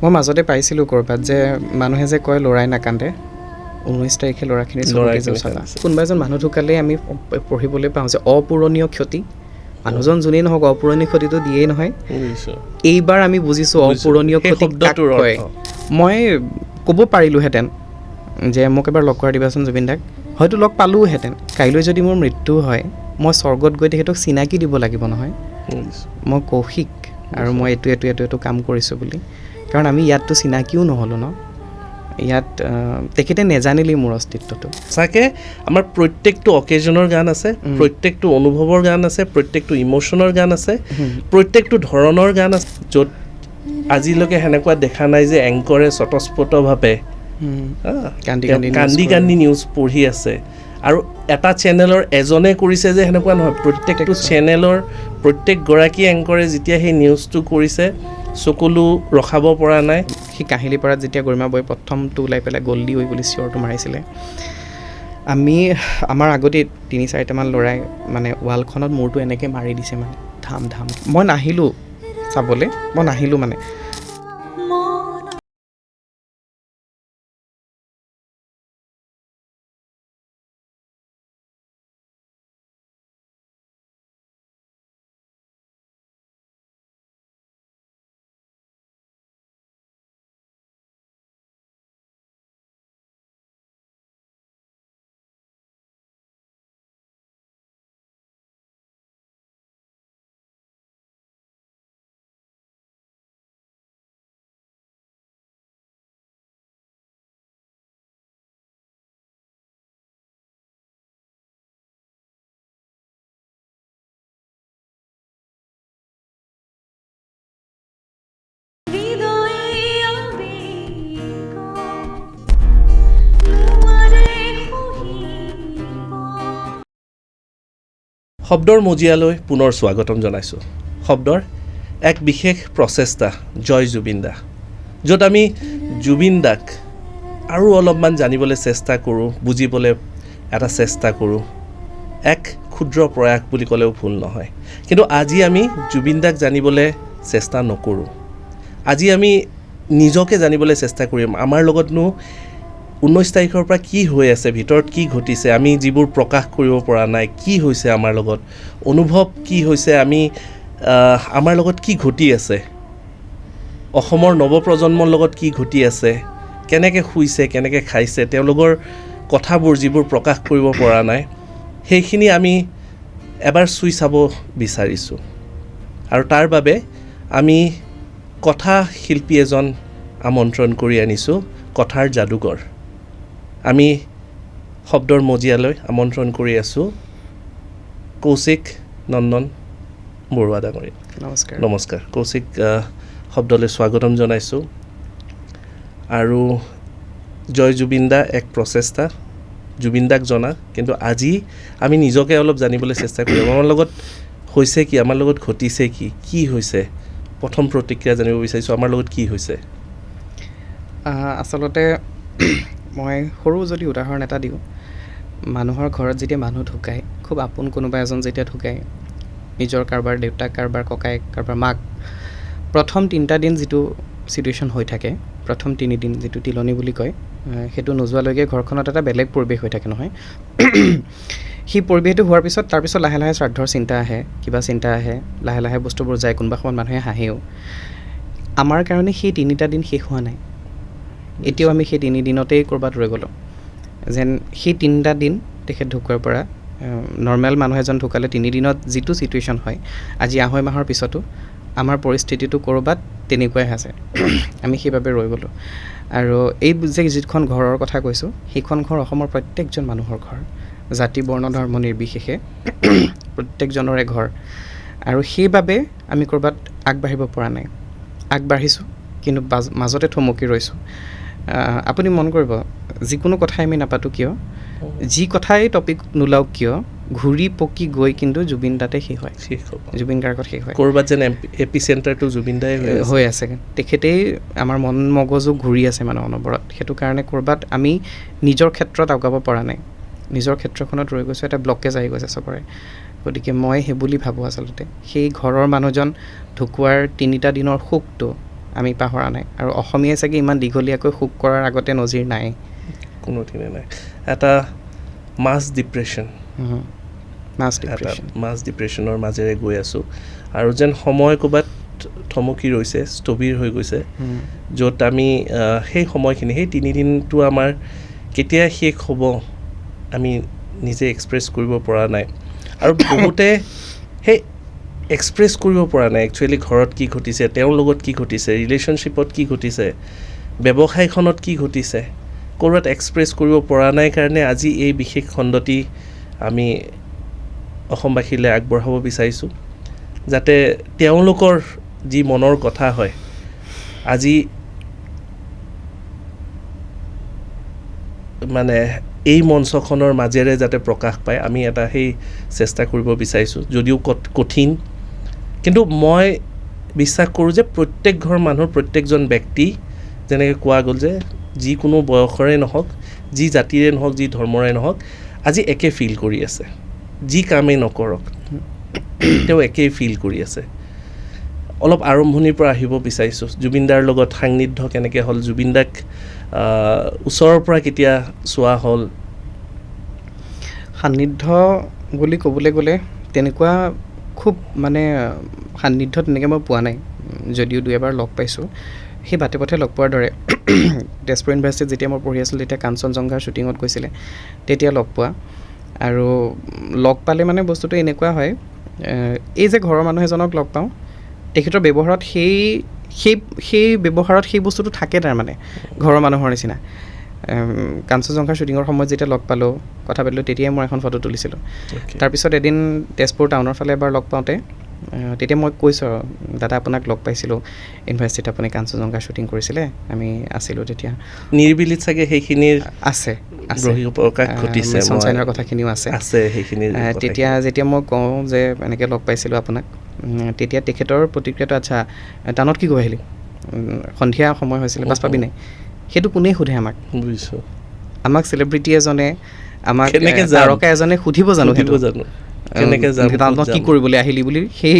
মই মাজতে পাইছিলোঁ ক'ৰবাত যে মানুহে যে কয় ল'ৰাই নাকান্দে 19 তাৰিখে ল'ৰাখিনি চবকে যে চালা কোনোবা এজন মানুহ ঢুকালেই আমি পঢ়িবলৈ পাওঁ যে অপূৰণীয় ক্ষতি মানুহজন যোনেই নহওক অপূৰণীয় ক্ষতিটো দিয়েই নহয় এইবাৰ আমি বুজিছোঁ অপূৰণীয় ক্ষতি কাক কয় মই ক'ব পাৰিলোঁহেঁতেন যে মোক এবাৰ লগ কৰাই দিবাচোন জুবিন দাক হয়তো লগ পালোঁহেঁতেন কাইলৈ যদি মোৰ মৃত্যু হয় মই স্বৰ্গত গৈ তেখেতক চিনাকি দিব লাগিব নহয় মই কৌশিক আৰু মই এইটো কাম কৰিছোঁ বুলি কাৰণ আমি ইয়াততো চিনাকিও নহ'লোঁ ন ইয়াত তেখেতে নেজানিলেই মোৰ অস্তিত্বটো চাগে আমাৰ প্ৰত্যেকটো অকেজনৰ গান আছে প্ৰত্যেকটো অনুভৱৰ গান আছে প্ৰত্যেকটো ইম'শ্যনৰ গান আছে প্ৰত্যেকটো ধৰণৰ গান আছে য'ত আজিলৈকে সেনেকুৱা দেখা নাই যে এংকৰে স্বতঃস্ফূৰ্তভাৱে কান্দি কান্দি নিউজ পঢ়ি আছে আৰু এটা চেনেলৰ এজনে কৰিছে যে সেনেকুৱা নহয় প্ৰত্যেকটো চেনেলৰ প্ৰত্যেকগৰাকী এংকৰে যেতিয়া সেই নিউজটো কৰিছে চকুলো ৰখাব পৰা নাই সেই কাহিলীপাৰাত যেতিয়া গৰিমা বৈ প্ৰথমটো ওলাই পেলাই গল্ডি হৈ বুলি চিঞৰটো মাৰিছিলে আমাৰ আগতে 3-4টামান ল'ৰাই মানে ৱালখনত মূৰটো এনেকৈ মাৰি দিছে মানে ধাম ধাম মই নাহিলোঁ চাবলৈ মানে শব্দৰ মজিয়ালৈ পুনৰ স্বাগতম জনাইছোঁ শব্দৰ এক বিশেষ প্ৰচেষ্টা জয় জুবিন দা য'ত আমি জুবিন দাক আৰু অলপমান জানিবলৈ চেষ্টা কৰোঁ বুজিবলৈ এটা চেষ্টা কৰোঁ এক ক্ষুদ্ৰ প্ৰয়াস বুলি ক'লেও ভুল নহয় কিন্তু আজি আমি জুবিন দাক জানিবলৈ চেষ্টা নকৰোঁ আজি আমি নিজকে জানিবলৈ চেষ্টা কৰিম আমাৰ লগতনো 19 তাৰিখৰ পৰা কি হৈ আছে ভিতৰত কি ঘটিছে আমি যিবোৰ প্ৰকাশ কৰিব পৰা নাই কি হৈছে আমাৰ লগত অনুভৱ কি হৈছে আমি আমাৰ লগত কি ঘটি আছে অসমৰ নৱপ্ৰজন্মৰ লগত কি ঘটি আছে কেনেকৈ শুইছে কেনেকৈ খাইছে তেওঁলোকৰ কথাবোৰ যিবোৰ প্ৰকাশ কৰিব পৰা নাই সেইখিনি আমি এবাৰ চুই চাব বিচাৰিছোঁ আৰু তাৰ বাবে আমি কথা শিল্পী এজন আমন্ত্ৰণ কৰি আনিছোঁ কথাৰ যাদুকৰ আমি শব্দৰ মজিয়ালৈ আমন্ত্ৰণ কৰি আছোঁ কৌশিক নন্দন বৰুৱা ডাঙৰীয়া নমস্কাৰ কৌশিক শব্দলৈ স্বাগতম জনাইছোঁ আৰু জয় জুবিন দা এক প্ৰচেষ্টা জুবিন দাক জনা কিন্তু আজি আমি নিজকে অলপ জানিবলৈ চেষ্টা কৰিম আমাৰ লগত হৈছে কি আমাৰ লগত ঘটিছে কি হৈছে প্ৰথম প্ৰতিক্ৰিয়া জানিব বিচাৰিছোঁ আমাৰ লগত কি হৈছে আচলতে মই সৰু যদি উদাহৰণ এটা দিওঁ মানুহৰ ঘৰত যেতিয়া মানুহ ঢুকায় খুব আপোন কোনোবা এজন যেতিয়া ঢুকায় নিজৰ কাৰোবাৰ দেউতাক কাৰোবাৰ ককায়েক কাৰোবাৰ মাক প্ৰথম 3টা দিন যিটো চিটুৱেশ্যন হৈ থাকে প্ৰথম 3 দিন যিটো তিলনি বুলি কয় সেইটো নোযোৱালৈকে ঘৰখনত এটা বেলেগ পৰিৱেশ হৈ থাকে নহয় সেই পৰিৱেশটো হোৱাৰ পিছত তাৰপিছত লাহে লাহে শ্ৰাদ্ধৰ চিন্তা আহে কিবা চিন্তা আহে লাহে লাহে বস্তুবোৰ যায় কোনোবা সময়ত মানুহে হাঁহেও আমাৰ কাৰণে সেই 3টা দিন শেষ হোৱা নাই এতিয়াও আমি সেই 3 দিনতেই ক'ৰবাত ৰৈ গ'লোঁ যেন সেই 3টা দিন তেখেত ঢুকোৱাৰ পৰা নৰ্মেল মানুহ এজন ঢুকালে 3 দিনত যিটো চিটুৱেশ্যন হয় আজি আঢ়ৈ মাহৰ পিছতো আমাৰ পৰিস্থিতিটো ক'ৰবাত তেনেকুৱাই আছে আমি সেইবাবে ৰৈ গ'লোঁ আৰু এই যে যিখন ঘৰৰ কথা কৈছোঁ সেইখন ঘৰ অসমৰ প্ৰত্যেকজন মানুহৰ ঘৰ জাতি বৰ্ণ ধৰ্ম নিৰ্বিশেষে প্ৰত্যেকজনৰে ঘৰ আৰু সেইবাবে আমি ক'ৰবাত আগবাঢ়িব পৰা নাই আগবাঢ়িছোঁ কিন্তু মাজতে থমকি ৰৈছোঁ আপুনি মন কৰিব যিকোনো কথাই আমি নাপাতো কিয় যি কথাই টপিক নোলাওক কিয় ঘূৰি পকি গৈ কিন্তু জুবিন দাতে শেষ হয় জুবিন গাৰ্গত শেষ হয় ক'ৰবাত যেন এপি চেণ্টাৰটো জুবিন দাই হৈ আছে তেখেতেই আমাৰ মন মগজু ঘূৰি আছে মানে অনবৰত সেইটো কাৰণে ক'ৰবাত আমি নিজৰ ক্ষেত্ৰত আগুৱাব পৰা নাই নিজৰ ক্ষেত্ৰখনত ৰৈ গৈছোঁ এটা ব্লকেজ আহি গৈছে চবৰে গতিকে মই সেই বুলি ভাবোঁ আচলতে সেই ঘৰৰ মানুহজন ঢুকোৱাৰ 3টা দিনৰ শোকটো আমি পাহৰা নাই আৰু অসমীয়াই চাগে ইমান দীঘলীয়াকৈ শোক কৰাৰ আগতে নজিৰ নাই কোনোদিনে নাই এটা মাছ ডিপ্ৰেশ্যন মাছ ডিপ্ৰেশ্যনৰ মাজেৰে গৈ আছোঁ আৰু যেন সময় ক'ৰবাত থমকি ৰৈছে স্থবিৰ হৈ গৈছে য'ত আমি সেই সময়খিনি সেই 3 দিনটো আমাৰ কেতিয়া শেষ হ'ব আমি নিজে এক্সপ্ৰেছ কৰিব পৰা নাই আৰু বহুতে সেই এক্সপ্ৰেছ কৰিব পৰা নাই একচুৱেলি ঘৰত কি ঘটিছে তেওঁৰ লগত কি ঘটিছে ৰিলেশ্যনশ্বিপত কি ঘটিছে ব্যৱসায়খনত কি ঘটিছে ক'ৰবাত এক্সপ্ৰেছ কৰিব পৰা নাই কাৰণে আজি এই বিশেষ খণ্ডটি আমি অসমবাসীলৈ আগবঢ়াব বিচাৰিছোঁ যাতে তেওঁলোকৰ যি মনৰ কথা হয় আজি মানে এই মঞ্চখনৰ মাজেৰে যাতে প্ৰকাশ পায় আমি এটা সেই চেষ্টা কৰিব বিচাৰিছোঁ যদিও কঠিন কিন্তু মই বিশ্বাস কৰোঁ যে প্ৰত্যেক ঘৰ মানুহৰ প্ৰত্যেকজন ব্যক্তি যেনেকৈ কোৱা গ'ল যে যিকোনো বয়সৰে নহওক যি জাতিৰে নহওক যি ধৰ্মৰে নহওক আজি একে ফিল কৰি আছে যি কামেই নকৰক তেওঁ একেই ফিল কৰি আছে অলপ আৰম্ভণিৰ পৰা আহিব বিচাৰিছোঁ জুবিনদাৰ লগত সান্নিধ্য কেনেকৈ হ'ল জুবিনদাক ওচৰৰ পৰা কেতিয়া চোৱা হ'ল সান্নিধ্য বুলি ক'বলৈ গ'লে তেনেকুৱা খুব মানে সান্নিধ্য তেনেকৈ মই পোৱা নাই যদিও 2-এবাৰ লগ পাইছোঁ সেই বাটে পথে লগ পোৱাৰ দৰে তেজপুৰ ইউনিভাৰ্চিটিত যেতিয়া মই পঢ়ি আছিলোঁ তেতিয়া কাঞ্চনজংঘাৰ শ্বুটিঙত গৈছিলে তেতিয়া লগ পোৱা আৰু লগ পালে মানে বস্তুটো এনেকুৱা হয় এই যে ঘৰৰ মানুহ এজনক লগ পাওঁ তেখেতৰ ব্যৱহাৰত সেই ব্যৱহাৰত সেই বস্তুটো থাকে তাৰমানে ঘৰৰ মানুহৰ নিচিনা কাঞ্চনজংঘাৰ শ্বুটিঙৰ সময়ত যেতিয়া লগ পালোঁ কথা পাতিলোঁ তেতিয়াই মই এখন ফটো তুলিছিলোঁ তাৰপিছত এদিন তেজপুৰ টাউনৰ ফালে এবাৰ লগ পাওঁতে তেতিয়া মই কৈছোঁ দাদা আপোনাক লগ পাইছিলোঁ ইউনিভাৰ্চিটিত আপুনি কাঞ্চনজংঘাৰ শ্বুটিং কৰিছিলে আমি আছিলোঁ তেতিয়া নিৰিবিলিত চাগে সেইখিনিৰ আছে সঞ্চায়নৰ কথাখিনিও আছে সেইখিনি তেতিয়া যেতিয়া মই কওঁ যে এনেকৈ লগ পাইছিলোঁ আপোনাক তেতিয়া তেখেতৰ প্ৰতিক্ৰিয়াটো আচ্ছা টাউনত কি গৈ আহিলি সন্ধিয়া সময় হৈছিলে বাছ পাবি নাই সেইটো কোনেই সোধে আমাক বুজিছোঁ আমাক চেলিব্ৰিটি এজনে আমাক তাৰকা এজনে সুধিব জানো টাউনত কি কৰিবলৈ আহিলি বুলি সেই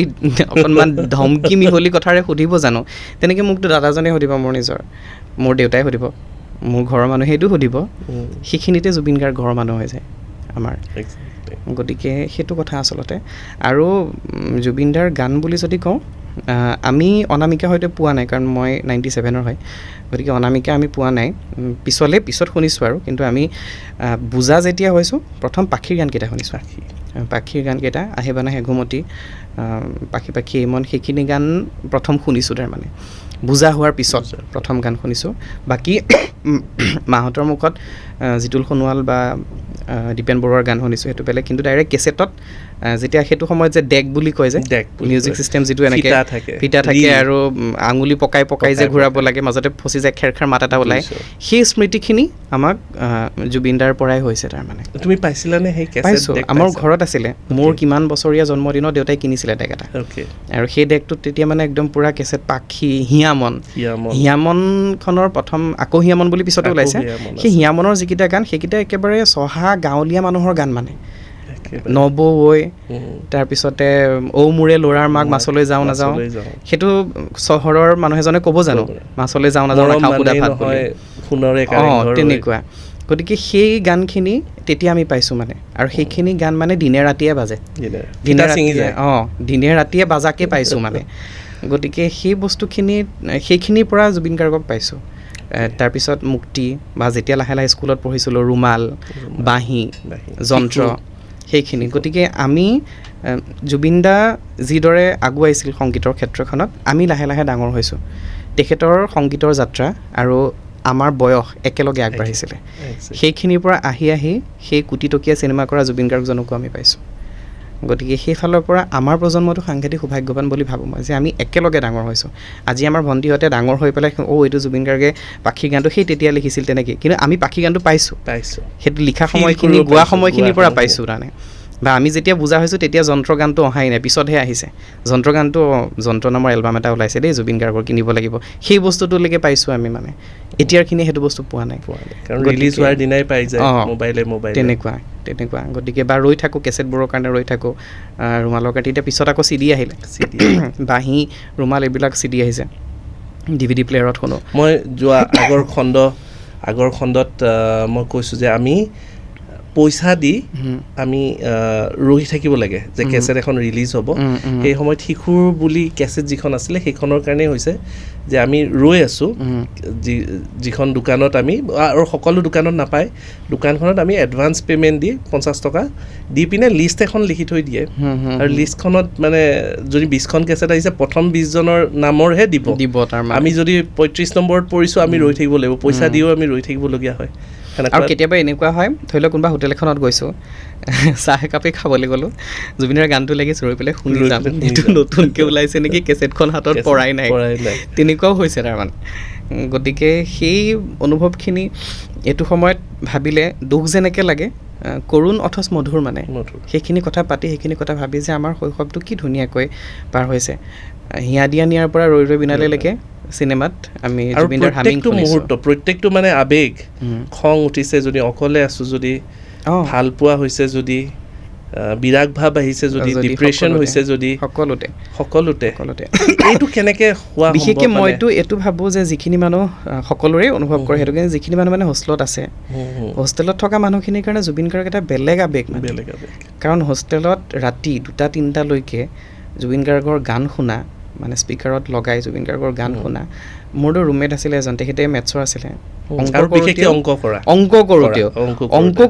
অকণমান ধমকি মিহলি কথাৰে সুধিব জানো তেনেকৈ মোকতো দাদাজনে সুধিব মোৰ দেউতাই সুধিব মোৰ ঘৰৰ মানুহেইটো সুধিব সেইখিনিতে জুবিন গাৰ্গ ঘৰৰ মানুহ হৈ যায় আমাৰ গতিকে সেইটো কথা আচলতে আৰু জুবিনদাৰ গান বুলি যদি কওঁ আমি অনামিকা হয়তো পোৱা নাই কাৰণ মই 97-ৰ হয় গতিকে অনামিকা আমি পোৱা নাই পিছত শুনিছোঁ আৰু কিন্তু আমি বুজা যেতিয়া হৈছোঁ প্ৰথম পাখিৰ গানকেইটা শুনিছোঁ পাখিৰ গানকেইটা আহেবানা হেঘুমতি পাখি পাখি এই মন সেইখিনি গান প্ৰথম শুনিছোঁ তাৰমানে বুজা হোৱাৰ পিছত প্ৰথম গান শুনিছোঁ বাকী মাহঁতৰ মুখত জিতুল সোণোৱাল বা দীপেন বৰুৱাৰ গান শুনিছোঁ সেইটো বেলেগ কিন্তু ডাইৰেক্ট কেছেটত যেতিয়া সেইটো সময়ত যে ডেক বুলি কয় যে মিউজিক চিষ্টেম যিটো এনেকৈ ফিটা থাকে আৰু আঙুলি পকাই যে ঘূৰাব লাগে মাজতে ফচি যায় খেৰ মাত এটা ওলায় সেই স্মৃতিখিনি আমাক জুবিনদাৰ পৰাই হৈছে তাৰমানে তুমি পাইছিলানে সেই পাইছোঁ আমাৰ ঘৰত আছিলে মোৰ কিমান বছৰীয়া জন্মদিনত দেউতাই কিনিছিলে ডেক এটা আৰু সেই ডেকটোত তেতিয়া মানে একদম পূৰা কেছেট পাখি হিয়ামনখনৰ প্ৰথম আকৌ হিয়ামন বুলি পিছতে ওলাইছে সেই হিয়ামনৰ যিকেইটা গান সেইকেইটা একেবাৰে চহা গাঁৱলীয়া মানুহৰ গান মানে নবৌ ঐ তাৰপিছতে ঔ মোৰে ল'ৰাৰ মাক মাছলৈ যাওঁ নাযাওঁ সেইটো চহৰৰ মানুহ এজনে ক'ব জানো মাছলৈ যাওঁ নাযাওঁ নাখাওঁ সুদা ভাত বুলি তেনেকুৱা গতিকে সেই গানখিনি তেতিয়া আমি পাইছোঁ মানে আৰু সেইখিনি গান মানে দিনে ৰাতিয়ে বাজে দিনে ৰাতিয়ে বাজাকে পাইছোঁ মানে গতিকে সেই বস্তুখিনি সেইখিনিৰ পৰা জুবিন গাৰ্গক পাইছোঁ তাৰপিছত মুক্তি বা যেতিয়া লাহে লাহে স্কুলত পঢ়িছিলোঁ ৰুমাল বাঁহী যন্ত্ৰ সেইখিনি গতিকে আমি জুবিনদা যিদৰে আগুৱাইছিল সংগীতৰ ক্ষেত্ৰখনত আমি লাহে লাহে ডাঙৰ হৈছোঁ তেখেতৰ সংগীতৰ যাত্ৰা আৰু আমাৰ বয়স একেলগে আগবাঢ়িছিলে সেইখিনিৰ পৰা আহি সেই কোটিটকীয়া চিনেমা কৰা জুবিন গাৰ্গজনকো আমি পাইছোঁ গতিকে সেইফালৰ পৰা আমাৰ প্ৰজন্মটো সাংঘাতিক সৌভাগ্যৱান বুলি ভাবোঁ মই যে আমি একেলগে ডাঙৰ হৈছোঁ আজি আমাৰ ভণ্টিহঁতে ডাঙৰ হৈ পেলাই এইটো জুবিন গাৰ্গে পাখি গানটো সেই তেতিয়া লিখিছিল তেনেকৈ কিন্তু আমি পাখি গানটো পাইছোঁ সেইটো লিখা সময়খিনি গোৱা সময়খিনিৰ পৰা পাইছোঁ তাৰমানে বা আমি যেতিয়া বুজা হৈছোঁ তেতিয়া যন্ত্ৰ গানটো অহাই নাই পিছতহে আহিছে যন্ত্ৰ গানটো যন্ত্ৰ নামৰ এলবাম এটা ওলাইছে দেই জুবিন গাৰ্গৰ কিনিব লাগিব সেই বস্তুটোলৈকে পাইছোঁ আমি মানে এতিয়াৰখিনি সেইটো বস্তু পোৱা নাই তেনেকুৱা গতিকে বা ৰৈ থাকোঁ কেছেটবোৰৰ কাৰণে ৰৈ থাকোঁ ৰুমালৰ কাৰণে এতিয়া পিছত আকৌ CD আহিলে বাঁহী ৰুমাল এইবিলাক CD আহিছে DVD প্লেয়াৰত শুনো। মই যোৱা আগৰ খণ্ডত মই কৈছোঁ যে আমি পইচা দি আমি ৰহি থাকিব লাগে যে কেছেট এখন ৰিলিজ হ'ব। সেই সময়ত শিশুৰ বুলি কেছেট যিখন আছিলে সেইখনৰ কাৰণেই হৈছে যে আমি ৰৈ আছোঁ যিখন দোকানত আমি, আৰু সকলো দোকানত নাপায়, দোকানখনত আমি এডভান্স পে'মেণ্ট দি 50 টকা দি পিনে লিষ্ট এখন লিখি থৈ দিয়ে, আৰু লিষ্টখনত মানে যদি 20খন কেছেট আহিছে প্ৰথম 20জনৰ নামৰহে দিব তাৰমানে। আমি যদি 35 নম্বৰত পৰিছোঁ আমি ৰৈ থাকিব লাগিব, পইচা দিও আমি ৰৈ থাকিবলগীয়া হয়। আৰু কেতিয়াবা এনেকুৱা হয়, ধৰি লওক কোনোবা হোটেল এখনত গৈছোঁ, চাহ একাপেই খাবলৈ গ'লোঁ, জুবিনৰ গানটো লাগিছে, ৰৈ পেলাই শুনি যাম, এইটো নতুনকৈ ওলাইছে নেকি, কেছেটখন হাতত পৰাই নাই, তেনেকুৱাও হৈছে তাৰমানে। গতিকে সেই অনুভৱখিনি এইটো সময়ত ভাবিলে দুখ যেনেকৈ লাগে, কৰুণ অথচ মধুৰ মানে। সেইখিনি কথা পাতি, সেইখিনি কথা ভাবি যে আমাৰ শৈশৱটো কি ধুনীয়াকৈ পাৰ হৈছে। হিয়া দিয়া নিয়াৰ পৰা ৰৈ ৰৈ বিনালেলৈকে চিনেমাত আমি জুবিনদাৰ হামিং শুনিছোঁ। প্ৰত্যেকটো মানে আৱেগ, খং উঠিছে যদি, অকলে আছোঁ যদি, ভাল পোৱা হৈছে যদি, বিৰাগ ভাৱ আহিছে যদি, ডিপ্ৰেশ্যন হৈছে যদি, সকলোতে এইটো কেনেকৈ হোৱা? বিশেষকৈ মইতো এইটো ভাবোঁ যে যিখিনি মানুহ সকলোৰে অনুভৱ কৰে সেইটো, কিন্তু যিখিনি মানুহ মানে হোষ্টেলত আছে, হোষ্টেলত থকা মানুহখিনিৰ কাৰণে জুবিন গাৰ্গ এটা বেলেগ আৱেগ। কাৰণ হোষ্টেলত ৰাতি 2-3টালৈকে জুবিন গাৰ্গৰ গান শুনা, মানে স্পীকাৰত লগাই জুবিন গাৰ্গৰ গান শুনা। মোৰতো ৰুমমেট আছিলে এজন, তেখেতে মেথছৰ আছিলে, অংক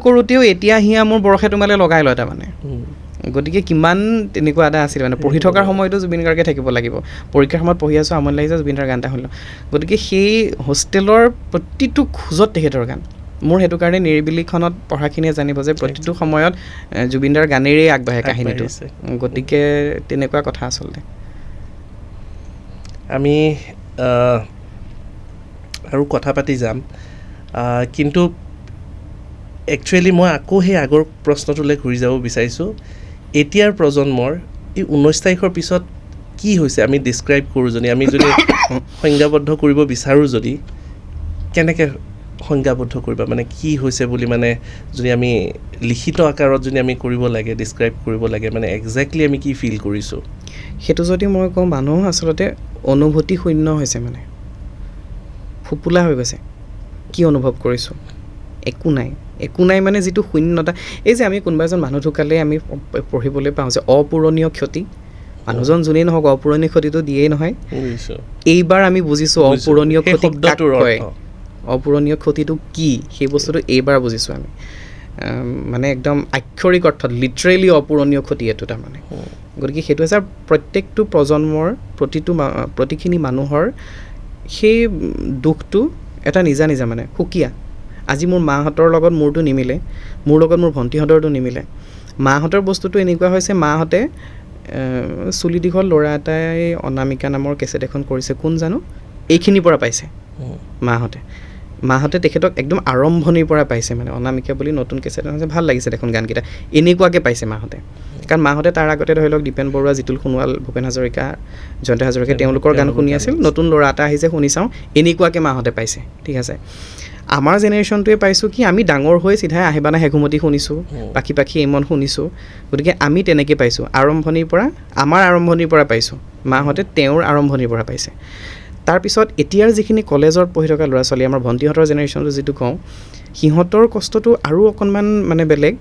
কৰোঁতেও এতিয়া হিয়া মোৰ বৰষে তোমালে লগাই লয় তাৰমানে। গতিকে কিমান তেনেকুৱা এটা আছিল মানে, পঢ়ি থকাৰ সময়তো জুবিন গাৰ্গে থাকিব লাগিব, পৰীক্ষাৰ সময়ত পঢ়ি আছোঁ, আমনি লাগিছে, জুবিন গাৰ্গৰ গান এটা শুনিলোঁ। গতিকে সেই হোষ্টেলৰ প্ৰতিটো খোজত তেখেতৰ গান। মোৰ সেইটো কাৰণে নিৰিবিলিখনত পঢ়াখিনিয়ে জানিব যে প্ৰতিটো সময়ত জুবিনদাৰ গানেৰেই আগবাঢ়ে কাহিনীটো। গতিকে তেনেকুৱা কথা আচলতে। আমি আৰু কথা পাতি যাম, কিন্তু একচুৱেলি মই আকৌ সেই আগৰ প্ৰশ্নটোলৈ ঘূৰি যাব বিচাৰিছোঁ। এতিয়াৰ প্ৰজন্মৰ এই 19 তাৰিখৰ পিছত কি হৈছে আমি ডিছক্ৰাইব কৰোঁ, আমি যদি সংজ্ঞাবদ্ধ কৰিব বিচাৰোঁ, যদি কেনেকৈ সংজ্ঞাবদ্ধ কৰিবা, মানে কি হৈছে বুলি, মানে যদি আমি লিখিত আকাৰত যদি আমি কৰিব লাগে, ডিছক্ৰাইব কৰিব লাগে, মানে একজেক্টলি আমি কি ফিল কৰিছোঁ? সেইটো যদি মই কওঁ, মানুহ আচলতে অনুভূতি শূন্য হৈছে, মানে ফোপোলা হৈ গৈছে। কি অনুভৱ কৰিছোঁ? একো নাই মানে যিটো শূন্যতা। এই যে আমি কোনোবা এজন মানুহ ঢুকালে আমি পঢ়িবলৈ পাওঁ যে অপূৰণীয় ক্ষতি, মানুহজন যোনেই নহওক অপূৰণীয় ক্ষতিটো দিয়েই নহয়। এইবাৰ আমি বুজিছোঁ অপূৰণীয় ক্ষতি কাক কয়, অপূৰণীয় ক্ষতিটো কি, সেই বস্তুটো এইবাৰ বুজিছোঁ আমি। মানে একদম আক্ষৰিক অৰ্থত লিটাৰেলি অপূৰণীয় ক্ষতি এইটো তাৰমানে। গতিকে সেইটো হৈছে প্ৰত্যেকটো প্ৰজন্মৰ প্ৰতিখিনি মানুহৰ সেই দুখটো এটা নিজা মানে সুকীয়া। আজি মোৰ মাহঁতৰ লগত মোৰটো নিমিলে, মোৰ লগত মোৰ ভণ্টিহঁতৰটো নিমিলে। মাহঁতৰ বস্তুটো এনেকুৱা হৈছে, মাহঁতে চুলি দীঘল ল'ৰা এটাই অনামিকা নামৰ কেছেট এখন কৰিছে, কোন জানো, এইখিনিৰ পৰা পাইছে মাহঁতে তেখেতক একদম আৰম্ভণিৰ পৰা পাইছে, মানে অনামিকা বুলি নতুন কেছেট আছে, ভাল লাগিছে দেখোন গানকেইটা, এনেকুৱাকৈ পাইছে মাহঁতে। কাৰণ মাহঁতে তাৰ আগতে ধৰি লওক দীপেন বৰুৱা, জিতুল সোণোৱাল, ভূপেন হাজৰিকা, জয়ন্ত হাজৰিকা, তেওঁলোকৰ গান শুনি আছিল, নতুন ল'ৰা এটা আহিছে শুনি চাওঁ, এনেকুৱাকৈ মাহঁতে পাইছে। ঠিক আছে, আমাৰ জেনেৰেশ্যনটোৱে পাইছোঁ কি, আমি ডাঙৰ হৈ চিধাই আহিবানা হেঘুমতি শুনিছোঁ, পাখি পাখি এইমন শুনিছোঁ। গতিকে আমি তেনেকৈ পাইছোঁ, আমাৰ আৰম্ভণিৰ পৰা পাইছোঁ, মাহঁতে তেওঁৰ আৰম্ভণিৰ পৰা পাইছে। তাৰপিছত এতিয়াৰ যিখিনি কলেজত পঢ়ি থকা ল'ৰা ছোৱালী, আমাৰ ভণ্টিহঁতৰ জেনেৰেশ্যনটো যিটো কওঁ, সিহঁতৰ কষ্টটো আৰু অকণমান মানে বেলেগ।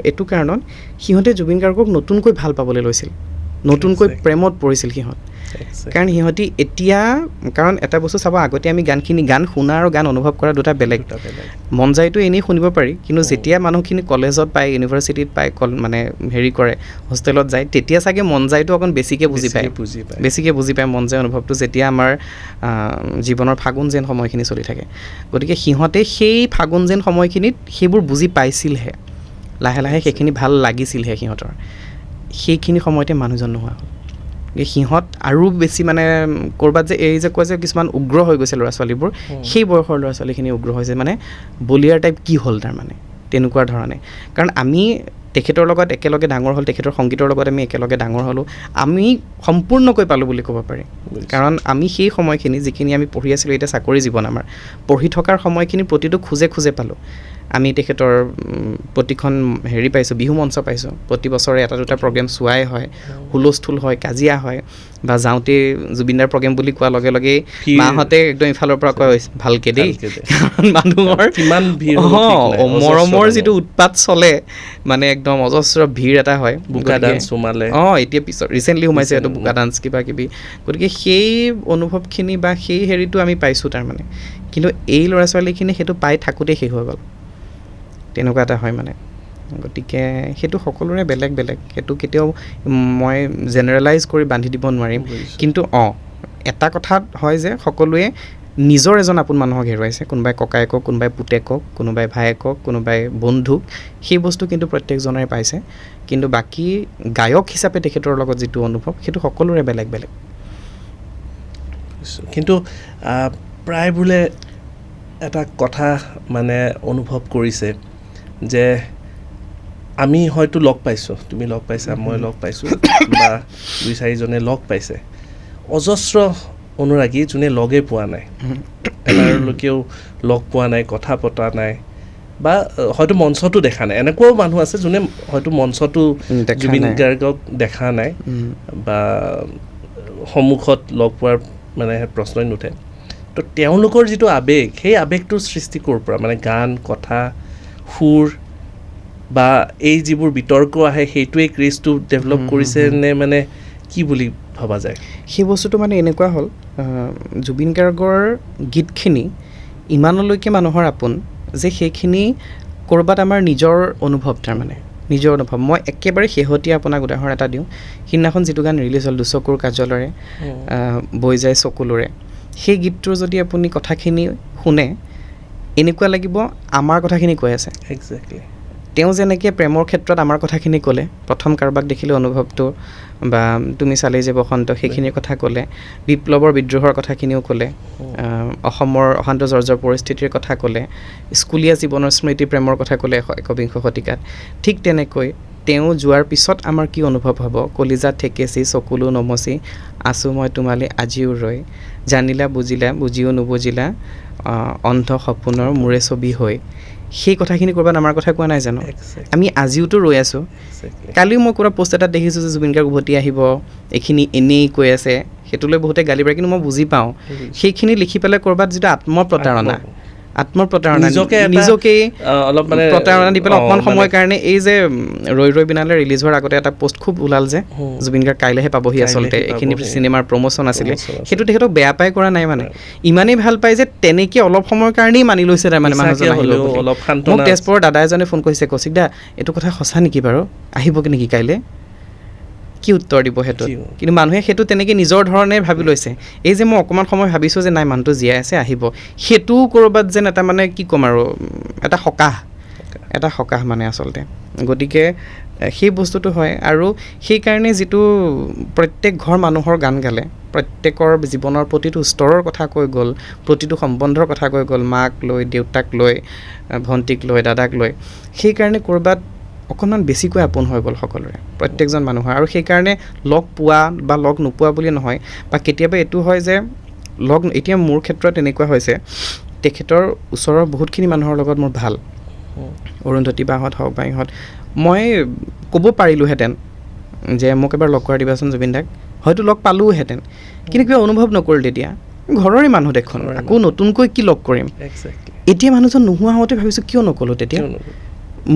এইটো কাৰণত সিহঁতে জুবিন গাৰ্গক নতুনকৈ ভাল পাবলৈ লৈছিল, নতুনকৈ প্ৰেমত পৰিছিল সিহঁত। কাৰণ সিহঁতি এতিয়া, কাৰণ এটা বস্তু চাব, আগতে আমি গান শুনা আৰু গান অনুভৱ কৰা দুটা বেলেগ। মন যায়তো এনেই শুনিব পাৰি, কিন্তু যেতিয়া মানুহখিনি কলেজত পায়, ইউনিভাৰ্চিটিত পায়, মানে হেৰি কৰে, হোষ্টেলত যায়, তেতিয়া চাগে মন যায়তো অকণ বেছিকৈ বুজি পায় মন যায় অনুভৱটো, যেতিয়া আমাৰ জীৱনৰ ফাগুন যেন সময়খিনি চলি থাকে। গতিকে সিহঁতে সেই ফাগুন যেন সময়খিনিত সেইবোৰ বুজি পাইছিলহে, লাহে লাহে সেইখিনি ভাল লাগিছিলহে সিহঁতৰ। সেইখিনি সময়তে মানুহজন নোহোৱা হ'ল। সিহঁত আৰু বেছি মানে ক'ৰবাত যে এই যে কয় যে কিছুমান উগ্ৰ হৈ গৈছে ল'ৰা ছোৱালীবোৰ, সেই বয়সৰ ল'ৰা ছোৱালীখিনি উগ্ৰ হৈছে, মানে বলিয়াৰ টাইপ কি হ'ল তাৰমানে, তেনেকুৱা ধৰণে। কাৰণ আমি তেখেতৰ লগত একেলগে ডাঙৰ হ'ল, তেখেতৰ সংগীতৰ লগত আমি একেলগে ডাঙৰ হ'লোঁ, আমি সম্পূৰ্ণকৈ পালোঁ বুলি ক'ব পাৰি। কাৰণ আমি সেই সময়খিনি যিখিনি আমি পঢ়ি আছিলোঁ, এতিয়া চাকৰি জীৱন আমাৰ, পঢ়ি থকাৰ সময়খিনি প্ৰতিটো খোজে খোজে পালোঁ। আমি তেখেতৰ প্ৰতিখন হেৰি পাইছোঁ, বিহু মঞ্চ পাইছোঁ, প্ৰতি বছৰে এটা দুটা প্ৰগ্ৰেম চোৱাই হয়, হুলস্থুল হয়, কাজিয়া হয়, বা যাওঁতে জুবিনদাৰ প্ৰগ্ৰেম বুলি কোৱাৰ লগে লগেই মাহঁতে একদম ইফালৰ পৰা কয় ভালকে দেই, কাৰণ মানুহৰ কিমান ভিৰ মৰমৰ যিটো উৎপাত চলে, মানে একদম অজস্ৰ ভিৰ এটা হয়। বোকা ডান্স সোমালে, এতিয়া পিছত ৰিচেণ্টলি সোমাইছে এইটো বোকা ডান্স কিবা কিবি, গতিকে সেই অনুভৱখিনি বা সেই হেৰিটো আমি পাইছোঁ তাৰমানে। কিন্তু এই ল'ৰা ছোৱালীখিনি সেইটো পাই থাকোঁতেই শেষ হৈ গ'ল, তেনেকুৱা এটা হয় মানে। গতিকে সেইটো সকলোৰে বেলেগ বেলেগ, সেইটো কেতিয়াও মই জেনেৰেলাইজ কৰি বান্ধি দিব নোৱাৰিম। কিন্তু এটা কথাত হয় যে সকলোৱে নিজৰ এজন আপোন মানুহক হেৰুৱাইছে, কোনোবাই ককায়েকক, কোনোবাই পুতেকক, কোনোবাই ভায়েকক, কোনোবাই বন্ধুক, সেই বস্তু কিন্তু প্ৰত্যেকজনেই পাইছে। কিন্তু বাকী গায়ক হিচাপে তেখেতৰ লগত যিটো অনুভৱ, সেইটো সকলোৰে বেলেগ বেলেগ। কিন্তু প্ৰায় বোলে এটা কথা মানে অনুভৱ কৰিছে যে আমি হয়তো লগ পাইছোঁ, তুমি লগ পাইছা, মই লগ পাইছোঁ, বা 2-4জনে লগ পাইছে, অজস্ৰ অনুৰাগী যোনে লগেই পোৱা নাই, এবাৰলৈকেও লগ পোৱা নাই, কথা পতা নাই, বা হয়তো মঞ্চতো দেখা নাই। এনেকুৱাও মানুহ আছে যোনে হয়তো মঞ্চতো জুবিন গাৰ্গক দেখা নাই, বা সন্মুখত লগ পোৱাৰ মানে প্ৰশ্নই নুঠে। তো তেওঁলোকৰ যিটো আৱেগ, সেই আৱেগটোৰ সৃষ্টি ক'ৰ পৰা, মানে গান, কথা, সুৰ, বা এই যিবোৰ বিতৰ্ক আহে সেইটোৱে ক্ৰেজটো ডেভেলপ কৰিছে নে, মানে কি বুলি ভবা যায়? সেই বস্তুটো মানে এনেকুৱা হ'ল, জুবিন গাৰ্গৰ গীতখিনি ইমানলৈকে মানুহৰ আপোন যে সেইখিনি ক'ৰবাত আমাৰ নিজৰ অনুভৱ, তাৰমানে নিজৰ অনুভৱ। মই একেবাৰে শেহতীয়া আপোনাক উদাহৰণ এটা দিওঁ, সিদিনাখন যিটো গান ৰিলিজ হ'ল, দুচকুৰ কাজলৰে বৈ যায় চকুলোৰে, সেই গীতটোৰ যদি আপুনি কথাখিনি শুনে, এনেকুৱা লাগিব আমাৰ কথাখিনি কৈ আছে। এক্সেক্টলি তেওঁ যেনেকৈ প্ৰেমৰ ক্ষেত্ৰত আমাৰ কথাখিনি ক'লে, প্ৰথম কাৰোবাক দেখিলে অনুভৱটো, বা তুমি চালেই যে বসন্ত, সেইখিনিৰ কথা ক'লে, বিপ্লৱৰ বিদ্ৰোহৰ কথাখিনিও ক'লে, অসমৰ অশান্ত জৰ্জৰ পৰিস্থিতিৰ কথা ক'লে, স্কুলীয়া জীৱনৰ স্মৃতি প্ৰেমৰ কথা ক'লে 21শ শতিকাত। ঠিক তেনেকৈ তেওঁ যোৱাৰ পিছত আমাৰ কি অনুভৱ হ'ব, কলিজাত ঠেকেচি, চকুলো নমচি, আছোঁ মই তোমালৈ আজিও ৰৈ, জানিলা বুজিলা বুজিও নুবুজিলা, অন্ধ সপোনৰ মোৰে ছবি হৈ, সেই কথাখিনি ক'ৰবাত আমাৰ কথা কোৱা নাই জানো? আমি আজিওতো ৰৈ আছোঁ। কালিও মই ক'ৰবাত পোষ্ট এটাত দেখিছোঁ যে জুবিন গাৰ্গ উভতি আহিব, এইখিনি এনেই কৈ আছে, সেইটোলৈ বহুতে গালি পাৰে, কিন্তু মই বুজি পাওঁ সেইখিনি লিখি পেলাই ক'ৰবাত যিটো আত্মপ্ৰতাৰণা, নিজকেই অলপ মানে প্ৰতাৰণা দি পেলাই অকণমান সময়ৰ কাৰণে, এই যে ৰৈ ৰৈ বিনালে ৰিলিজ হোৱাৰ আগতে এটা পোষ্ট খুব ওলাল যে জুবিন গাৰ্গ কাইলৈহে পাবহি, আচলতে এইখিনি চিনেমাৰ প্ৰমোশ্যন আছিলে, সেইটো তেখেতক বেয়া পাই কৰা নাই, মানে ইমানেই ভাল পায় যে তেনেকৈ অলপ সময়ৰ কাৰণেই মানি লৈছে তাৰমানে মানুহজন আহিব বুলি। মোক তেজপুৰৰ দাদা এজনে ফোন কৰিছে, কৌশিক দা এইটো কথা সঁচা নেকি বাৰু, আহিব নেকি কাইলৈ? কি উত্তৰ দিব সেইটো? কিন্তু মানুহে সেইটো তেনেকৈ নিজৰ ধৰণে ভাবি লৈছে। এই যে মই অকণমান সময় ভাবিছোঁ যে নাই মানুহটো জীয়াই আছে, আহিব, সেইটোও ক'ৰবাত যেন এটা মানে কি ক'ম আৰু, এটা সকাহ মানে আচলতে। গতিকে সেই বস্তুটো হয়, আৰু সেইকাৰণে যিটো প্ৰত্যেক ঘৰ মানুহৰ গান গালে, প্ৰত্যেকৰ জীৱনৰ প্ৰতিটো স্তৰৰ কথা কৈ গ'ল, প্ৰতিটো সম্বন্ধৰ কথা কৈ গ'ল, মাক লৈ, দেউতাক লৈ, ভণ্টিক লৈ, দাদাক লৈ, সেইকাৰণে ক'ৰবাত অকণমান বেছিকৈ আপোন হৈ গ'ল সকলোৰে, প্ৰত্যেকজন মানুহৰ। আৰু সেইকাৰণে লগ পোৱা বা লগ নোপোৱা বুলি নহয়, বা কেতিয়াবা এইটো হয় যে এতিয়া মোৰ ক্ষেত্ৰত এনেকুৱা হৈছে, তেখেতৰ ওচৰৰ বহুতখিনি মানুহৰ লগত মোৰ ভাল, অৰুন্ধতী বাহঁত হওক বা ইহঁত, মই ক'ব পাৰিলোঁহেঁতেন যে মোক এবাৰ লগ কৰাই দিবাচোন জুবিন দাক, হয়তো লগ পালোঁহেঁতেন, কিন্তু কিবা অনুভৱ নকৰিল তেতিয়া, ঘৰৰে মানুহ দেখোন, আকৌ নতুনকৈ কি লগ কৰিম। এতিয়া মানুহজন নোহোৱা হওঁতে ভাবিছোঁ কিয় নক'লোঁ তেতিয়া।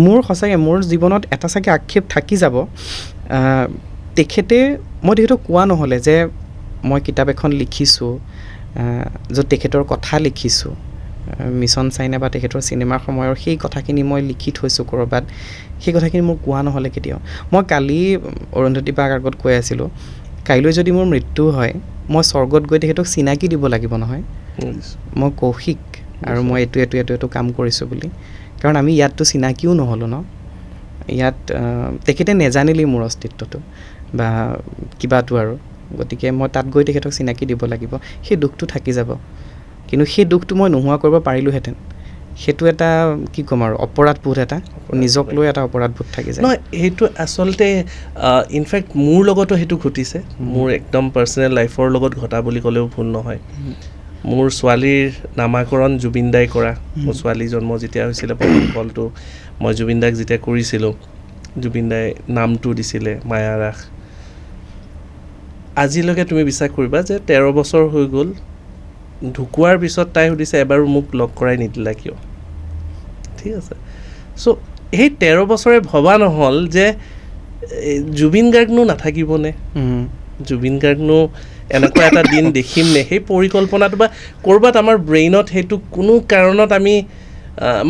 মোৰ সঁচাকৈ মোৰ জীৱনত এটা চাগে আক্ষেপ থাকি যাব, মই তেখেতক কোৱা নহ'লে যে মই কিতাপ এখন লিখিছোঁ, য'ত তেখেতৰ কথা লিখিছোঁ, মিছন চাইনা বা তেখেতৰ চিনেমাৰ সময়ৰ সেই কথাখিনি মই লিখি থৈছোঁ ক'ৰবাত, সেই কথাখিনি মোৰ কোৱা নহ'লে কেতিয়াও। মই কালি অৰুন্ধতী বাক আগত কৈ আছিলোঁ, কাইলৈ যদি মোৰ মৃত্যু হয়, মই স্বৰ্গত গৈ তেখেতক চিনাকি দিব লাগিব নহয়, মই কৌশিক আৰু মই এইটো কাম কৰিছোঁ বুলি। কাৰণ আমি ইয়াততো চিনাকিও নহ'লোঁ ন, ইয়াত তেখেতে নেজানিলেই মোৰ অস্তিত্বটো বা কিবাটো আৰু, গতিকে মই তাত গৈ তেখেতক চিনাকি দিব লাগিব, সেই দুখটো থাকি যাব। কিন্তু সেই দুখটো মই নোহোৱা কৰিব পাৰিলোঁহেঁতেন, সেইটো এটা কি ক'ম আৰু, অপৰাধবোধ এটা, নিজক লৈ এটা অপৰাধবোধ থাকি যায়। নহয়, সেইটো আচলতে ইনফেক্ট মোৰ লগতো সেইটো ঘটিছে, মোৰ একদম পাৰ্চনেল লাইফৰ লগত ঘটা বুলি ক'লেও ভুল নহয়। মোৰ ছোৱালীৰ নামাকৰণ জুবিন দাই কৰা মোৰ ছোৱালী জন্ম যেতিয়া হৈছিলে প্ৰথম কলটো মই জুবিন দাক যেতিয়া কৰিছিলোঁ জুবিন দাই নামটো দিছিলে মায়া ৰাস আজিলৈকে তুমি বিশ্বাস কৰিবা যে 13 বছৰ হৈ গ'ল ঢুকুৱাৰ পিছত তাই সুধিছে এবাৰো মোক লগ কৰাই নিদিলা কিয় ঠিক আছে চ' সেই 13 বছৰে ভবা নহ'ল যে জুবিন গাৰ্গনো নাথাকিবনে জুবিন গাৰ্গনো এনেকুৱা এটা দিন দেখিম নে সেই পৰিকল্পনাটো বা ক'ৰবাত আমাৰ ব্ৰেইনত সেইটো কোনো কাৰণত আমি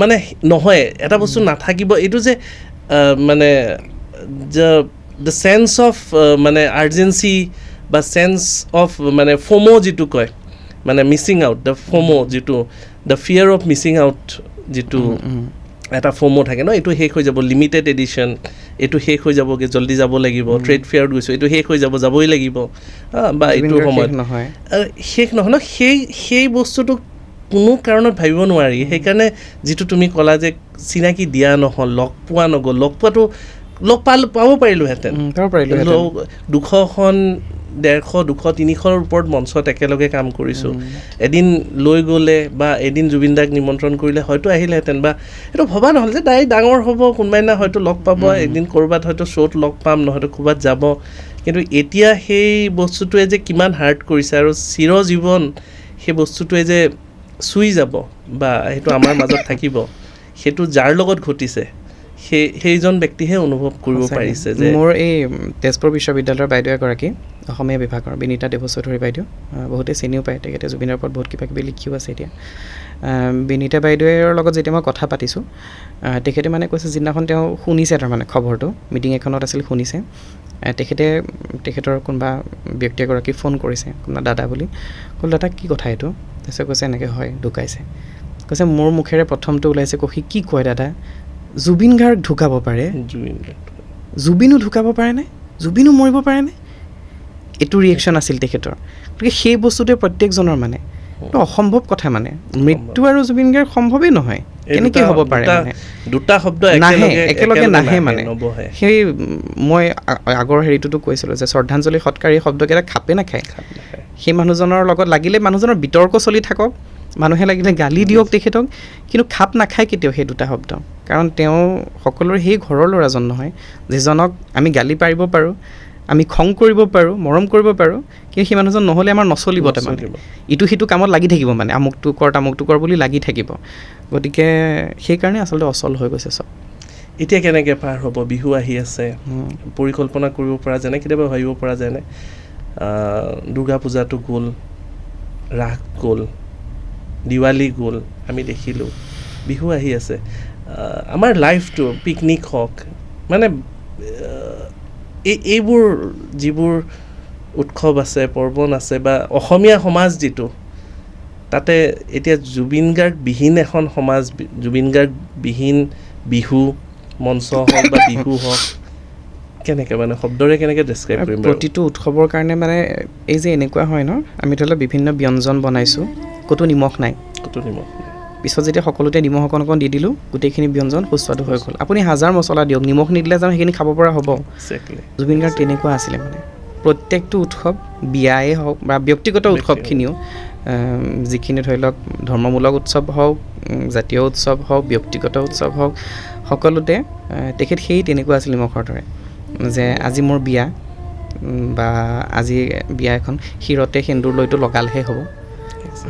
মানে নহয় এটা বস্তু নাথাকিব এইটো যে মানে দ্য চেন্স অফ মানে আৰ্জেঞ্চি বা চেন্স অফ মানে ফমো যিটো কয় মানে মিছিং আউট দ্য ফমো যিটো দ্য ফিয়াৰ অফ মিছিং আউট যিটো এটা ফমো থাকে ন এইটো শেষ হৈ যাব লিমিটেড এডিশ্যন এইটো শেষ হৈ যাবগৈ জল্দি যাব লাগিব ট্ৰেড ফেয়াৰত গৈছোঁ এইটো শেষ হৈ যাব যাবই লাগিব বা এইটো সময়ত শেষ নহয় ন সেই বস্তুটো কোনো কাৰণত ভাবিব নোৱাৰি সেইকাৰণে যিটো তুমি ক'লা যে চিনাকি দিয়া নহ'ল লগ পোৱা নগ'ল লগ পোৱাটো লগ পাব পাৰিলোঁহেঁতেন 200খন 150 200 300ৰ ওপৰত মঞ্চত একেলগে কাম কৰিছোঁ এদিন লৈ গ'লে বা এদিন জুবিন দাক নিমন্ত্ৰণ কৰিলে হয়তো আহিলেহেঁতেন বা এইটো ভবা নহ'ল যে তাই ডাঙৰ হ'ব কোনোবাদিনা হয়তো লগ পাব এদিন ক'ৰবাত হয়তো শ্ব'ত লগ পাম নহয়তো ক'ৰবাত যাব কিন্তু এতিয়া সেই বস্তুটোৱে যে কিমান হাৰ্ট কৰিছে আৰু চিৰজীৱন সেই বস্তুটোৱে যে চুই যাব বা সেইটো আমাৰ মাজত থাকিব সেইটো যাৰ লগত ঘটিছে সেইজন ব্যক্তিহে অনুভৱ কৰিব পাৰিছে যে মোৰ এই তেজপুৰ বিশ্ববিদ্যালয়ৰ বাইদেউ এগৰাকী অসমীয়া বিভাগৰ বিনীতা দেৱচৌধুৰী বাইদেউ বহুতে চিনিও পায় তেখেতে জুবিনৰ ওপৰত বহুত কিবা কিবি লিখিও আছে এতিয়া বিনীতা বাইদেউৰ লগত যেতিয়া মই কথা পাতিছোঁ তেখেতে মানে কৈছে যিদিনাখন তেওঁ শুনিছে তাৰমানে খবৰটো মিটিং এখনত আছিল শুনিছে তেখেতৰ কোনোবা ব্যক্তি এগৰাকী ফোন কৰিছে কোনোবা দাদা বুলি ক'ল দাদা কি কথা এইটো তাৰপিছত কৈছে এনেকৈ হয় ঢুকাইছে কৈছে মোৰ মুখেৰে প্ৰথমটো ওলাইছে কহি কি কয় দাদা জুবিন গাৰ্গ ঢুকাব পাৰে জুবিনো ঢুকাব পাৰেনে জুবিনো মৰিব পাৰেনে এইটো ৰিয়েকশ্যন আছিল তেখেতৰ গতিকে সেই বস্তুটোৱে প্ৰত্যেকজনৰ মানে এইটো অসম্ভৱ কথা মানে মৃত্যু আৰু জুবিন গাৰ্গ সম্ভৱেই নহয় কেনেকৈ হ'ব পাৰে মানে দুটা শব্দ একেলগে নাহে মানে সেই মই আগৰ হেৰিটোতো কৈছিলোঁ যে শ্ৰদ্ধাঞ্জলি সৎকাৰী শব্দকেইটা খাপে নাখায় সেই মানুহজনৰ লগত লাগিলে মানুহজনৰ বিতৰ্ক চলি থাকক মানুহে লাগিলে গালি দিয়ক তেখেতক কিন্তু খাপ নাখায় কেতিয়াও সেই দুটা শব্দ কাৰণ তেওঁ সকলোৰে সেই ঘৰৰ ল'ৰাজন নহয় যিজনক আমি গালি পাৰিব পাৰোঁ আমি খং কৰিব পাৰোঁ মৰম কৰিব পাৰোঁ কিন্তু সেই মানুহজন নহ'লে আমাৰ নচলিব তাৰমানে ইটো সিটো কামত লাগি থাকিব মানে আমুকটো কৰ বুলি লাগি থাকিব গতিকে সেইকাৰণে আচলতে অচল হৈ গৈছে চব এতিয়া কেনেকৈ পাৰ হ'ব বিহু আহি আছে পৰিকল্পনা কৰিব পৰা যেনে কেতিয়াবা ভাবিব পৰা যেনে দুৰ্গা পূজাটো গ'ল ৰাস গ'ল দিৱালী গ'ল আমি দেখিলোঁ বিহু আহি আছে আমাৰ লাইফটো পিকনিক হওক মানে এইবোৰ যিবোৰ উৎসৱ আছে পাৰ্বণ আছে বা অসমীয়া সমাজ যিটো তাতে এতিয়া জুবিন গাৰ্গ বিহীন এখন সমাজ জুবিন গাৰ্গ বিহীন বিহু মঞ্চ হওক বা বিহু হওক কেনেকৈ মানে শব্দৰে কেনেকৈ ডেছক্ৰাইব কৰিম প্ৰতিটো উৎসৱৰ কাৰণে মানে এই যে এনেকুৱা হয় ন আমি ধৰি লওক বিভিন্ন ব্যঞ্জন বনাইছোঁ ক'তো নিমখ নাই পিছত যেতিয়া সকলোতে নিমখ অকণ দি দিলোঁ গোটেইখিনি ব্যঞ্জন সুস্বাদু হৈ গ'ল আপুনি হাজাৰ মছলা দিয়ক নিমখ নিদিলে জানো সেইখিনি খাব পৰা হ'ব জুবিন গাৰ্গ তেনেকুৱা আছিলে মানে প্ৰত্যেকটো উৎসৱ বিয়াই হওক বা ব্যক্তিগত উৎসৱখিনিও যিখিনি ধৰি লওক ধৰ্মমূলক উৎসৱ হওক জাতীয় উৎসৱ হওক ব্যক্তিগত উৎসৱ হওক সকলোতে তেখেত সেই তেনেকুৱা আছিল নিমখৰ দৰে যে আজি মোৰ বিয়া বা আজি বিয়া এখন শিৰতে সেন্দুৰ লৈতো লগালহে হ'ব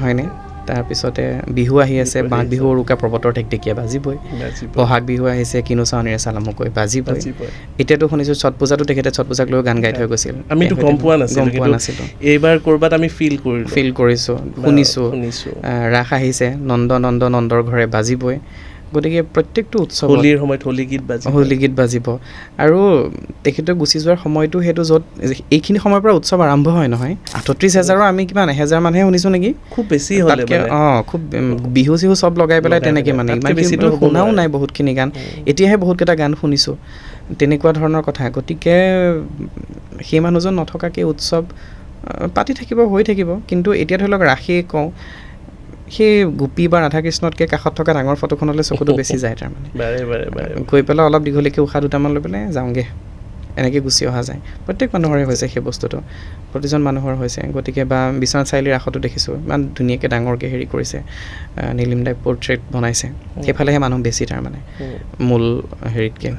হয়নে তাৰপিছতে বিহু আহি আছে মাঘ বিহু উৰুকা পৰ্বতৰ ঢেকঢেকীয়া বাজিবই বহাগ বিহু আহিছে কিনো চাৱনীৰে চালামকৈ বাজিবই এতিয়াতো শুনিছোঁ ছট পূজাটো তেখেতে ছট পূজাক লৈ গান গাই থৈ গৈছিল আমিতো গম পোৱা নাছিলোঁ এইবাৰ ক'ৰবাত আমি ফিল কৰিছোঁ শুনিছোঁ ৰাস আহিছে নন্দৰ ঘৰে বাজিবই গতিকে প্ৰত্যেকটো উৎসৱ হোলীৰ সময়ত হোলী গীত বাজিব আৰু তেখেতে গুচি যোৱাৰ সময়টো সেইটো য'ত এইখিনি সময়ৰ পৰা উৎসৱ আৰম্ভ হয় নহয় ৩৮,০০০ আমি কিমান ১,০০০ মানুহে শুনিছোঁ নেকি খুব বেছি হ'লে খুব বিহু চিহু চব লগাই পেলাই তেনেকৈ মানে ইমান শুনাও নাই বহুতখিনি গান এতিয়াহে বহুতকেইটা গান শুনিছোঁ তেনেকুৱা ধৰণৰ কথা গতিকে সেই মানুহজন নথকাকৈ উৎসৱ পাতি থাকিব হৈ থাকিব কিন্তু এতিয়া ধৰি লওক ৰাসেই কওঁ সেই গোপী বা ৰাধাকৃষ্ণতকৈ কাষত থকা ডাঙৰ ফটোখনলৈ চকুটো বেছি যায় তাৰমানে গৈ পেলাই অলপ দীঘলীয়াকৈ উশাহ দুটামান লৈ পেলাই যাওঁগৈ এনেকৈ গুচি অহা যায়। প্ৰত্যেক মানুহৰে হৈছে সেই বস্তুটো, প্ৰতিজন মানুহৰ হৈছে। গতিকে বা বিশ্বনাথ চাৰিআলিৰ ৰাসতো দেখিছোঁ ইমান ধুনীয়াকৈ ডাঙৰকৈ হেৰি কৰিছে, নীলিম দাই পৰ্ট্ৰেইট বনাইছে, সেইফালেহে মানুহ বেছি তাৰমানে মূল হেৰিতকৈ।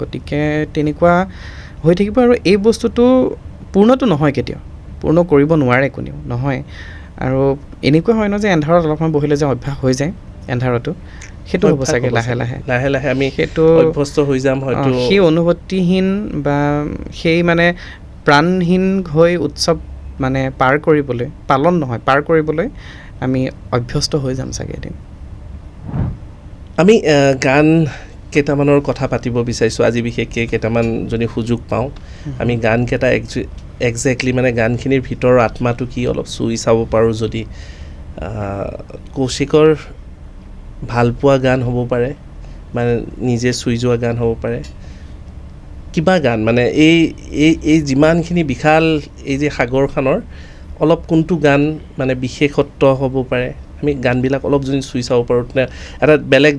গতিকে তেনেকুৱা হৈ থাকিব। আৰু এই বস্তুটো পূৰ্ণটো নহয়, কেতিয়াও পূৰ্ণ কৰিব নোৱাৰে কোনেও, নহয়। আৰু এনেকুৱা হয় ন যে এন্ধাৰত অলপমান বহিলে যে অভ্যাস হৈ যায় এন্ধাৰতো, সেইটো হ'ব চাগে লাহে লাহে আমি সেইটো অভ্যস্ত হৈ যাম হয়তো। সেই অনুভূতিহীন বা সেই মানে প্ৰাণহীন হৈ উৎসৱ মানে পাৰ কৰিবলৈ আমি অভ্যস্ত হৈ যাম চাগে এদিন। আমি গান কেইটামানৰ কথা পাতিব বিচাৰিছোঁ আজি, বিশেষকৈ কেইটামান যদি সুযোগ পাওঁ আমি গানকেইটা একজেক্টলি মানে গানখিনিৰ ভিতৰৰ আত্মাটো কি অলপ চুই চাব পাৰোঁ যদি। কৌশিকৰ ভালপোৱা গান হ'ব পাৰে, মানে নিজে চুই যোৱা গান হ'ব পাৰে, কিবা গান মানে এই যিমানখিনি বিশাল এই যে সাগৰখনৰ অলপ কোনটো গান মানে বিশেষত্ব হ'ব পাৰে, আমি গানবিলাক অলপ যদি চুই চাব পাৰোঁ, এটা বেলেগ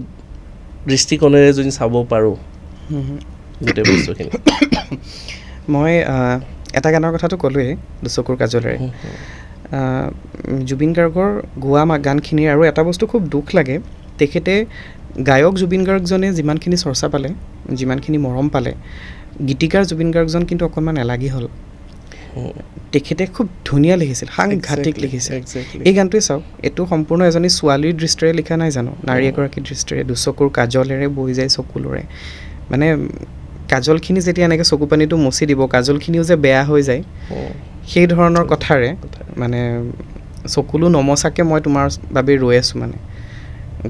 দৃষ্টিকোণেৰে যদি চাব পাৰোঁ গোটেই বস্তুখিনি। মই এটা গানৰ কথাটো ক'লোৱেই, দুচকুৰ কাজলেৰে। জুবিন গাৰ্গৰ গোৱা গানখিনিৰ আৰু এটা বস্তু খুব দুখ লাগে, তেখেতে গায়ক জুবিন গাৰ্গজনে যিমানখিনি চৰ্চা পালে, যিমানখিনি মৰম পালে, গীতিকাৰ জুবিন গাৰ্গজন কিন্তু অকণমান এলাগী হ'ল। তেখেতে খুব ধুনীয়া লিখিছিল, সাংঘাতিক লিখিছিল। এই গানটোৱে চাওক, এইটো সম্পূৰ্ণ এজনী ছোৱালীৰ দৃষ্টিৰে লিখা নাই জানো, নাৰী এগৰাকীৰ দৃষ্টিৰে। দুচকুৰ কাজলেৰে বৈ যায় চকুলোৰে, মানে কাজলখিনি যেতিয়া এনেকৈ চকু পানীটো মচি দিব, কাজলখিনিও যে বেয়া হৈ যায়, সেই ধৰণৰ কথাৰে মানে চকুলো নমচাকৈ মই তোমাৰ বাবে ৰৈ আছোঁ মানে।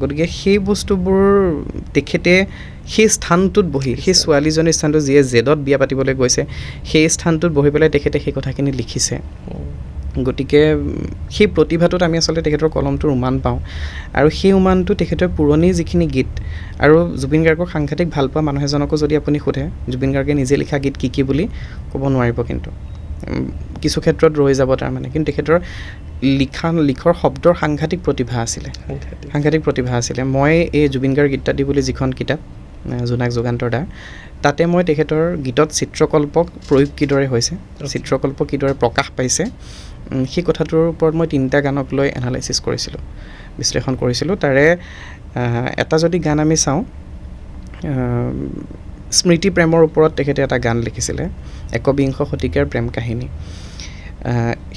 গতিকে সেই বস্তুবোৰ তেখেতে সেই স্থানটোত বহি, সেই ছোৱালীজনীৰ স্থানটো যিয়ে জেদত বিয়া পাতিবলৈ গৈছে, সেই স্থানটোত বহি পেলাই তেখেতে সেই কথাখিনি লিখিছে। গতিকে সেই প্ৰতিভাটোত আমি আচলতে তেখেতৰ কলমটোৰ উমান পাওঁ। আৰু সেই উমানটো তেখেতৰ পুৰণি যিখিনি গীত, আৰু জুবিন গাৰ্গক সাংঘাতিক ভাল পোৱা মানুহ এজনকো যদি আপুনি সোধে জুবিন গাৰ্গে নিজে লিখা গীত কি বুলি ক'ব নোৱাৰিব, কিন্তু কিছু ক্ষেত্ৰত ৰৈ যাব তাৰমানে। কিন্তু তেখেতৰ লিখৰ শব্দৰ সাংঘাতিক প্ৰতিভা আছিলে। মই এই জুবিন গাৰ্গ গীতাদি বুলি যিখন কিতাপ, জোনাক যুগান্তৰ দা, তাতে মই তেখেতৰ গীতত চিত্ৰকল্পক প্ৰয়োগ কিদৰে হৈছে, চিত্ৰকল্প কিদৰে প্ৰকাশ পাইছে, সেই কথাটোৰ ওপৰত মই 3টা গানক লৈ এনালাইচিছ কৰিছিলোঁ, বিশ্লেষণ কৰিছিলোঁ। তাৰে এটা যদি গান আমি চাওঁ, স্মৃতি প্ৰেমৰ ওপৰত তেখেতে এটা গান লিখিছিলে, একবিংশ শতিকাৰ প্ৰেম কাহিনী।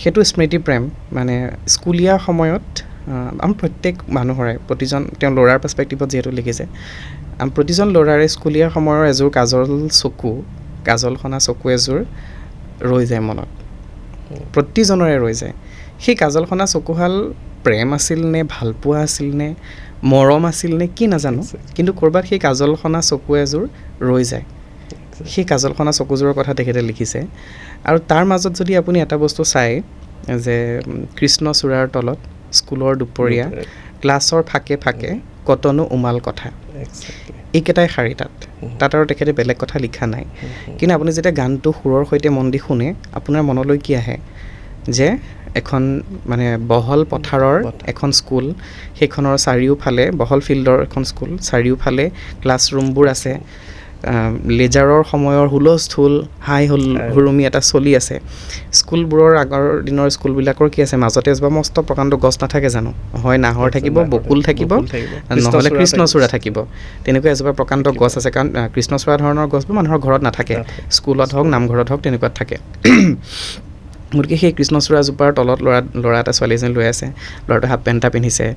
সেইটো স্মৃতি প্ৰেম মানে স্কুলীয়া সময়ত আমাৰ প্ৰত্যেক মানুহৰে, প্ৰতিজন তেওঁ ল'ৰাৰ পাৰ্চপেক্টিভত যিহেতু লিখিছে, প্ৰতিজন ল'ৰাৰে স্কুলীয়া সময়ৰ এযোৰ কাজল সনা চকু এযোৰ ৰৈ যায় মনত, প্ৰতিজনৰে ৰৈ যায়। সেই কাজল সনা চকুহাল প্ৰেম আছিল নে, ভালপোৱা আছিল নে, মৰম আছিল নে, কি নাজানো, কিন্তু ক'ৰবাত সেই কাজল সনা চকু এযোৰ ৰৈ যায়। সেই কাজল সনা চকুযোৰৰ কথা তেখেতে লিখিছে। আৰু তাৰ মাজত যদি আপুনি এটা বস্তু চায় যে কৃষ্ণচূড়াৰ তলত স্কুলৰ দুপৰীয়া, ক্লাছৰ ফাকে ফাকে কতনো উমাল কথা, এইকেইটাই শাৰী তাত আৰু তেখেতে বেলেগ কথা লিখা নাই। কিন্তু আপুনি যেতিয়া গানটো সুৰৰ সৈতে মন দি শুনে, আপোনাৰ মনলৈ কি আহে যে এখন মানে বহল পথাৰৰ এখন স্কুল, সেইখনৰ চাৰিওফালে বহল ফিল্ডৰ এখন স্কুল, চাৰিওফালে ক্লাছৰুমবোৰ আছে, লেজাৰৰ সময়ৰ হুলস্থুল হাই হুৰুমি এটা চলি আছে। স্কুলবোৰৰ আগৰ দিনৰ স্কুলবিলাকৰ কি আছে, মাজতে এজোপা মস্ত প্ৰকাণ্ড গছ নাথাকে জানো, হয় নাহৰ থাকিব, বকুল থাকিব, নহ'লে কৃষ্ণচূড়া থাকিব, তেনেকুৱা এজোপা প্ৰকাণ্ড গছ আছে। কাৰণ কৃষ্ণচূড়া ধৰণৰ গছবোৰ মানুহৰ ঘৰত নাথাকে, স্কুলত হওক নামঘৰত হওক তেনেকুৱাত থাকে। গতিকে সেই কৃষ্ণচূড়াজোপাৰ তলত ল'ৰা এটা ছোৱালী এজনী লৈ আছে, ল'ৰাটোৱে হাফ পেণ্ট এটা পিন্ধিছে,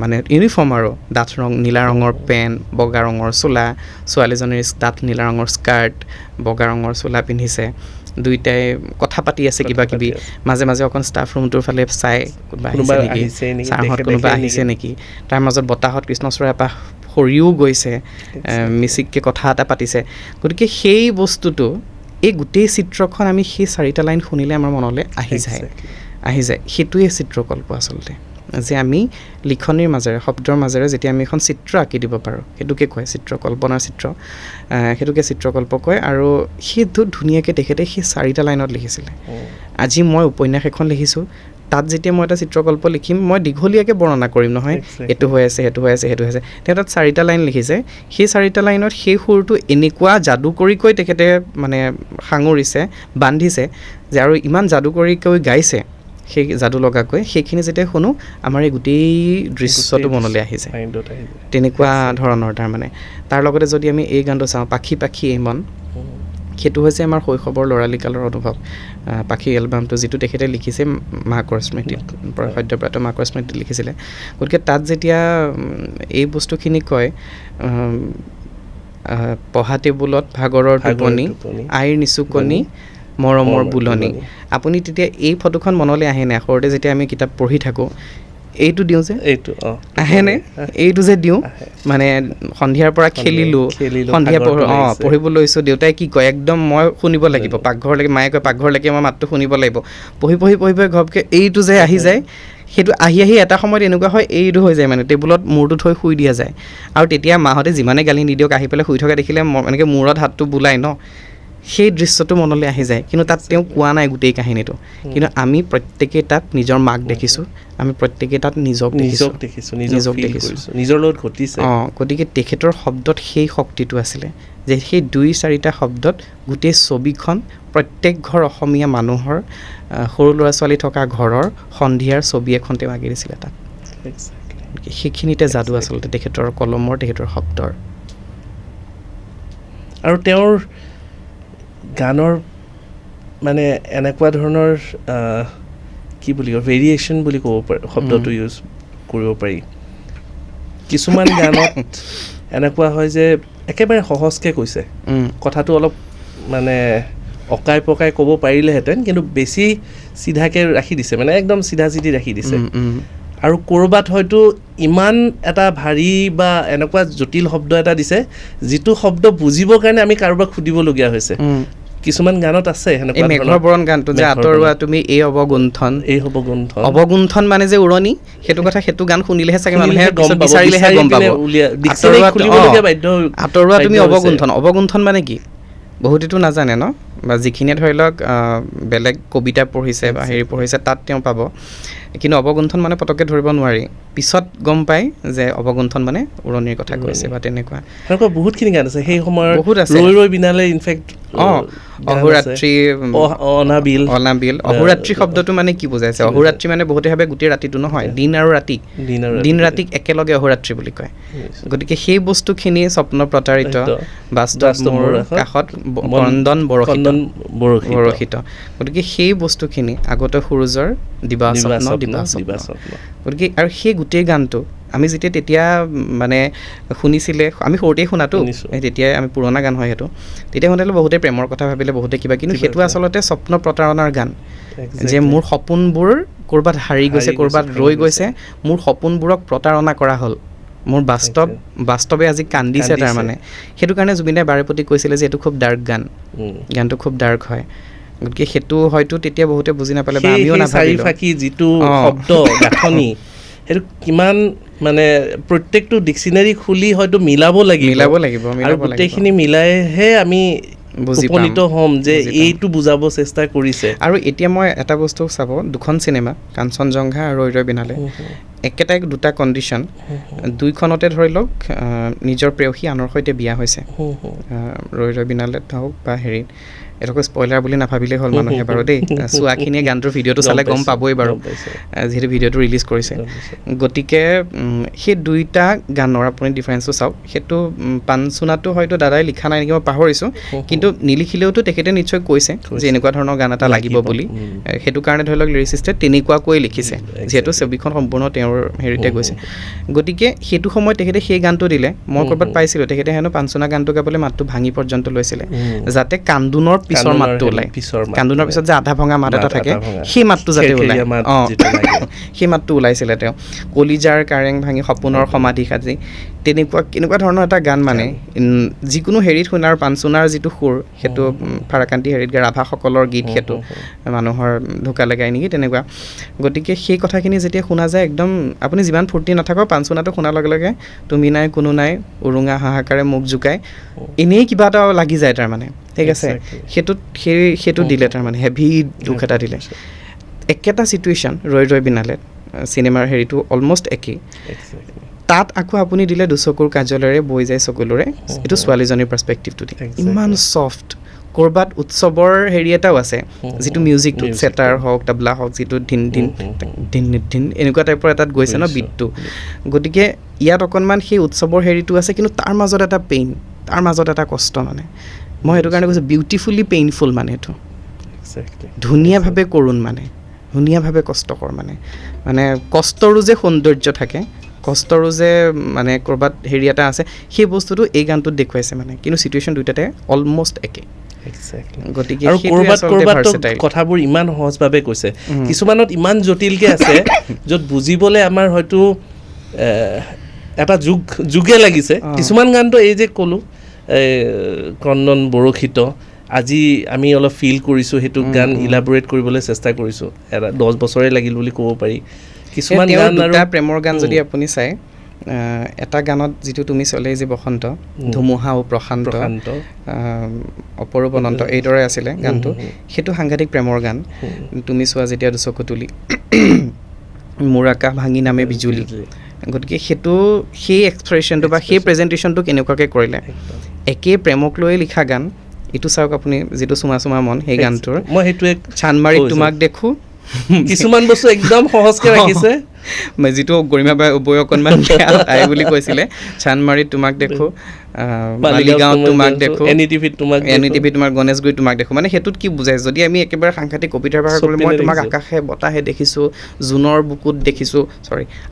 মানে ইউনিফৰ্ম আৰু ডাঠ নীলা ৰঙৰ পেণ্ট, বগা ৰঙৰ চোলা, ছোৱালীজনীৰ ডাঠ নীলা ৰঙৰ স্কাৰ্ট, বগা ৰঙৰ চোলা পিন্ধিছে। দুইটাই কথা পাতি আছে কিবা কিবি, মাজে মাজে অকণ ষ্টাফ ৰুমটোৰ ফালে চাই, কোনোবা আহিছে নেকি, ছাৰহঁত কোনোবা আহিছে নেকি। তাৰ মাজত বতাহত কৃষ্ণচূড়া এপাহ সৰিও গৈছে, মিচিককৈ কথা এটা পাতিছে। গতিকে সেই বস্তুটো, এই গোটেই চিত্ৰখন আমি সেই 4টা লাইন শুনিলে আমাৰ মনলৈ আহি যায়। সেইটোৱে চিত্ৰকল্প আচলতে, যে আমি লিখনিৰ মাজেৰে, শব্দৰ মাজেৰে যেতিয়া আমি এখন চিত্ৰ আঁকি দিব পাৰোঁ, সেইটোকে কয় চিত্ৰকল্পনাৰ চিত্ৰ, সেইটোকে চিত্ৰকল্প কয়। আৰু সেইটো ধুনীয়াকৈ তেখেতে সেই 4টা লাইনত লিখিছিলে। আজি মই উপন্যাস এখন লিখিছোঁ, তাত যেতিয়া মই এটা চিত্ৰকল্প লিখিম মই দীঘলীয়াকৈ বৰ্ণনা কৰিম নহয় এইটো হৈ আছে সেইটো হৈ আছে সেইটো হৈ আছে তেওঁ তাত 4টা লাইন লিখিছে সেই 4টা লাইনত সেই সুৰটো এনেকুৱা যাদুকৰীকৈ তেখেতে মানে সাঙুৰিছে বান্ধিছে যে আৰু ইমান যাদুকৰীকৈ গাইছে সেই যাদু লগাকৈ সেইখিনি যেতিয়া শুনো আমাৰ এই গোটেই দৃশ্যটো মনলৈ আহি যায় তেনেকুৱা ধৰণৰ তাৰমানে তাৰ লগতে যদি আমি এই গানটো চাওঁ পাখি পাখি এই মন সেইটো হৈছে আমাৰ শৈশৱৰ ল'ৰালিকালৰ অনুভৱ পাখি এলবামটো যিটো তেখেতে লিখিছে মাকৰ স্মৃতিত সদ্যপ্ৰাপ্ত মাকৰ স্মৃতিত লিখিছিলে গতিকে তাত যেতিয়া এই বস্তুখিনি কয় পঢ়া টেবুলত ভাগৰৰ টোপনি আইৰ নিচুকনি মৰমৰ বুলনি আপুনি তেতিয়া এই ফটোখন মনলৈ আহেনে সৰুতে যেতিয়া আমি কিতাপ পঢ়ি থাকোঁ এইটো দিওঁ যে আহেনে এইটো যে দিওঁ মানে সন্ধিয়াৰ পৰা খেলিলোঁ সন্ধিয়া পঢ়িব লৈছোঁ দেউতাই কি কয় একদম মই শুনিব লাগিব পাকঘৰলৈকে মায়ে কয় পাকঘৰলৈকে মই মাতটো শুনিব লাগিব পঢ়ি ঘপকৈ এইটো যে আহি যায় সেইটো আহি এটা সময়ত এনেকুৱা হয় এইটো হৈ যায় মানে টেবুলত মূৰটো থৈ শুই দিয়া যায় আৰু তেতিয়া মাহঁতে যিমানে গালি নিদিয়ক আহি পেলাই শুই থকা দেখিলে এনেকৈ মূৰত হাতটো বুলাই ন সেই দৃশ্যটো মনলৈ আহি যায় কিন্তু তাত তেওঁ কোৱা নাই গোটেই কাহিনীটো কিন্তু আমি প্ৰত্যেকেই তাত নিজৰ মাক দেখিছোঁ আমি প্ৰত্যেকেই তাত নিজক দেখিছোঁ নিজৰ লগত ঘটিছে গতিকে তেখেতৰ শব্দত সেই শক্তিটো আছিলে যে সেই 2-4টা শব্দত গোটেই ছবিখন প্ৰত্যেক ঘৰ অসমীয়া মানুহৰ সৰু ল'ৰা ছোৱালী থকা ঘৰৰ সন্ধিয়াৰ ছবি এখন তেওঁ আঁকি দিছিলে তাত সেইখিনিতে যাদু আচলতে তেখেতৰ কলমৰ তেখেতৰ শব্দৰ আৰু তেওঁৰ গানৰ মানে এনেকুৱা ধৰণৰ কি বুলি কয় ভেৰিয়েশ্যন বুলি ক'ব পাৰি শব্দটো ইউজ কৰিব পাৰি কিছুমান গানত এনেকুৱা হয় যে একেবাৰে সহজকৈ কৈছে কথাটো অলপ মানে অকাই পকাই ক'ব পাৰিলেহেঁতেন কিন্তু বেছি চিধাকৈ ৰাখি দিছে মানে একদম চিধা চিধি ৰাখি দিছে আৰু ক'ৰবাত হয়তো ইমান এটা ভাৰী বা এনেকুৱা জটিল শব্দ এটা দিছে যিটো শব্দ বুজিবৰ কাৰণে আমি কাৰোবাক সুধিবলগীয়া হৈছে কিছুমান গানত আছে এই মেঘৰ বৰণ গানটো যে আঁতৰোৱা তুমি এই অৱগুণ্ঠন মানে যে উৰণি সেইটো কথা সেইটো গান শুনিলেহে চাগে মানুহে বিচাৰিলেহে গম পাব আঁতৰোৱা তুমি অৱগুণ্ঠন মানে কি বহুতেতো নাজানে ন বা যিখিনিয়ে ধৰি লওক বেলেগ কবিতা পঢ়িছে বা হেৰি পঢ়িছে তাত তেওঁ পাব কিন্তু অৱগুণ্ঠন মানে পটককৈ ধৰিব নোৱাৰি পিছত গম পায় যে অৱগুণ্ঠন মানে উৰণিৰ কথা কৈছে বা তেনেকুৱা বহুতখিনি গান আছে সেই সময়ৰ ৰৈ বিনালে ইনফেক্ট অহোৰাত্ৰি অনাবিল অহোৰাত্ৰি শব্দটো মানে কি বুজাইছে অহোৰাত্ৰি মানে বহুতে ভাবে গোটেই ৰাতিটো নহয় দিন আৰু ৰাতিক একেলগে অহোৰাত্ৰি বুলি কয় গতিকে সেই বস্তুখিনি স্বপ্ন প্ৰতাৰিত বাস্তৱ মোৰ কাষত ক্ৰন্দন বৰষিত গতিকে সেই বস্তুখিনি আগতে সূৰুজৰ দিবা স্বপ্ন গতিকে আৰু সেই গোটেই গানটো আমি যেতিয়া তেতিয়া মানে শুনিছিলে আমি সৰুতেই শুনাতো তেতিয়াই আমি পুৰণা গান হয় সেইটো তেতিয়া শুনিলে বহুতে প্ৰেমৰ কথা ভাবিলে বহুতে কিবা কিন্তু সেইটো আচলতে স্বপ্ন প্ৰতাৰণাৰ গান যে মোৰ সপোনবোৰ ক'ৰবাত হাৰি গৈছে ক'ৰবাত ৰৈ গৈছে মোৰ সপোনবোৰক প্ৰতাৰণা কৰা হ'ল মোৰ বাস্তৱে আজি কান্দিছে তাৰমানে সেইটো কাৰণে জুবিনে বাৰেপতি কৈছিলে যে এইটো খুব ডাৰ্ক গানটো খুব ডাৰ্ক হয় গতিকে সেইটো হয়তো তেতিয়া বহুতে বুজি নাপালে বা আমিও নাভাবিলোঁ যিটো শব্দ গাঁথনি সেইটো কিমান মানে প্ৰত্যেকটো ডিক্সিনাৰী খুলি হয়তো মিলাব লাগিব আৰু গোটেইখিনি মিলাইহে আমি উপনীত হ'ম যে এইটো বুজাব চেষ্টা কৰিছে আৰু এতিয়া মই এটা বস্তু চাব দুখন চিনেমা কাঞ্চনজংঘা আৰু ৰৈ ৰৈ বিনালে একেটাই দুটা কণ্ডিশ্যন দুইখনতে ধৰি লওক নিজৰ প্ৰেয়সী আনৰ সৈতে বিয়া হৈছে ৰৈ ৰৈ বিনালে হওক বা হেৰিত এইটোকো স্পইলাৰ বুলি নাভাবিলেই হ'ল মানুহে বাৰু দেই চোৱাখিনিয়ে গানটোৰ ভিডিঅ'টো চালে গম পাবই বাৰু যিহেতু ভিডিঅ'টো ৰিলিজ কৰিছে গতিকে সেই দুইটা গানৰ আপুনি ডিফাৰেঞ্চটো চাওক সেইটো পানচুনাটো হয়তো দাদাই লিখা নাই নেকি মই পাহৰিছোঁ কিন্তু নিলিখিলেওতো তেখেতে নিশ্চয় কৈছে যে এনেকুৱা ধৰণৰ গান এটা লাগিব বুলি সেইটো কাৰণে ধৰি লওক লিৰিচিষ্টে তেনেকুৱাকৈ লিখিছে যিহেতু ছবিখন সম্পূৰ্ণ তেওঁৰ হেৰিতে গৈছে গতিকে সেইটো সময়ত তেখেতে সেই গানটো দিলে মই ক'ৰবাত পাইছিলোঁ তেখেতে হেনো পানচুনা গানটো গাবলৈ মাতটো ভাঙি পৰ্যন্ত লৈছিলে যাতে কান্দোনৰ পিছৰ মাতটো ওলায় কান্দোনৰ পিছত যে আধা ভঙা মাত এটা থাকে সেই মাতটো যাতে ওলায় সেই মাতটো ওলাইছিলে তেওঁ কলিজাৰ কাৰেং ভাঙি সপোনৰ সমাধি সাজি তেনেকুৱা ধৰণৰ এটা গান মানে যিকোনো হেৰিত শুনাৰ পানচুনাৰ যিটো সুৰ সেইটো ফাৰাকান্তি হেৰিত গায় ৰাভাসকলৰ গীত সেইটো মানুহৰ ঢুকালে গায় নেকি তেনেকুৱা গতিকে সেই কথাখিনি যেতিয়া শুনা যায় একদম আপুনি যিমান ফূৰ্তি নাথাকক পানচুনাটো শুনাৰ লগে লগে তুমি নাই কোনো নাই উৰুঙা হাহাকাৰে মুখ জোকাই এনেই কিবা এটা লাগি যায় তাৰমানে ঠিক আছে সেইটো দিলে তাৰমানে হেভি দুখ এটা দিলে একেটা চিটুৱেশ্যন ৰৈ বিনালে চিনেমাৰ হেৰিটো অলমষ্ট একেই তাত আকৌ আপুনি দিলে দুচকুৰ কাজলেৰে বৈ যায় চকুলোৰে এইটো ছোৱালীজনীৰ পাৰ্চপেক্টিভটো দিয়ে ইমান ছফ্ট ক'ৰবাত উৎসৱৰ হেৰি এটাও আছে যিটো মিউজিকটো চেটাৰ হওক তাবলা হওক যিটো ধিন এনেকুৱা টাইপৰ এটাত গৈছে ন বিটটো গতিকে ইয়াত অকণমান সেই উৎসৱৰ হেৰিটো আছে কিন্তু তাৰ মাজত এটা পেইন তাৰ মাজত এটা কষ্ট মানে মই সেইটো কাৰণে কৈছোঁ বিউটিফুলি পেইনফুল মানে এইটো ধুনীয়াভাৱে কৰোণ মানে ধুনীয়াভাৱে কষ্টকৰ মানে কষ্টৰো যে সৌন্দৰ্য থাকে কষ্টৰো যে মানে ক'ৰবাত হেৰি এটা আছে সেই বস্তুটো এই গানটোত দেখুৱাইছে মানে কিন্তু চিটুৱেশ্যন দুইটাতে অলমষ্ট একে গতিকে আৰু কথাবোৰ ইমান সহজভাৱে কৈছে কিছুমানত ইমান জটিলকৈ আছে য'ত বুজিবলৈ আমাৰ হয়তো এটা যুগে লাগিছে কিছুমান গানটো এই যে ক'লোঁ কন্দন বৰষিত আজি আমি অলপ ফিল কৰিছোঁ সেইটো গান ইলাবৰেট কৰিবলৈ চেষ্টা কৰিছোঁ এটা 10 বছৰে লাগিল বুলি ক'ব পাৰি কিছুমান গান আৰু প্ৰেমৰ গান যদি আপুনি চায় এটা গানত যিটো তুমি চলে যে বসন্ত ধুমুহা ও প্ৰশান্ত অপৰূপ অনন্ত এইদৰে আছিলে গানটো সেইটো সাংঘাতিক প্ৰেমৰ গান তুমি চোৱা যেতিয়া দুচকু তুলি মোৰ আকাশ ভাঙি নামে বিজুলী গতিকে সেইটো সেই এক্সপ্ৰেশ্যনটো বা সেই প্ৰেজেণ্টেশ্যনটো কেনেকুৱাকৈ কৰিলে একে প্ৰেমক লৈ লিখা গান এইটো চাওক আপুনি যিটো চুমা মন সেই গানটোৰ মই সেইটোৱে চানমাৰিত তোমাক দেখোঁ কিছুমান বস্তু একদম সহজকৈ ৰাখিছে যিটো গৰিমা বৈ অকণমান আই বুলি কৈছিলে চানমাৰিত তোমাক দেখোঁ মালিগাঁৱত তোমাক দেখোঁ এন ই টিভিত তোমাৰ গণেশগুৰিত তোমাক দেখোঁ মানে সেইটোত কি বুজাই যদি আমি একেবাৰে সাংঘাতিক কবিতাৰ ভাষা কৰিলে মই তোমাক আকাশে বতাহে দেখিছোঁ জোনৰ বুকুত দেখিছোঁ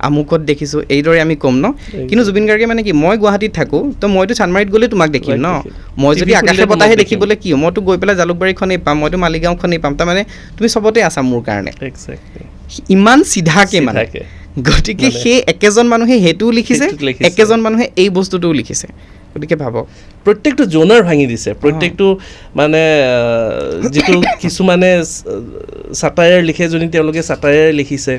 আমুকত দেখিছোঁ এইদৰে আমি ক'ম ন কিন্তু জুবিন গাৰ্গে মানে কি মই গুৱাহাটীত থাকোঁ তো মইতো চানমাৰিত গ'লে তোমাক দেখিম ন মই যদি আকাশে বতাহে দেখিবলৈ কি মইতো গৈ পেলাই জালুকবাৰীখনেই পাম মইতো মালিগাঁওখনেই পাম তাৰমানে তুমি চবতে আছা মোৰ কাৰণে ইমান চিধাকে মানে গতিকে সেই একেজন মানুহে সেইটোও লিখিছে একেজন মানুহে এই বস্তুটোও লিখিছে গতিকে ভাবক প্ৰত্যেকটো জোনাৰ ভাঙি দিছে প্ৰত্যেকটো মানে যিটো কিছুমানে চাটায়াৰ লিখে যদি তেওঁলোকে চাটায়াৰ লিখিছে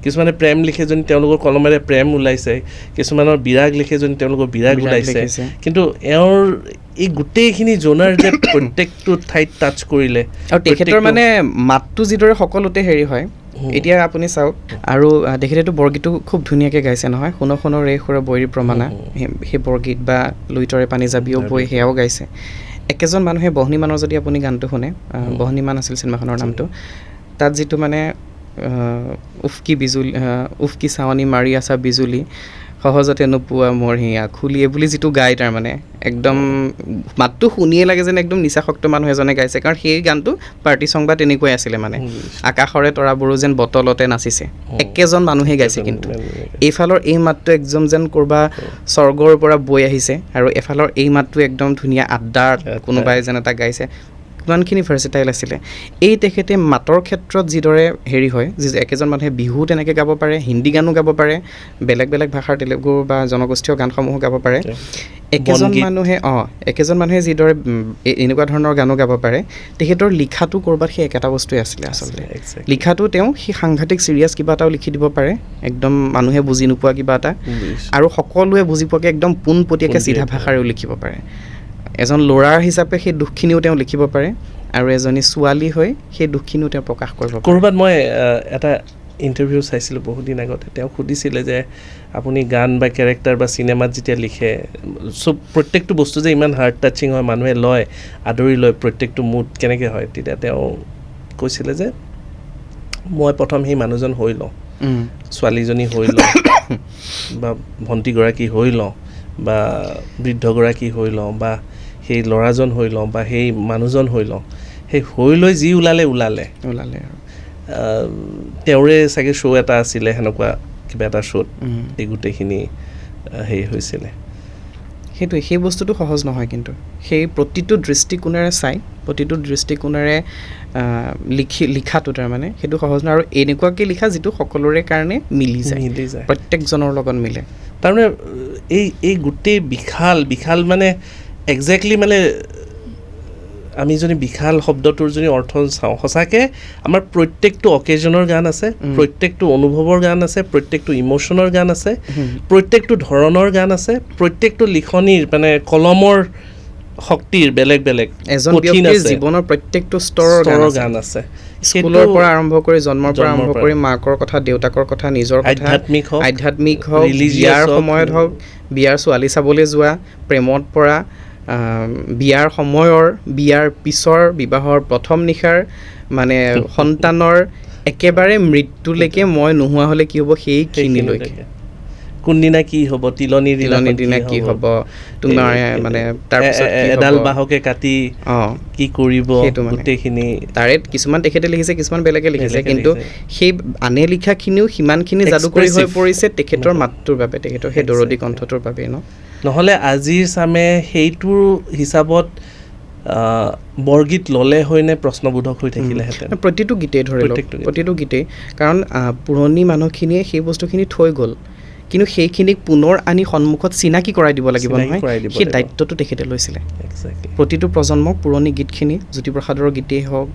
কিছুমানে প্ৰেম লিখে যদি তেওঁলোকৰ কলমেৰে প্ৰেম ওলাইছে কিছুমানৰ বিৰাগ লিখে যদি তেওঁলোকৰ বিৰাগ ওলাইছে কিন্তু এওঁৰ এই গোটেইখিনি জোনাৰ যে প্ৰত্যেকটো ঠাইত টাচ কৰিলে আৰু তেখেতৰ মানে মাতটো যিদৰে সকলোতে হেৰি হয় এতিয়া আপুনি চাওক আৰু তেখেতেতো বৰগীতটো খুব ধুনীয়াকৈ গাইছে নহয় সোণৰ ৰে সুৰ বৈৰী প্ৰমাণা সেই বৰগীত বা লুইতৰে পানী জাবিও বৈ সেয়াও গাইছে একেজন মানুহে বহ্নিমানৰ যদি আপুনি গানটো শুনে বহ্নিমান আছিল চিনেমাখনৰ নামটো তাত যিটো মানে উফকি চাৱনি মাৰি আছা বিজুলী সহজতে নোপোৱা মোৰ হিয়া খুলিয়ে বুলি যিটো গায় তাৰমানে একদম মাতটো শুনিয়ে লাগে যেন একদম নিচাসক্ত মানুহ এজনে গাইছে কাৰণ সেই গানটো পাৰ্টি চং বা তেনেকুৱাই আছিলে মানে আকাশৰে তৰাবোৰো যেন বটলতে নাচিছে একেজন মানুহে গাইছে কিন্তু এইফালৰ এই মাতটো একদম যেন ক'ৰবা স্বৰ্গৰ পৰা বৈ আহিছে আৰু এফালৰ এই মাতটো একদম ধুনীয়া আড্ডাৰ কোনোবাই যেন এটা গাইছে কিমানখিনি ভাৰ্চেটাইল আছিলে এই তেখেতে মাতৰ ক্ষেত্ৰত যিদৰে হেৰি হয় যে একেজন মানুহে বিহু তেনেকৈ গাব পাৰে হিন্দী গানো গাব পাৰে বেলেগ ভাষাৰ তেলেগু বা জনগোষ্ঠীয় গানসমূহো গাব পাৰে একেজন মানুহে যিদৰে এনেকুৱা ধৰণৰ গানো গাব পাৰে তেখেতৰ লিখাটো ক'ৰবাত সেই একেটা বস্তুৱে আছিলে আচলতে লিখাটো তেওঁ সেই সাংঘাতিক চিৰিয়াছ কিবা এটাও লিখি দিব পাৰে একদম মানুহে বুজি নোপোৱা কিবা এটা আৰু সকলোৱে বুজি পোৱাকৈ একদম পোনপটীয়াকৈ চিধা ভাষাৰেও লিখিব পাৰে এজন ল'ৰাৰ হিচাপে সেই দুখখিনিও তেওঁ লিখিব পাৰে আৰু এজনী ছোৱালী হৈ সেই দুখখিনিও তেওঁ প্ৰকাশ কৰিব পাৰে ক'ৰবাত মই এটা ইণ্টাৰভিউ চাইছিলোঁ বহুত দিন আগতে তেওঁ সুধিছিলে যে আপুনি গান বা কেৰেক্টাৰ বা চিনেমাত যেতিয়া লিখে চব প্ৰত্যেকটো বস্তু যে ইমান হাৰ্ট টাচিং হয় মানুহে লয় আদৰি লয় প্ৰত্যেকটো মুড কেনেকৈ হয় তেতিয়া তেওঁ কৈছিলে যে মই প্ৰথম সেই মানুহজন হৈ লওঁ ছোৱালীজনী হৈ লওঁ বা ভণ্টিগৰাকী হৈ লওঁ বা বৃদ্ধগৰাকী হৈ লওঁ বা সেই ল'ৰাজন হৈ লওঁ বা সেই মানুহজন হৈ লওঁ সেই হৈ লৈ যি ওলালে আৰু তেওঁৰে চাগে শ্ব' এটা আছিলে সেনেকুৱা কিবা এটা শ্ব'ত এই গোটেইখিনি হেৰি হৈছিলে সেইটোৱে সেই বস্তুটো সহজ নহয় কিন্তু সেই প্ৰতিটো দৃষ্টিকোণেৰে চাই প্ৰতিটো দৃষ্টিকোণেৰে লিখাটো তাৰমানে সেইটো সহজ নহয় আৰু এনেকুৱাকৈ লিখা যিটো সকলোৰে কাৰণে মিলি যায় প্ৰত্যেকজনৰ লগত মিলে তাৰমানে এই গোটেই বিশাল মানে একজেক্টলি মানে আমি যদি বিশাল শব্দটোৰ যদি অৰ্থ চাওঁ সঁচাকৈ আমাৰ প্ৰত্যেকটো অকেজনৰ গান আছে প্ৰত্যেকটো অনুভৱৰ গান আছে প্ৰত্যেকটো ইম'শ্যনৰ গান আছে প্ৰত্যেকটো ধৰণৰ গান আছে প্ৰত্যেকটো লিখনিৰ মানে কলমৰ শক্তিৰ বেলেগ বেলেগ এজন কঠিন ব্যক্তিৰ আছে জীৱনৰ প্ৰত্যেকটো স্তৰৰ গান আছে স্কুলৰ পৰা আৰম্ভ কৰি জন্মৰ পৰা আৰম্ভ কৰি মাকৰ কথা দেউতাকৰ কথা নিজৰ কথা আধ্যাত্মিক হওক বিয়াৰ সময়ত হওক বিয়াৰ ছোৱালী চাবলৈ যোৱা প্ৰেমত পৰা বিয়াৰ সময়ৰ বিয়াৰ পিছৰ বিবাহৰ প্ৰথম নিশাৰ মানে সন্তানৰ একেবাৰে মৃত্যুলৈকে মই নোহোৱা হ'লে কি হ'ব সেইখিনিলৈকে কোনদিনা কি হ'ব তিলনিৰ দিনা কি হ'ব তোমাৰ মানে তাৰপিছত এডাল বাহকে কাটি কি কৰিব গোটেইখিনি তাৰে কিছুমান তেখেতে লিখিছে কিছুমান বেলেগে লিখিছে কিন্তু সেই আনে লিখাখিনিও সিমানখিনি যাদুকৰী হৈ পৰিছে তেখেতৰ মাতটোৰ বাবে তেখেতৰ সেই দৰদী কণ্ঠটোৰ বাবে নহ'লে আজিৰ চামে সেইটোৰ হিচাপত বৰগীত ল'লে হয়নে প্ৰশ্নবোধক হৈ থাকিলেহেঁতেন প্ৰতিটো গীতেই ধৰি লওক প্ৰতিটো গীতেই কাৰণ পুৰণি মানুহখিনিয়ে সেই বস্তুখিনি থৈ গ'ল কিন্তু সেইখিনিক পুনৰ আনি সন্মুখত চিনাকি কৰাই দিব লাগিব নহয় সেই দায়িত্বটো তেখেতে লৈছিলে প্ৰতিটো প্ৰজন্মক পুৰণি গীতখিনি জ্যোতিপ্ৰসাদৰ গীতেই হওক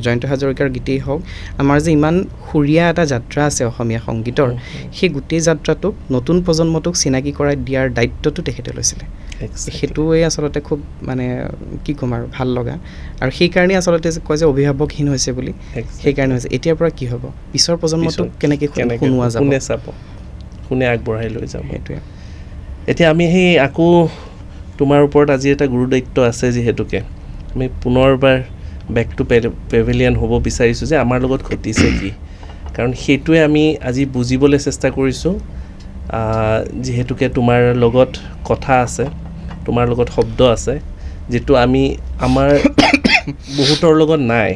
জয়ন্ত হাজৰিকাৰ গীতেই হওক আমাৰ যে ইমান সুৰীয়া এটা যাত্ৰা আছে অসমীয়া সংগীতৰ সেই গোটেই যাত্ৰাটোক নতুন প্ৰজন্মটোক চিনাকি কৰাই দিয়াৰ দায়িত্বটো তেখেতে লৈছিলে সেইটোৱে আচলতে খুব মানে কি ক'ম আৰু ভাল লগা আৰু সেইকাৰণে আচলতে কয় যে অভিভাৱকহীন হৈছে বুলি সেইকাৰণে হৈছে এতিয়াৰ পৰা কি হ'ব পিছৰ প্ৰজন্মটোক কেনেকৈ শুনোৱা যাব কোনে আগবঢ়াই লৈ যাম সেইটোৱে এতিয়া আমি সেই আকৌ তোমাৰ ওপৰত আজি এটা গুৰু দায়িত্ব আছে যিহেতুকে আমি পুনৰবাৰ বেক টু পেভিলিয়ন হ'ব বিচাৰিছোঁ যে আমাৰ লগত ঘটিছে কি কাৰণ সেইটোৱে আমি আজি বুজিবলৈ চেষ্টা কৰিছোঁ যিহেতুকে তোমাৰ লগত কথা আছে তোমাৰ লগত শব্দ আছে যিটো আমি আমাৰ বহুতৰ লগত নাই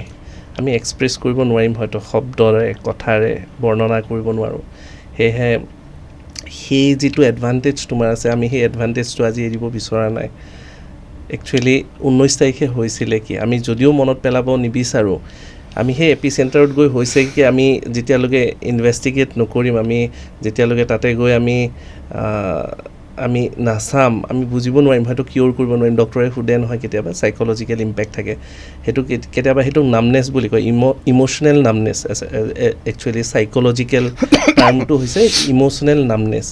আমি এক্সপ্ৰেছ কৰিব নোৱাৰিম হয়তো শব্দৰে কথাৰে বৰ্ণনা কৰিব নোৱাৰোঁ সেয়েহে সেই যিটো এডভান্টেজ তোমাৰ আছে আমি সেই এডভান্টেজটো আজি এৰিব বিচৰা নাই একচুৱেলি 19 তাৰিখে হৈছিলে কি আমি যদিও মনত পেলাব নিবিচাৰোঁ আমি সেই এপিচেণ্টাৰত গৈ হৈছে কি আমি যেতিয়ালৈকে ইনভেষ্টিগেট নকৰিম আমি যেতিয়ালৈকে তাতে গৈ আমি নাচাম আমি বুজিব নোৱাৰিম হয়তো কিয়ৰ কৰিব নোৱাৰিম ডক্টৰে সোধে নহয় কেতিয়াবা চাইক'লজিকেল ইম্পেক্ট থাকে সেইটো কেতিয়াবা সেইটো নামনেছ বুলি কয় ইম'চনেল নামনেছ একচুৱেলি চাইক'লজিকেল টাৰ্মটো হৈছে ইম'চনেল নামনেছ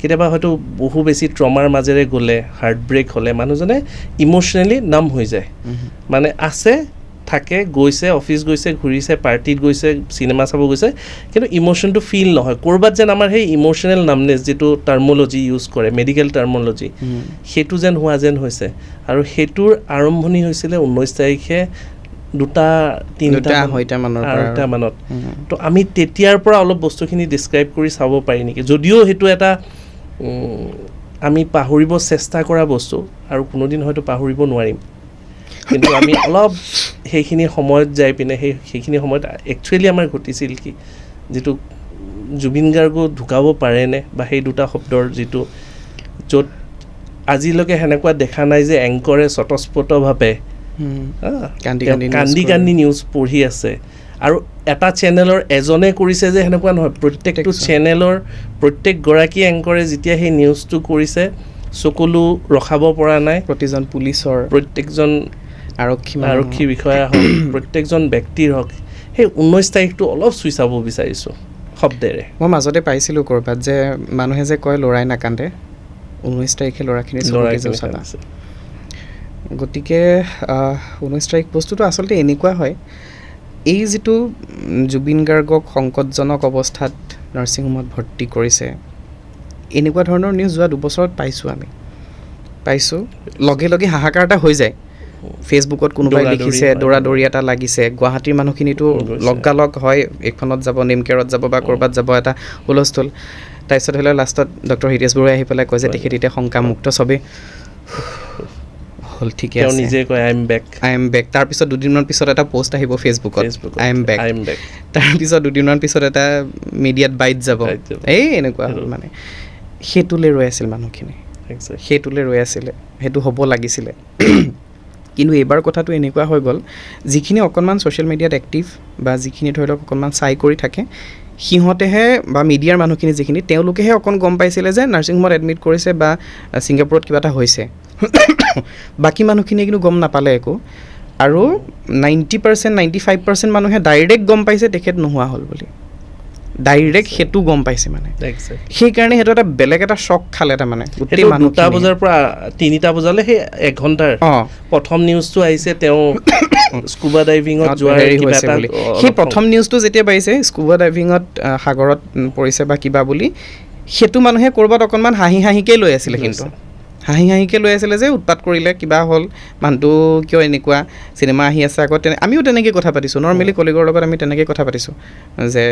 কেতিয়াবা হয়তো বহু বেছি ট্ৰমাৰ মাজেৰে গ'লে হাৰ্ট ব্ৰেক হ'লে মানুহজনে ইম'চনেলি নাম হৈ যায় মানে আছে থাকে গৈছে অফিচ গৈছে ঘূৰিছে পাৰ্টিত গৈছে চিনেমা চাব গৈছে কিন্তু ইম'চনটো ফিল নহয় ক'ৰবাত যেন আমাৰ সেই ইম'চনেল নামনেছ যিটো টাৰ্মলজি ইউজ কৰে মেডিকেল টাৰ্মলজি সেইটো যেন হোৱা যেন হৈছে আৰু সেইটোৰ আৰম্ভণি হৈছিলে 19 তাৰিখে 2-3 মানত তো আমি তেতিয়াৰ পৰা অলপ বস্তুখিনি ডিছক্ৰাইব কৰি চাব পাৰি নেকি যদিও সেইটো এটা আমি পাহৰিব চেষ্টা কৰা বস্তু আৰু কোনোদিন হয়তো পাহৰিব নোৱাৰিম কিন্তু আমি অলপ সেইখিনি সময়ত যাই পিনে সেইখিনি সময়ত একচুৱেলি আমাৰ ঘটিছিল কি যিটো জুবিন গাৰ্গো ঢুকাব পাৰেনে বা সেই দুটা শব্দৰ যিটো য'ত আজিলৈকে সেনেকুৱা দেখা নাই যে এংকৰে স্বতঃস্ফূৰ্তভাৱে কান্দি নিউজ পঢ়ি আছে আৰু এটা চেনেলৰ এজনে কৰিছে যে সেনেকুৱা নহয় প্ৰত্যেকটো চেনেলৰ প্ৰত্যেকগৰাকী এংকৰে যেতিয়া সেই নিউজটো কৰিছে চকুলো ৰখাব পৰা নাই প্ৰতিজন পুলিচৰ প্ৰত্যেকজন আৰক্ষী বিষয়া হওক প্ৰত্যেকজন ব্যক্তিৰ হওক সেই 19 তাৰিখটো অলপ চুই চাব বিচাৰিছোঁ শব্দেৰে মই মাজতে পাইছিলোঁ ক'ৰবাত যে মানুহে যে কয় ল'ৰাই নাকান্দে 19 তাৰিখে ল'ৰাখিনি চাবা গতিকে 19 তাৰিখ বস্তুটো আচলতে এনেকুৱা হয় এই যিটো জুবিন গাৰ্গক সংকটজনক অৱস্থাত নাৰ্ছিং হোমত ভৰ্তি কৰিছে এনেকুৱা ধৰণৰ নিউজ যোৱা 2 বছৰত পাইছোঁ লগে লগে হাহাকাৰ এটা হৈ যায় ফেচবুকত কোনোবাই লিখিছে দৌৰা এটা লাগিছে গুৱাহাটীৰ মানুহখিনিতো লগালগ হয় এইখনত যাব নেমকেয়াৰত যাব বা ক'ৰবাত যাব এটা হুলস্থুল তাৰপিছত হ'লে লাষ্টত ডক্টৰ হিতেশ বৰুৱাই আহি পেলাই কয় যে তেখেত এতিয়া শংকামুক্ত চবেই হ'ল ঠিকে আছে নিজে কয় আই এম বেক তাৰপিছত 2 দিনমান পিছত এটা পোষ্ট আহিব ফেচবুকত আই এম বেক তাৰপিছত 2 দিনমান পিছত এটা মিডিয়াত বাইট যাব এই এনেকুৱা হ'ল মানে সেইটোলৈ ৰৈ আছিল মানুহখিনি সেইটোলৈ ৰৈ আছিলে সেইটো হ'ব লাগিছিলে কিন্তু এইবাৰ কথাটো এনেকুৱা হৈ গ'ল যিখিনি অকণমান ছ'চিয়েল মিডিয়াত এক্টিভ বা যিখিনি ধৰি লওক অকণমান চাই কৰি থাকে সিহঁতেহে বা মিডিয়াৰ মানুহখিনি যিখিনি তেওঁলোকেহে অকণ গম পাইছিলে যে নাৰ্ছিং হোমত এডমিট কৰিছে বা ছিংগাপুৰত কিবা এটা হৈছে বাকী মানুহখিনিয়ে কিন্তু গম নাপালে একো আৰু 90% 95% মানুহে ডাইৰেক্ট গম পাইছে তেখেত নোহোৱা হ'ল বুলি ডাইৰেক্ট সেইটো গম পাইছে মানে সেইকাৰণে সেইটো এটা বেলেগ এটা শ্বক খালে তাৰমানে গোটেই মানুহ 2টা বজাৰ পৰা 3টা বজালৈ সেই 1 ঘণ্টাৰ প্ৰথম নিউজটো আহিছে তেওঁ স্কুবা ডাইভিঙত যোৱাৰ কিবা এটা সেই প্ৰথম নিউজটো যেতিয়া পাইছে স্কুবা ডাইভিঙত সাগৰত পৰিছে বা কিবা বুলি সেইটো মানুহে ক'ৰবাত অকণমান হাঁহিকে লৈ আছিলে কিন্তু হাঁহিকে লৈ আছিলে যে উৎপাত কৰিলে কিবা হ'ল মানুহটো কিয় এনেকুৱা চিনেমা আহি আছে আকৌ আমিও তেনেকৈ কথা পাতিছোঁ নৰ্মেলি কলিগৰ লগত আমি তেনেকৈ কথা পাতিছোঁ যে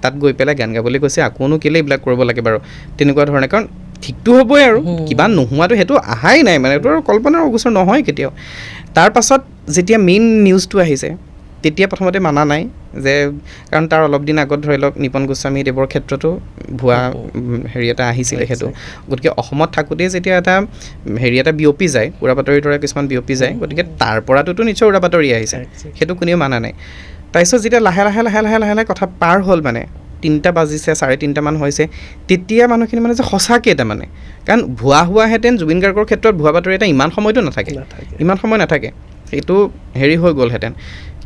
তাত গৈ পেলাই গান গাবলৈ কৈছে আকৌনো কেলৈ এইবিলাক কৰিব লাগে বাৰু তেনেকুৱা ধৰণে কাৰণ ঠিকটো হ'বই আৰু কিবা নোহোৱাটো সেইটো আহাই নাই মানে এইটো আৰু কল্পনাৰ অগোচৰ নহয় কেতিয়াও তাৰ পাছত যেতিয়া মেইন নিউজটো আহিছে তেতিয়া প্ৰথমতে মানা নাই যে কাৰণ তাৰ অলপ দিন আগত ধৰি লওক নিপন গোস্বামী দেৱৰ ক্ষেত্ৰতো ভুৱা হেৰি এটা আহিছিলে সেইটো গতিকে অসমত থাকোঁতেই যেতিয়া এটা হেৰি এটা বিয়পি যায় উৰা বাতৰিৰ দৰে কিছুমান বিয়পি যায় গতিকে তাৰ পৰাটোতো নিশ্চয় উৰা বাতৰি আহিছে সেইটো কোনেও মানা নাই তাৰপিছত যেতিয়া লাহে লাহে কথা পাৰ হ'ল মানে 3টা বাজিছে 3:30 মান হৈছে তেতিয়া মানুহখিনি মানে যে সঁচাকৈ এটা মানে কাৰণ ভুৱা হোৱাহেঁতেন জুবিন গাৰ্গৰ ক্ষেত্ৰত ভুৱা বাতৰি এটা ইমান সময়তো ইমান সময় নাথাকে সেইটো হেৰি হৈ গ'লহেঁতেন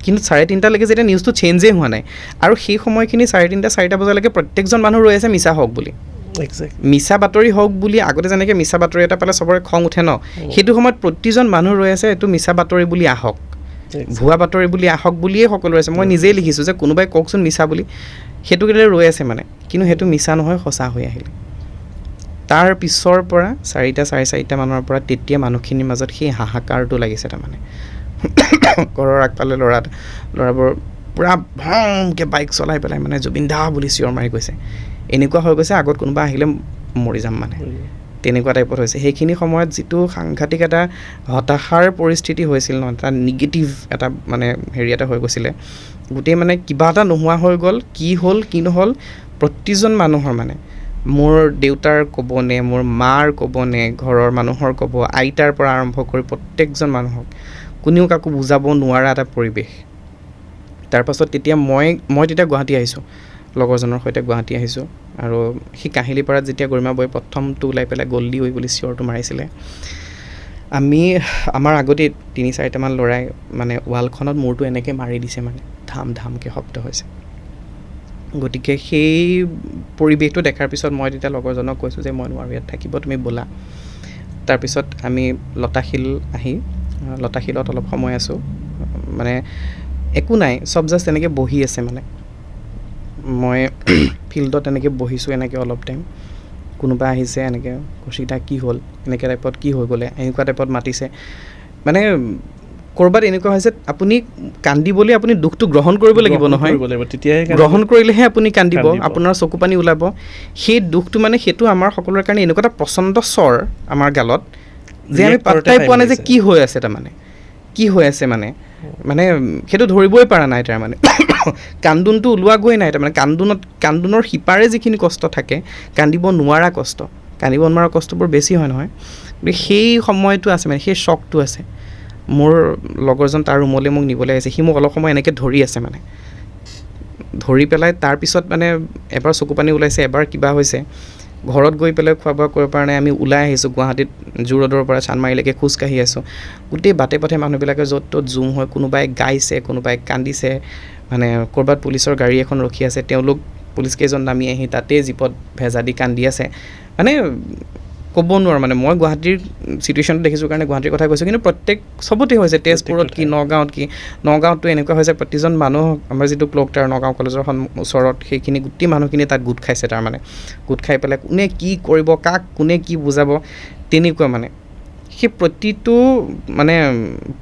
কিন্তু 3:30লৈকে যেতিয়া নিউজটো চেঞ্জেই হোৱা নাই আৰু সেই সময়খিনি 3:30-4টা বজালৈকে প্ৰত্যেকজন মানুহ ৰৈ আছে মিছা হওক বুলি মিছা বাতৰি হওক বুলি আগতে যেনেকৈ মিছা বাতৰি এটা পালে চবৰে খং উঠে ন সেইটো সময়ত প্ৰতিজন মানুহ ৰৈ আছে এইটো মিছা বাতৰি বুলি আহক ভুৱা বাতৰি বুলি আহক বুলিয়েই সকলো আছে মই নিজেই লিখিছোঁ যে কোনোবাই কওকচোন মিছা বুলি সেইটো কেলৈ ৰৈ আছে মানে কিন্তু সেইটো মিছা নহয় সঁচা হৈ আহিলে তাৰ পিছৰ পৰা 4টা মানৰ পৰা তেতিয়া মানুহখিনিৰ মাজত সেই হাহাকাৰটো লাগিছে তাৰমানে ঘৰৰ আগফালে ল'ৰাবোৰ পূৰা ভংকৈ বাইক চলাই পেলাই মানে জুবিন দা বুলি চিঞৰ মাৰি গৈছে এনেকুৱা হৈ গৈছে আগত কোনোবা আহিলে মৰি যাম মানে তেনেকুৱা টাইপত হৈছে সেইখিনি সময়ত যিটো সাংঘাতিক এটা হতাশাৰ পৰিস্থিতি হৈছিল ন এটা নিগেটিভ এটা মানে হেৰি এটা হৈ গৈছিলে গোটেই মানে কিবা এটা নোহোৱা হৈ গ'ল কি হ'ল কি নহ'ল প্ৰতিজন মানুহৰ মানে মোৰ দেউতাৰ ক'বনে মোৰ মাৰ ক'বনে ঘৰৰ মানুহৰ ক'ব আইতাৰ পৰা আৰম্ভ কৰি প্ৰত্যেকজন মানুহক কোনেও কাকো বুজাব নোৱাৰা এটা পৰিৱেশ তাৰপাছত তেতিয়া মই তেতিয়া গুৱাহাটী আহিছোঁ লগৰজনৰ সৈতে গুৱাহাটী আহিছোঁ আৰু সেই কাহিলীপাৰাত যেতিয়া গৰিমা বৈ প্ৰথমটো ওলাই পেলাই গল্লি ঐ বুলি চিঞৰটো মাৰিছিলে আমাৰ আগতে 3-4টামান ল'ৰাই মানে ৱালখনত মূৰটো এনেকৈ মাৰি দিছে মানে ধামকৈ শব্দ হৈছে গতিকে সেই পৰিৱেশটো দেখাৰ পিছত মই তেতিয়া লগৰজনক কৈছোঁ যে মই নোৱাৰোঁ ইয়াত থাকিব তুমি ব'লা তাৰপিছত আমি লতাশিলত অলপ সময় আছোঁ মানে একো নাই চব জাষ্ট এনেকৈ বহি আছে মানে মই ফিল্ডত এনেকৈ বহিছোঁ এনেকৈ অলপ টাইম কোনোবা আহিছে এনেকৈ কৌশিকদা কি হ'ল এনেকৈ টাইপত কি হৈ গ'লে এনেকুৱা টাইপত মাতিছে মানে ক'ৰবাত এনেকুৱা হৈছে আপুনি কান্দিবলৈ আপুনি দুখটো গ্ৰহণ কৰিব লাগিব নহয় গ্ৰহণ কৰিলেহে আপুনি কান্দিব আপোনাৰ চকু পানী ওলাব সেই দুখটো মানে সেইটো আমাৰ সকলোৰে কাৰণে এনেকুৱা এটা প্ৰচণ্ড স্বৰ আমাৰ গালত যে আমি পাত্তাই পোৱা নাই যে কি হৈ আছে তাৰমানে কি হৈ আছে মানে সেইটো ধৰিবই পৰা নাই তাৰমানে কান্দোনটো ওলোৱাগৈ নাই তাৰমানে কান্দোনৰ সিপাৰে যিখিনি কষ্ট থাকে কান্দিব নোৱাৰা কষ্টবোৰ বেছি হয় নহয় গতিকে সেই সময়টো আছে মানে সেই শ্বকটো আছে মোৰ লগৰজন তাৰ ৰুমলৈ মোক নিবলৈ আহিছে সি মোক অলপ সময় এনেকৈ ধৰি আছে মানে ধৰি পেলাই তাৰপিছত মানে এবাৰ চকু পানী ওলাইছে এবাৰ কিবা হৈছে ঘৰত গৈ পেলাই খোৱা বোৱা কৰিব পৰা নাই আমি ওলাই আহিছোঁ গুৱাহাটীত জু ৰোডৰ পৰা চানমাৰীলৈকে খোজকাঢ়ি আছোঁ গোটেই বাটে পথে মানুহবিলাকে য'ত ত'ত জুম হয় কোনোবাই গাইছে কোনোবাই কান্দিছে মানে ক'ৰবাত পুলিচৰ গাড়ী এখন ৰখি আছে তেওঁলোক পুলিচকেইজন নামি আহি তাতেই জীপত ভেজা দি কান্দি আছে মানে ক'ব নোৱাৰোঁ মানে মই গুৱাহাটীৰ চিটুৱেশ্যনটো দেখিছোঁ কাৰণে গুৱাহাটীৰ কথা কৈছোঁ কিন্তু চবতে হৈছে তেজপুৰত কি নগাঁৱতো এনেকুৱা হৈছে প্ৰতিজন মানুহ আমাৰ যিটো ক্লকটাৰ নগাঁও কলেজৰ ওচৰত সেইখিনি গোটেই মানুহখিনি তাত গোট খাইছে তাৰমানে গোট খাই পেলাই কোনে কি কৰিব কাক কোনে কি বুজাব তেনেকুৱা মানে সেই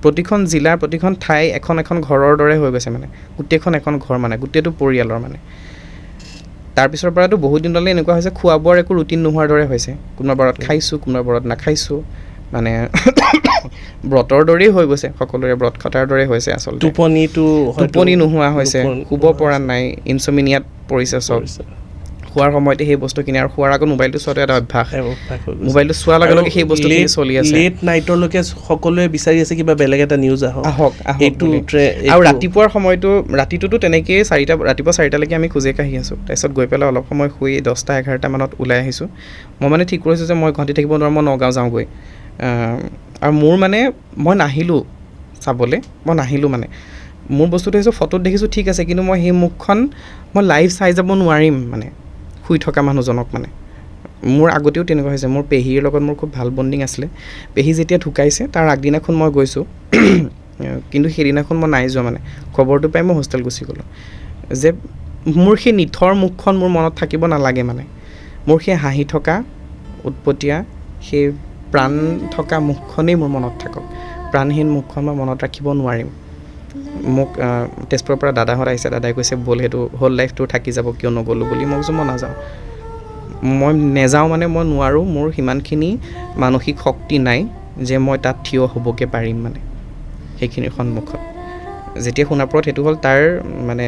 প্ৰতিখন জিলাৰ প্ৰতিখন ঠাই এখন ঘৰৰ দৰে হৈ গৈছে মানে গোটেইখন এখন ঘৰ মানে গোটেইটো পৰিয়ালৰ মানে তাৰপিছৰ পৰাতো বহুত দিনলৈ এনেকুৱা হৈছে খোৱা বোৱাৰ একো ৰুটিন নোহোৱাৰ দৰে হৈছে কোনোবা বাৰত খাইছোঁ কোনোবা বাৰত নাখাইছোঁ মানে ব্ৰতৰ দৰেই হৈ গৈছে সকলোৰে ব্ৰত খটাৰ দৰে হৈছে আচলতে টোপনি নোহোৱা হৈছে শুব পৰা নাই ইনচমিনিয়াত পৰিছে চব খোৱাৰ সময়তে সেই বস্তুখিনি আৰু খোৱাৰ আগত মোবাইলটো চোৱাটো এটা অভ্যাস মোবাইলটো চোৱাৰ লগে লগে সেই বস্তুখিনি চলি আছে লেট নাইটৰলৈকে সকলোৱে বিচাৰি আছে কিবা বেলেগ এটা নিউজ আহক আৰু ৰাতিপুৱাৰ সময়টো ৰাতিটোতো তেনেকেই ৰাতিপুৱা 4টালৈকে আমি খোজে কাঢ়ি আছোঁ তাৰপিছত গৈ পেলাই অলপ সময় শুই 10-11টা মানত ওলাই আহিছোঁ মই মানে ঠিক কৰিছোঁ যে মই গুৱাহাটী থাকিব নোৱাৰোঁ মই নগাঁও যাওঁগৈ আৰু মোৰ মানে মই নাহিলোঁ চাবলৈ মানে মোৰ বস্তুটো হৈছে ফটোত দেখিছোঁ ঠিক আছে, কিন্তু মই সেই মুখখন মই লাইভ চাই যাব নোৱাৰিম মানে শুই থকা মানুহজনক মানে। মোৰ আগতেও তেনেকুৱা হৈছে, মোৰ পেহীৰ লগত মোৰ খুব ভাল বণ্ডিং আছিলে। পেহী যেতিয়া ঢুকাইছে তাৰ আগদিনাখন মই গৈছোঁ, কিন্তু সেইদিনাখন মই নাই যোৱা মানে। খবৰটো পাই মই হোষ্টেল গুচি গ'লোঁ যে মোৰ সেই নিথৰ মুখখন মোৰ মনত থাকিব নালাগে মানে। মোৰ সেই হাঁহি থকা উৎপতীয়া সেই প্ৰাণ থকা মুখখনেই মোৰ মনত থাকক, প্ৰাণহীন মুখখন মই মনত ৰাখিব নোৱাৰিম। মোক তেজপুৰৰ পৰা দাদাহঁত আহিছে, দাদাই কৈছে ব'ল সেইটো হ'ল লাইফটো থাকি যাব, কিয় নগ'লোঁ বুলি। মই কৈছোঁ মই নাযাওঁ, মই নেযাওঁ মানে মই নোৱাৰোঁ, মোৰ সিমানখিনি মানসিক শক্তি নাই যে মই তাত থিয় হ'বগৈ পাৰিম মানে সেইখিনিৰ সন্মুখত। যেতিয়া সোণাপুৰত সেইটো হ'ল তাৰ মানে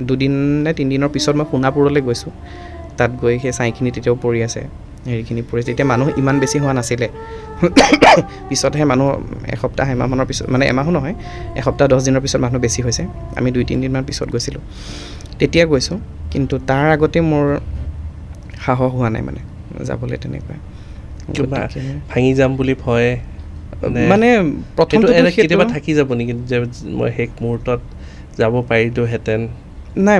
2 দিন নে 3 দিনৰ পিছত মই সোণাপুৰলৈ গৈছোঁ। তাত গৈ সেই ছাইখিনি তেতিয়াও পৰি আছে, হেৰিখিনি পৰি আছে। তেতিয়া মানুহ ইমান বেছি হোৱা নাছিলে, পিছতহে মানুহ এসপ্তাহ এমাহমানৰ পিছত, মানে এমাহো নহয়, এসপ্তাহ 10 দিনৰ পিছত মানুহ বেছি হৈছে। আমি 2-3 দিনমান পিছত গৈছিলোঁ, তেতিয়া গৈছোঁ। কিন্তু তাৰ আগতে মোৰ সাহস হোৱা নাই মানে যাবলৈ তেনেকুৱা। ভাঙি যাম বুলি ভয় মানে প্ৰথমটো কেতিয়াবা থাকি যাব নেকি যে মই শেষ মুহূৰ্তত যাব পাৰিলোহেঁতেন? নাই,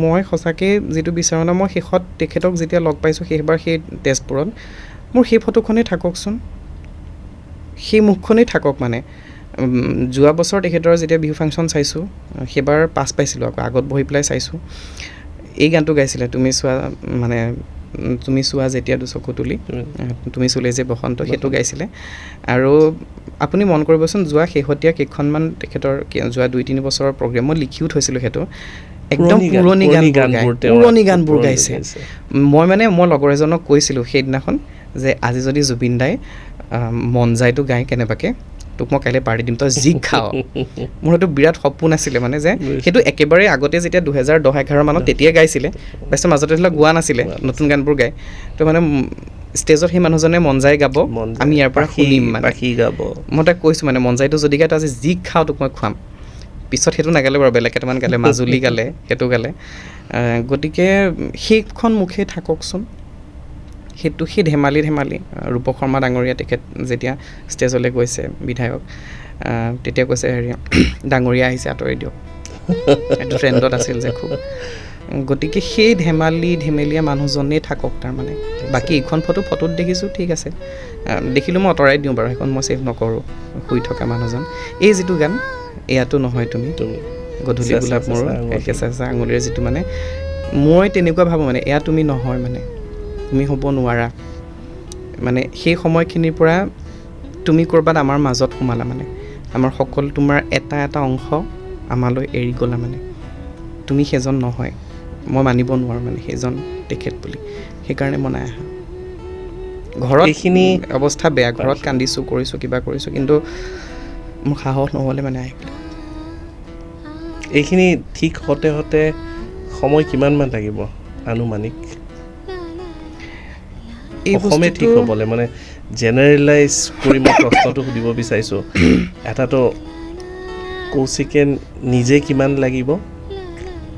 মই সঁচাকৈ যিটো বিচাৰোঁ ন, মই শেষত তেখেতক যেতিয়া লগ পাইছোঁ শেষবাৰ সেই তেজপুৰত, মোৰ সেই ফটোখনেই থাককচোন, সেই মুখখনেই থাকক মানে। যোৱা বছৰ তেখেতৰ যেতিয়া বিহু ফাংচন চাইছোঁ, সেইবাৰ পাছ পাইছিলোঁ, আকৌ আগত বহি পেলাই চাইছোঁ। এই গানটো গাইছিলে, তুমি চোৱা মানে তুমি চোৱা যেতিয়া দুচকু তুলি, তুমি চুলে যে বসন্ত, সেইটো গাইছিলে। আৰু আপুনি মন কৰিবচোন, যোৱা শেহতীয়া কেইখনমান তেখেতৰ যোৱা 2-3 বছৰৰ প্ৰগ্ৰেম মই লিখিও থৈছিলোঁ, সেইটো একদম পুৰণি গানবোৰ গাইছে। মই লগৰ এজনক কৈছিলোঁ সেইদিনাখন যে আজি যদি জুবিন দাই মন যায়তো গায় কেনেবাকৈ, তোক মই কাইলৈ পাৰ্টি দিম, তই যি খাওঁ। মোৰ সেইটো বিৰাট সপোন আছিলে মানে, যে সেইটো একেবাৰে আগতে যেতিয়া 2010-11 মানত তেতিয়াই গাইছিলে, তাৰপিছত মাজতে ধৰি লওক গোৱা নাছিলে, নতুন গানবোৰ গায়। তো মানে ষ্টেজত সেই মানুহজনে মন যায় গাব, আমি ইয়াৰ পৰা শুনিম মানে। মই তাক কৈছোঁ মানে মন যায়টো যদি গায় তই আজি যি খাওঁ তোক মই খুৱাম। পিছত সেইটো নাগালে বাৰু, বেলেগ কেইটামান গালে, মাজুলী গালে, সেইটো গালে। গতিকে সেইখন মুখেই থাককচোন, সেইটো সেই ধেমালি ৰূপক শৰ্মা ডাঙৰীয়া তেখেত যেতিয়া ষ্টেজলৈ গৈছে, বিধায়ক, তেতিয়া কৈছে হেৰি ডাঙৰীয়া আহিছে আঁতৰি দিয়ক, এইটো ট্ৰেণ্ডত আছিল যে খুব। গতিকে সেই ধেমেলীয়া মানুহজনেই থাকক তাৰমানে। বাকী এইখন ফটোত দেখিছোঁ ঠিক আছে, দেখিলোঁ মই আঁতৰাই দিওঁ বাৰু, সেইখন মই ছেভ নকৰোঁ, শুই থকা মানুহজন। এই যিটো গান এয়াতো নহয় তুমি, গধূলি গোলাপ মোৰ কেঁচা আঙুলিৰে, যিটো মানে মই তেনেকুৱা ভাবোঁ মানে, এয়া তুমি নহয় মানে, তুমি হ'ব নোৱাৰা মানে। সেই সময়খিনিৰ পৰা তুমি ক'ৰবাত আমাৰ মাজত সোমালা মানে, আমাৰ সকলো তোমাৰ এটা অংশ আমালৈ এৰি গ'লা মানে। তুমি সেইজন নহয়, মই মানিব নোৱাৰোঁ মানে সেইজন তেখেত বুলি। সেইকাৰণে মই নাই অহা। ঘৰত এইখিনি অৱস্থা বেয়া, ঘৰত কান্দিছোঁ, কৰিছোঁ, কিবা কৰিছোঁ, কিন্তু মোৰ সাহস নহ'লে মানে আহিবলৈ। এইখিনি ঠিক হওঁতে সময় কিমানমান লাগিব আনুমানিক? অসমে ঠিক হ'বলৈ মানে জেনেৰেলাইজ কৰি মই প্ৰশ্নটো সুধিব বিচাৰিছোঁ। এটাতো কৌশিকে নিজে কিমান লাগিব,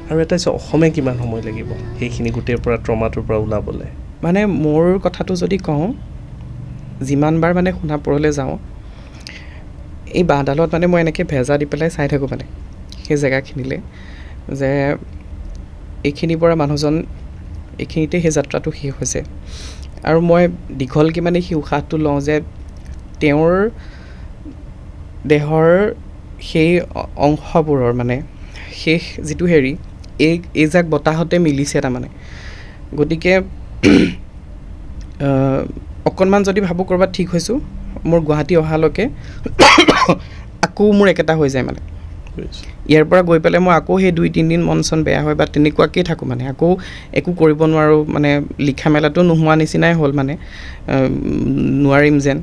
আৰু এটা হৈছে অসমে কিমান সময় লাগিব সেইখিনি গোটেইৰ পৰা ট্ৰমাটোৰ পৰা ওলাবলৈ? মানে মোৰ কথাটো যদি কওঁ, যিমানবাৰ মানে সোণাপুৰলৈ যাওঁ, এই বাঁহডালত মানে মই এনেকৈ ভেজা দি পেলাই চাই থাকোঁ মানে সেই জেগাখিনিলৈ, যে এইখিনিৰ পৰা মানুহজন এইখিনিতে সেই যাত্ৰাটো শেষ হৈছে। আৰু মই দীঘলকৈ মানে সেই উশাহটো লওঁ যে তেওঁৰ দেহৰ সেই অংশবোৰৰ মানে শেষ যিটো হেৰি, এই যাক বতাহতে মিলিছে তাৰমানে। গতিকে অকণমান যদি ভাবোঁ ক'ৰবাত ঠিক হৈছোঁ, মোৰ গুৱাহাটী অহালৈকে আকৌ মোৰ একেটা হৈ যায় মানে। ইয়াৰ পৰা গৈ পেলাই মই আকৌ সেই 2-3 দিন মন চন বেয়া হয় বা তেনেকুৱাকেই থাকোঁ মানে, আকৌ একো কৰিব নোৱাৰোঁ মানে, লিখা মেলাটো নোহোৱা নিচিনাই হ'ল মানে, নোৱাৰিম যেন,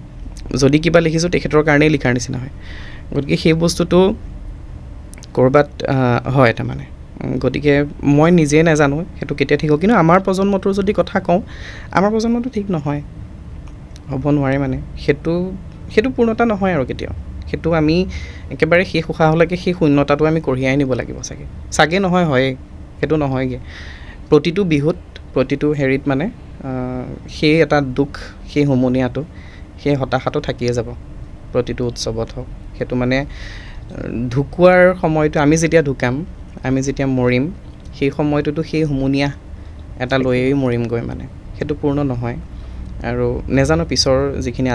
যদি কিবা লিখিছোঁ তেখেতৰ কাৰণেই লিখাৰ নিচিনা হয়। গতিকে সেই বস্তুটো ক'ৰবাত হয় তাৰমানে। গতিকে মই নিজেই নাজানো সেইটো কেতিয়া ঠিক হ'ব, কিন্তু আমাৰ প্ৰজন্মটোৰ যদি কথা কওঁ, আমাৰ প্ৰজন্মটো ঠিক নহয়, হ'ব নোৱাৰে মানে। সেইটো পূৰ্ণতা নহয় আৰু কেতিয়াও। সেইটো আমি একেবাৰে শেষ উশাহলৈকে সেই শূন্যতাটো আমি কঢ়িয়াই নিব লাগিব চাগে নহয়, হয়েই, সেইটো নহয়গৈ। প্ৰতিটো বিহুত, প্ৰতিটো হেৰিত মানে সেই এটা দুখ, সেই হুমুনিয়াটো, সেই হতাশাটো থাকিয়ে যাব প্ৰতিটো উৎসৱত হওক। সেইটো মানে ঢুকোৱাৰ সময়টো আমি যেতিয়া ঢুকাম, আমি যেতিয়া মৰিম, সেই সময়টোতো সেই হুমুনিয়াহ এটা লৈয়ে মৰিমগৈ মানে, সেইটো পূৰ্ণ নহয়। আৰু নেজানো পিছৰ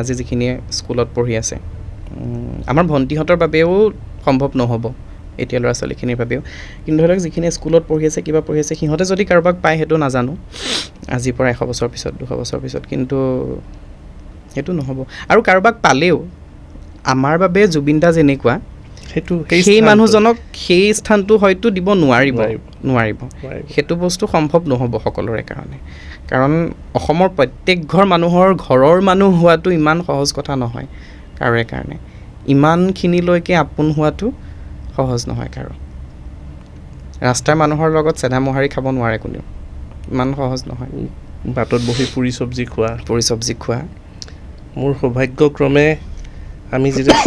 আজি যিখিনিয়ে স্কুলত পঢ়ি আছে, আমাৰ ভণ্টিহঁতৰ বাবেও সম্ভৱ নহ'ব, এতিয়া ল'ৰা ছোৱালীখিনিৰ বাবেও, কিন্তু ধৰি লওক যিখিনিয়ে স্কুলত পঢ়ি আছে, কিবা পঢ়ি আছে, সিহঁতে যদি কাৰোবাক পায় সেইটো নাজানো, আজিৰ পৰা 100 বছৰ পিছত, 200 বছৰ পিছত, কিন্তু সেইটো নহ'ব। আৰু কাৰোবাক পালেও আমাৰ বাবে জুবিন দা যেনেকুৱা, সেই মানুহজনক সেই স্থানটো হয়তো দিব নোৱাৰিব। সেইটো বস্তু সম্ভৱ নহ'ব সকলোৰে কাৰণে, কাৰণ অসমৰ প্ৰত্যেক ঘৰ মানুহৰ ঘৰৰ মানুহ হোৱাটো ইমান সহজ কথা নহয় কাৰোৰে কাৰণে, ইমানখিনিলৈকে আপোন হোৱাটো সহজ নহয় কাৰো। ৰাস্তাৰ মানুহৰ লগত চেধা মোহাৰি খাব নোৱাৰে কোনেও, ইমান সহজ নহয়। বাটত বহি পুৰি চব্জি খোৱা। মোৰ সৌভাগ্যক্ৰমে আমি যেতিয়া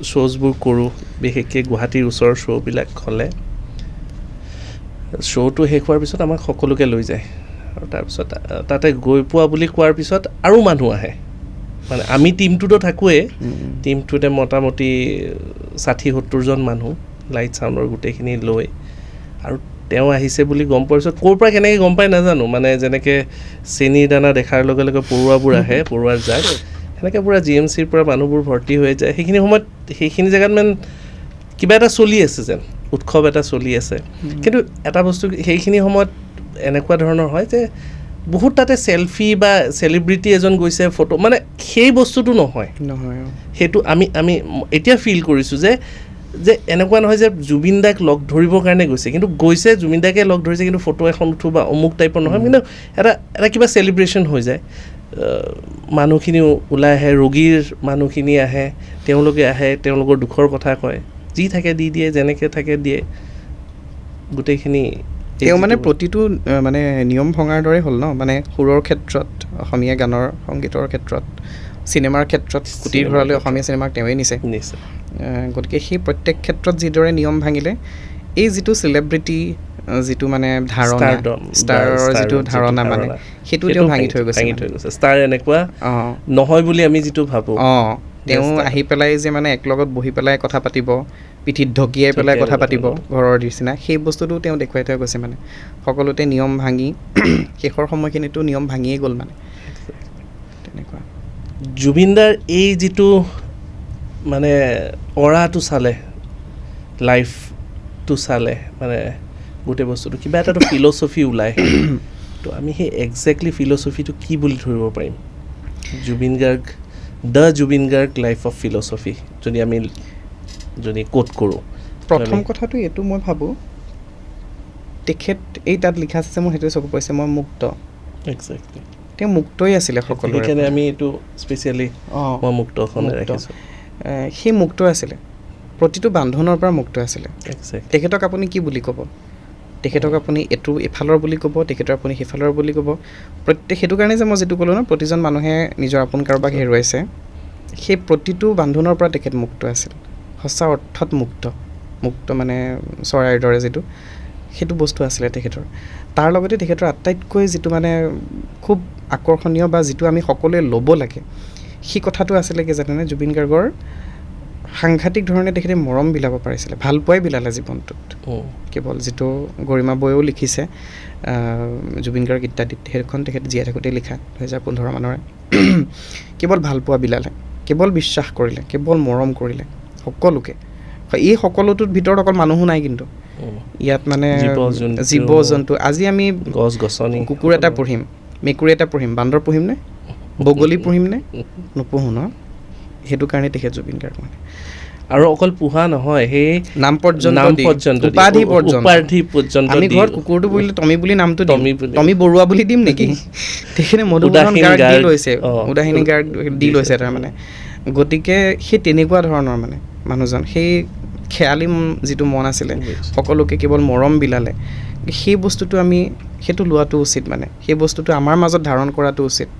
শ্ব'জবোৰ কৰোঁ, বিশেষকৈ গুৱাহাটীৰ ওচৰৰ শ্ব'বিলাক হ'লে, শ্ব'টো শেষ হোৱাৰ পিছত আমাক সকলোকে লৈ যায়, আৰু তাৰপিছত তাতে গৈ পোৱা বুলি কোৱাৰ পিছত আৰু মানুহ আহে, মানে আমি টীমটোতো থাকোৱেই, টীমটোতে মোটামুটি 60-70জন মানুহ, লাইট চাউণ্ডৰ গোটেইখিনি লৈ, আৰু তেওঁ আহিছে বুলি গম পোৱাৰ পিছত ক'ৰ পৰা কেনেকৈ গম পাই নাজানো, মানে যেনেকৈ চেনীৰ দানা দেখাৰ লগে লগে পৰুৱাবোৰ আহে, পৰুৱাৰ জাক, সেনেকৈ পূৰা GMCৰ পৰা মানুহবোৰ ভৰ্তি হৈ যায়। সেইখিনি সময়ত সেইখিনি জেগাত মানে কিবা এটা চলি আছে যেন, উৎসৱ এটা চলি আছে। কিন্তু এটা বস্তু সেইখিনি সময়ত এনেকুৱা ধৰণৰ হয় যে বহুত তাতে চেলফি বা চেলিব্ৰিটি এজন গৈছে ফটো, মানে সেই বস্তুটো নহয়। সেইটো আমি এতিয়া ফিল কৰিছোঁ যে এনেকুৱা নহয় যে জুবিন দাক লগ ধৰিবৰ কাৰণে গৈছে, কিন্তু গৈছে জুবিন দাকে লগ ধৰিছে, কিন্তু ফটো এখন উঠো বা অমুক টাইপৰ নহয়, কিন্তু এটা কিবা চেলিব্ৰেশ্যন হৈ যায়। মানুহখিনিও ওলাই আহে, ৰোগীৰ মানুহখিনি আহে, তেওঁলোকে আহে, তেওঁলোকৰ দুখৰ কথা কয়, যি থাকে দি দিয়ে, যেনেকৈ থাকে দিয়ে, গোটেইখিনি। তেওঁ মানে প্ৰতিটো মানে নিয়ম ভঙাৰ দৰে হ'ল ন, মানে সুৰৰ ক্ষেত্ৰত, অসমীয়া গানৰ সংগীতৰ ক্ষেত্ৰত, চিনেমাৰ ক্ষেত্ৰত, কুটিৰ ঘৰলৈ অসমীয়া চিনেমাক তেওঁৱে নিছে। গতিকে সেই প্ৰত্যেক ক্ষেত্ৰত যিদৰে নিয়ম ভাঙিলে, এই যিটো চেলিব্ৰিটি, যিটো মানে ধাৰণা, ষ্টাৰৰ যিটো ধাৰণা, মানে সেইটো তেওঁ ভাঙি থৈ গৈছে। ষ্টাৰ এনেকুৱা নহয় বুলি আমি যিটো ভাবোঁ, তেওঁ আহি পেলাই যে মানে একলগত বহি পেলাই কথা পাতিব, পিঠিত ঢকিয়াই পেলাই কথা পাতিব ঘৰৰ নিচিনা, সেই বস্তুটো তেওঁ দেখুৱাই থৈ গৈছে। মানে সকলোতে নিয়ম ভাঙি শেষৰ সময়খিনিতো নিয়ম ভাঙিয়ে গ'ল, মানে তেনেকুৱা। জুবিনদাৰ এই যিটো মানে অৰাটো চালে, লাইফটো চালে, মানে গোটেই বস্তুটো কিবা এটাতো ফিল'চফি ওলায়, তো আমি সেই একজেক্টলি ফিল'চফিটো কি বুলি ধৰিব পাৰিম? Zubeen Garg life of philosophy যদি কোট কৰোঁ, প্ৰথম কথাটো এইটো মই ভাবোঁ, তেখেত এই তাত লিখা আছে, মোৰ সেইটোৱে চকু পৰিছে, মই মুক্ত। একজেক্টলি তেওঁ মুক্তই আছিলে সকলোৰে। সেইকাৰণে আমি এইটো স্পেচিয়েলি মই মুক্তখনে ৰাখিছোঁ। সেই মুক্ত আছিলে, প্ৰতিটো বান্ধোনৰ পৰা মুক্ত আছিলে। তেখেতক আপুনি কি বুলি ক'ব? তেখেতক আপুনি এইটো এফালৰ বুলি ক'ব, তেখেতৰ আপুনি সিফালৰ বুলি ক'ব। সেইটো কাৰণে যে মই যিটো ক'লোঁ ন, প্ৰতিজন মানুহে নিজৰ আপোন কাৰোবাক হেৰুৱাইছে, সেই প্ৰতিটো বান্ধোনৰ পৰা তেখেত মুক্ত আছিল, সঁচা অৰ্থত মুক্ত মানে চৰাইৰ দৰে যিটো, সেইটো বস্তু আছিলে তেখেতৰ। তাৰ লগতে তেখেতৰ আটাইতকৈ যিটো মানে খুব আকৰ্ষণীয় বা যিটো আমি সকলোৱে ল'ব লাগে, সেই কথাটো আছিলে কি জানেনে, জুবিন গাৰ্গৰ সাংঘাতিক ধৰণে তেখেতে মৰম বিলাব পাৰিছিলে, ভাল পোৱাই বিলালে জীৱনটোত। কেৱল যিটো গৰিমা বৈও লিখিছে, জুবিন গাৰ্গ ইত্যাদিত, সেইখন তেখেত জীয়াই থাকোঁতেই লিখা, 2015 মানৰে। কেৱল ভাল পোৱা বিলালে, কেৱল বিশ্বাস কৰিলে, কেৱল মৰম কৰিলে সকলোকে। এই সকলোটোৰ ভিতৰত অকল মানুহো নাই, কিন্তু ইয়াত মানে জীৱ জন্তু, আজি আমি গছ গছনি, কুকুৰ এটা পুহিম, মেকুৰী এটা পুহিম, বান্দৰ পুহিম নে, বগলী পুহিম নে? নোপোহোঁ ন। সেইটো কাৰণে তেখেত জুবিন গাৰ্গ মানে। আৰু অকল পোহা নহয়, সেই নাম পৰ্যন্ত, উপাধি পৰ্যন্ত। আমি ঘৰত কুকুৰটো বুলিলে টমি বুলি নামটো দিম, টমি বৰুৱা বুলি দিম নেকি? তেখেতে মধুসূদন গাৰ্গ দি লৈছে, উদাসিনী গাৰ্গ দি লৈছে তাৰমানে। গতিকে সেই তেনেকুৱা ধৰণৰ মানে মানুহজন, সেই খেয়ালি যিটো মন আছিলে, সকলোকে কেৱল মৰম বিলালে, সেই বস্তুটো আমি সেইটো লোৱাটো উচিত, মানে সেই বস্তুটো আমাৰ মাজত ধাৰণ কৰাটো উচিত।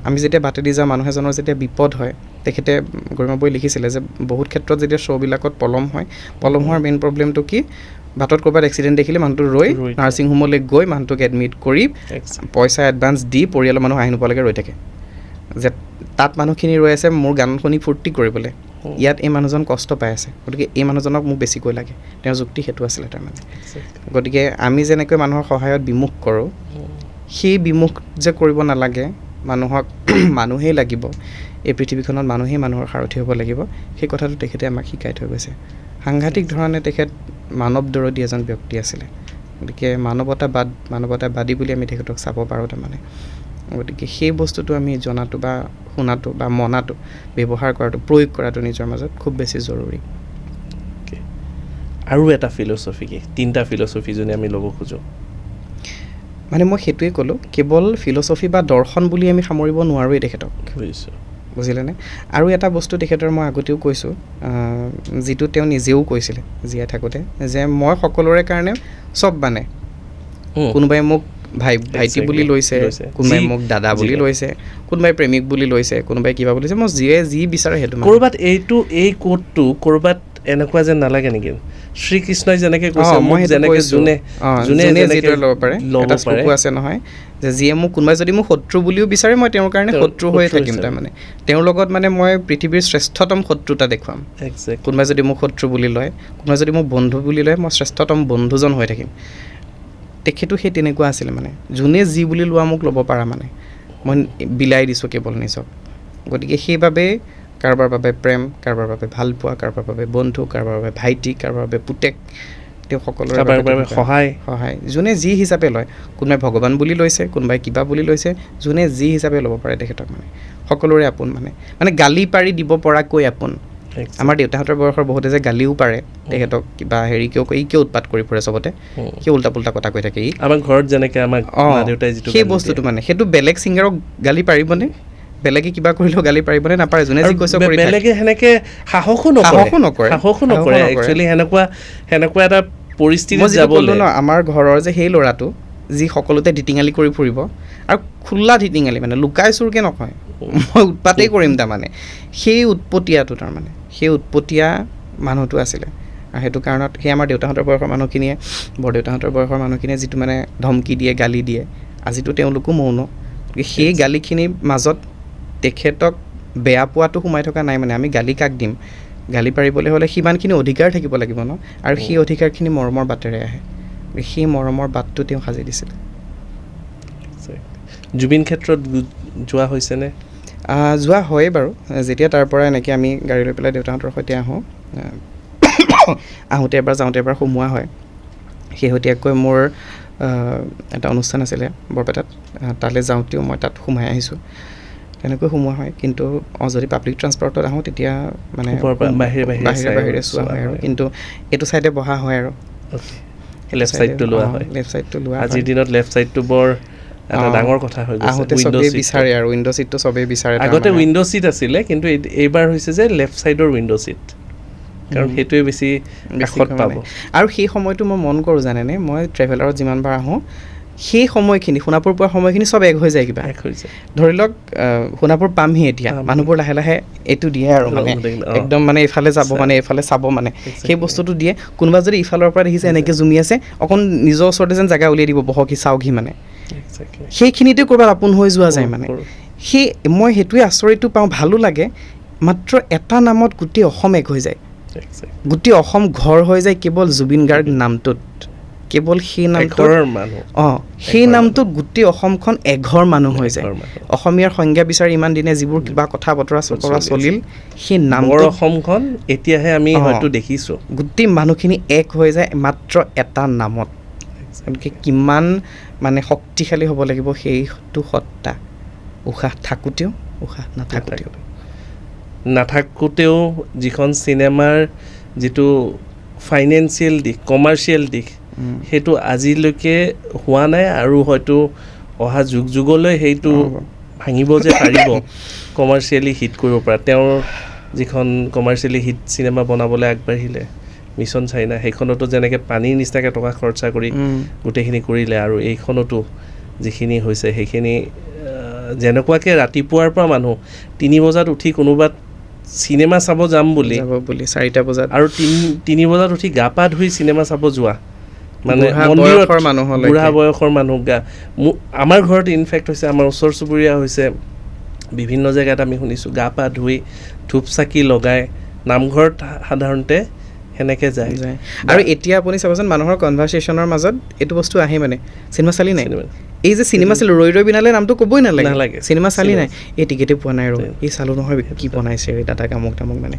আমি যেতিয়া বাটেদি যাওঁ, মানুহ এজনৰ যেতিয়া বিপদ হয়, তেখেতে গৰিমা বৈ লিখিছিলে যে বহুত ক্ষেত্ৰত যেতিয়া শ্ব'বিলাকত পলম হোৱাৰ মেইন প্ৰব্লেমটো কি, বাটত ক'ৰবাত এক্সিডেণ্ট দেখিলে মানুহটো ৰৈ নাৰ্ছিং হোমলৈ গৈ মানুহটোক এডমিট কৰি পইচা এডভান্স দি পৰিয়ালৰ মানুহ আহি নোপোৱালৈকে ৰৈ থাকে, যে তাত মানুহখিনি ৰৈ আছে মোৰ গান শুনি ফূৰ্তি কৰিবলৈ, ইয়াত এই মানুহজন কষ্ট পাই আছে, গতিকে এই মানুহজনক মোক বেছিকৈ লাগে। তেওঁৰ যুক্তি সেইটো আছিলে তাৰমানে। গতিকে আমি যেনেকৈ মানুহৰ সহায়ত বিমুখ কৰোঁ, সেই বিমুখ যে কৰিব নালাগে, মানুহক মানুহেই লাগিব, এই পৃথিৱীখনত মানুহেই মানুহৰ সাৰথি হ'ব লাগিব, সেই কথাটো তেখেতে আমাক শিকাই থৈ গৈছে। সাংঘাতিক ধৰণে তেখেত মানৱদৰদী এজন ব্যক্তি আছিলে। গতিকে মানৱতাবাদী বুলি আমি তেখেতক চাব পাৰোঁ তাৰমানে। গতিকে সেই বস্তুটো আমি জনাটো বা শুনাটো বা মনাটো, ব্যৱহাৰ কৰাটো, প্ৰয়োগ কৰাটো নিজৰ মাজত খুব বেছি জৰুৰী। আৰু এটা ফিল'চফি, 3টা ফিল'চফি যোনে আমি ল'ব খোজোঁ, মানে মই সেইটোৱে ক'লোঁ, কেৱল ফিল'চফি বা দৰ্শন বুলি আমি সামৰিব নোৱাৰোৱেই তেখেতক, বুজিলেনে? আৰু এটা বস্তু তেখেতৰ মই আগতেও কৈছোঁ, যিটো তেওঁ নিজেও কৈছিলে জীয়াই থাকোঁতে, যে মই সকলোৰে কাৰণে চব মানে। কোনোবাই মোক ভাইটি বুলি লৈছে, কোনোবাই মোক দাদা বুলি লৈছে, কোনোবাই প্ৰেমিক বুলি লৈছে, কোনোবাই কিবা বুলি লৈছে, মই যি বিচাৰে সেইটো। ক'ৰবাত এই কোডটো ক'ৰবাত এনেকুৱা যেন নালাগে নেকি? শ্ৰীকৃষ্ণই যেনেকৈ কৈছে, মই যেনেকৈ যোনে যিটো ল'ব পাৰে, এটা শ্লোকো আছে নহয়, যে যিয়ে মোক কোনোবাই যদি মোক শত্ৰু বুলিও বিচাৰে, মই তেওঁৰ কাৰণে শত্ৰু হৈয়ে থাকিম। তাৰমানে তেওঁৰ লগত মানে মই পৃথিৱীৰ শ্ৰেষ্ঠতম শত্ৰুতা দেখুৱাম। কোনোবাই যদি মোক শত্ৰু বুলি লয়, কোনোবাই যদি মোক বন্ধু বুলি লয়, মই শ্ৰেষ্ঠতম বন্ধুজন হৈ থাকিম। তেখেতো সেই তেনেকুৱা আছিলে, মানে যোনে যি বুলি লোৱা মোক ল'ব পাৰা, মানে মই বিলাই দিছোঁ কেৱল নিজক। গতিকে সেইবাবে কাৰোবাৰ বাবে প্ৰেম, কাৰোবাৰ বাবে ভালপোৱা, কাৰোবাৰ বাবে বন্ধু, কাৰোবাৰ বাবে ভাইটি, কাৰোবাৰ বাবে পুতেক, তেওঁ সকলোৰে সহায় যোনে যি হিচাপে লয়। কোনোবাই ভগৱান বুলি লৈছে, কোনোবাই কিবা বুলি লৈছে, যোনে যি হিচাপে ল'ব পাৰে তেখেতক, মানে সকলোৰে আপোন, মানে গালি পাৰি দিব পৰাকৈ আপোন। আমাৰ দেউতাহঁতৰ বয়সৰ বহুতে যে গালিও পাৰে তেখেতক, কিবা হেৰি কিয় উৎপাত কৰি ফুৰে চবতে, কিয় উল্টা পুল্টা কথা কৈ থাকে, আমাৰ ঘৰত যেনেকৈ আমাক দেউতাই যিটো সেই বস্তুটো, মানে সেইটো বেলেগ ছিংগাৰক গালি পাৰিবনে? বেলেগে কিবা কৰিলেও গালি পাৰিবনে? নাপাৰে। যোনে যি কৈছে কৰি থাকে। বেলেগে সেনেকৈ সাহসো নকৰে। একচুৱেলি সেনেকুৱা এটা পৰিস্থিতি যাবলৈ ন, আমাৰ ঘৰৰ যে সেই ল'ৰাটো যি সকলোতে ধিটিঙালি কৰি ফুৰিব, আৰু খোলা ধিটিঙালি, মানে লুকাই চুৰকৈ নকয়, মই উৎপাতেই কৰিম তাৰমানে, সেই উৎপতীয়াটো, তাৰমানে সেই উৎপতীয়া মানুহটো আছিলে। আৰু সেইটো কাৰণত সেই আমাৰ দেউতাহঁতৰ বয়সৰ মানুহখিনিয়ে, বৰদেউতাহঁতৰ বয়সৰ মানুহখিনিয়ে যিটো মানে ধমকি দিয়ে, গালি দিয়ে, আজিতো তেওঁলোকো মৌন। সেই গালিখিনিৰ মাজত তেখেতক বেয়া পোৱাটো সোমাই থকা নাই। মানে আমি গালি কাক দিম? গালি পাৰিবলৈ হ'লে সিমানখিনি অধিকাৰ থাকিব লাগিব ন, আৰু সেই অধিকাৰখিনি মৰমৰ বাটেৰে আহে। সেই মৰমৰ বাটটো তেওঁ সাজি দিছিলে। জুবিন ক্ষেত্ৰত যোৱা হৈছেনে? যোৱা হয় বাৰু। যেতিয়া তাৰ পৰা এনেকৈ আমি গাড়ী লৈ পেলাই দেউতাহঁতৰ সৈতে আহোঁতে এবাৰ যাওঁতে এবাৰ সোমোৱা হয়। শেহতীয়াকৈ মোৰ এটা অনুষ্ঠান আছিলে বৰপেটাত, তালৈ যাওঁতেও মই তাত সোমাই আহিছোঁ, তেনেকৈ সোমোৱা হয়। কিন্তু যদি পাব্লিক ট্ৰান্সপৰ্টত আহোঁ তেতিয়া মানে বাহিৰে চোৱা হয় আৰু, কিন্তু এইটো ছাইডে বহা হয় আৰু লেফ্ট ছাইডটো লোৱা হয়। আজিৰ দিনত লেফ্ট ছাইডটো বৰ এটা ডাঙৰ কথা হৈ গৈছে। আহোঁতে চবেই বিচাৰে আৰু উইণ্ড' ছিটটো চবেই বিচাৰে। আগতে উইণ্ড' ছিট আছিলে, কিন্তু এইবাৰ হৈছে যে লেফ্ট ছাইডৰ উইণ্ড' ছিট, কাৰণ সেইটোৱে বেছি কাষত পাব। আৰু সেই সময়টো মই মন কৰোঁ জানেনে, মই ট্ৰেভেলাৰত যিমানবাৰ আহোঁ, সেই সময়খিনি সোণাপুৰ পোৱাৰ সময়খিনি চব এক হৈ যায়। কিবা ধৰি লওক সোণাপুৰ পামহি, এতিয়া মানুহবোৰ লাহে লাহে এইটো দিয়ে আৰু মানে একদম মানে এইফালে যাব, মানে এইফালে চাব, মানে সেই বস্তুটো দিয়ে। কোনোবা যদি ইফালৰ পৰা দেখিছে এনেকৈ জুমি আছে, অকণ নিজৰ ওচৰতে যেন জেগা উলিয়াই দিব, বহকি চাওকহি, মানে সেইখিনিতে ক'ৰবাত আপোন হৈ যোৱা যায়। মানে মই সেইটোৱে আচৰিতটো পাওঁ, ভালো লাগে। মাত্ৰ এটা নামত গোটেই অসম এক হৈ যায়, গোটেই অসম ঘৰ হৈ যায় কেৱল জুবিন গাৰ্গ নামটোত। কেৱল সেই নামটোত, সেই নামটোত গোটেই অসমখন এঘৰ মানুহ হৈ যায়। অসমীয়াৰ সংজ্ঞা বিচাৰি ইমান দিনে যিবোৰ কিবা কথা বতৰা চলিল, সেই নামটো অসমখন এতিয়াহে আমি হয়তো দেখিছোঁ, গোটেই মানুহখিনি এক হৈ যায় মাত্ৰ এটা নামত। গতিকে কিমান মানে শক্তিশালী হ'ব লাগিব সেইটো সত্তা, উশাহ থাকোঁতেও, উশাহ নাথাকোঁতেও যিখন চিনেমাৰ যিটো ফাইনেন্সিয়েল দিশ, কমাৰ্চিয়েল দিশ, সেইটো আজিলৈকে হোৱা নাই, আৰু হয়তো অহা যুগলৈ সেইটো ভাঙিব যে পাৰিব, কমাৰ্চিয়েলি হিট কৰিব পৰা। তেওঁৰ যিখন কমাৰ্চিয়েলি হিট চিনেমা বনাবলৈ আগবাঢ়িলে, মিছন চাইনা, সেইখনতো যেনেকৈ পানীৰ নিচিনাকৈ টকা খৰচা কৰি গোটেইখিনি কৰিলে, আৰু এইখনতো যিখিনি হৈছে সেইখিনি যেনেকুৱাকৈ ৰাতিপুৱাৰ পৰা মানুহ 3 বজাত উঠি কোনোবাত চিনেমা চাব যাম বুলি 4টা বজাত, আৰু 3 বজাত উঠি গা পা ধুই চিনেমা চাব যোৱা, মানে মন্দিৰত বুঢ়া বয়সৰ মানুহ আমাৰ ঘৰত ইনফেক্ট হৈছে, আমাৰ ওচৰ চুবুৰীয়া হৈছে, বিভিন্ন জেগাত আমি শুনিছোঁ গা পা ধুই ধূপ চাকি লগাই নামঘৰত সাধাৰণতে সেনেকৈ যায় আৰু এতিয়া আপুনি চাবচোন মানুহৰ কনভাৰ্চেশ্যনৰ মাজত এইটো বস্তু আহে মানে চিনেমা চালি নাই এই যে চিনেমা চালো ৰৈ ৰৈ বিনালে নামটো ক'বই নালাগে চিনেমা চালি নাই এই টিকেটে পোৱা নাই এই চালো নহয় কি বনাইছে দাদা কামক তামক মানে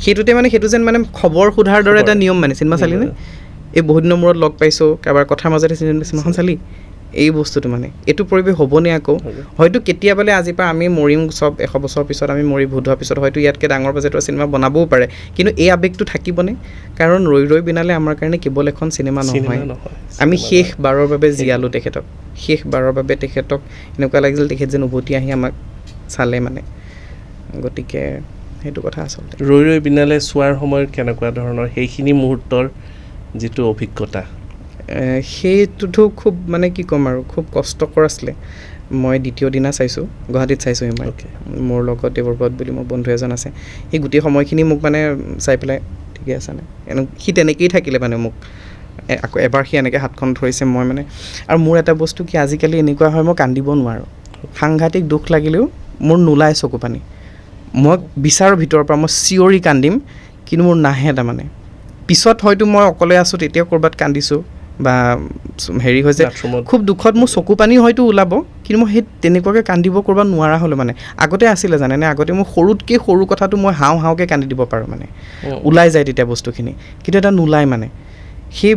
সেইটোতে মানে সেইটো যেন মানে খবৰ সোধাৰ দৰে এটা নিয়ম মানে চিনেমা চালি নাই এই বহুত দিনৰ মূৰত লগ পাইছোঁ কাৰোবাৰ কথাৰ মাজতে চিনেমাখন চালি এই বস্তুটো মানে এইটো পৰিৱেশ হ'বনে আকৌ হয়তো কেতিয়াবালে আজিৰ পৰা আমি মৰিম চব 100 বছৰ পিছত আমি মৰি ভূত হোৱাৰ পিছত হয়তো ইয়াতকৈ ডাঙৰ বাজেটৰ চিনেমা বনাবও পাৰে কিন্তু এই আৱেগটো থাকিবনে কাৰণ ৰৈ ৰৈ বিনালে আমাৰ কাৰণে কেৱল এখন চিনেমা নহয় আমি শেষবাৰৰ বাবে জীয়ালোঁ তেখেতক শেষবাৰৰ বাবে তেখেতক এনেকুৱা লাগিছিল তেখেত যেন উভতি আহি আমাক চালে মানে গতিকে সেইটো কথা আচলতে ৰৈ ৰৈ বিনালে চোৱাৰ সময়ত কেনেকুৱা ধৰণৰ সেইখিনি মুহূৰ্তৰ যিটো অভিজ্ঞতা সেইটোতো খুব মানে কি ক'ম আৰু খুব কষ্টকৰ আছিলে মই দ্বিতীয় দিনা চাইছোঁ গুৱাহাটীত চাইছোঁ মই মোৰ লগত দেৱব্ৰত বুলি মোৰ বন্ধু এজন আছে সেই গোটেই সময়খিনি মোক মানে চাই পেলাই ঠিকে আছে নে সি তেনেকৈয়ে থাকিলে মানে মোক আকৌ এবাৰ সি এনেকৈ হাতখন ধৰিছে মই মানে আৰু মোৰ এটা বস্তু কি আজিকালি এনেকুৱা হয় মই কান্দিব নোৱাৰোঁ সাংঘাতিক দুখ লাগিলেও মোৰ নোলায় চকু পানী মই বিচাৰোঁ ভিতৰৰ পৰা মই চিঞৰি কান্দিম কিন্তু মোৰ নাহে তাৰমানে পিছত হয়তো মই অকলে আছোঁ তেতিয়া ক'ৰবাত কান্দিছোঁ বা হেৰি হৈছে খুব দুখত মোৰ চকু পানী হয়তো ওলাব কিন্তু মই সেই তেনেকুৱাকৈ কান্দিব ক'ৰবাত নোৱাৰা হ'লোঁ মানে আগতে আছিলে জানেনে আগতে মোৰ সৰুতকৈ সৰু কথাটো মই হাওঁকৈ কান্দি দিব পাৰোঁ মানে ওলাই যায় তেতিয়া বস্তুখিনি কিন্তু এটা নোলায় মানে সেই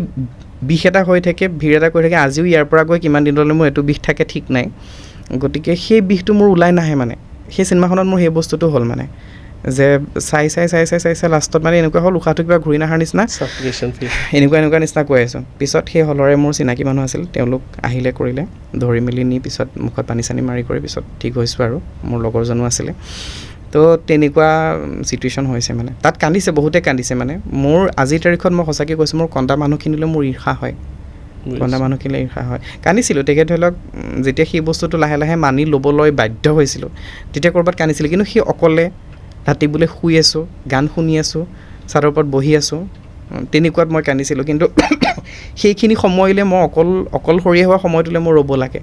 বিষ এটা হৈ থাকে ভিৰ এটা কৰি থাকে আজিও ইয়াৰ পৰা গৈ কিমান দিনলৈ মোৰ এইটো বিষ থাকে ঠিক নাই গতিকে সেই বিষটো মোৰ ওলাই নাহে মানে সেই চিনেমাখনত মোৰ সেই বস্তুটো হ'ল মানে যে চাই লাষ্টত মানে এনেকুৱা হ'ল উশাহটো কিবা ঘূৰি নাহাৰ নিচিনা এনেকুৱা নিচিনা কৈ আছোঁ পিছত সেই হলৰে মোৰ চিনাকি মানুহ আছিল তেওঁলোক আহিলে কৰিলে ধৰি মেলি নি পিছত মুখত পানী চানী মাৰি কৰি পিছত ঠিক হৈছোঁ আৰু মোৰ লগৰজনো আছিলে তো তেনেকুৱা চিটুৱেশ্যন হৈছে মানে তাত কান্দিছে বহুতে কান্দিছে মানে মোৰ আজিৰ তাৰিখত মই সঁচাকৈ কৈছোঁ মোৰ কন্দা মানুহখিনিলৈ মোৰ ঈৰ্ষা হয় কান্দিছিলোঁ তেখেত ধৰি লওক যেতিয়া সেই বস্তুটো লাহে লাহে মানি ল'বলৈ বাধ্য হৈছিলোঁ তেতিয়া ক'ৰবাত কান্দিছিলোঁ কিন্তু সেই অকলে ৰাতি বোলে শুই আছোঁ গান শুনি আছোঁ চাদৰ ওপৰত বহি আছোঁ তেনেকুৱাত মই কান্দিছিলোঁ কিন্তু সেইখিনি সময়লৈ মই অকলশৰীয়া হোৱা সময়টোলৈ মোৰ ৰ'ব লাগে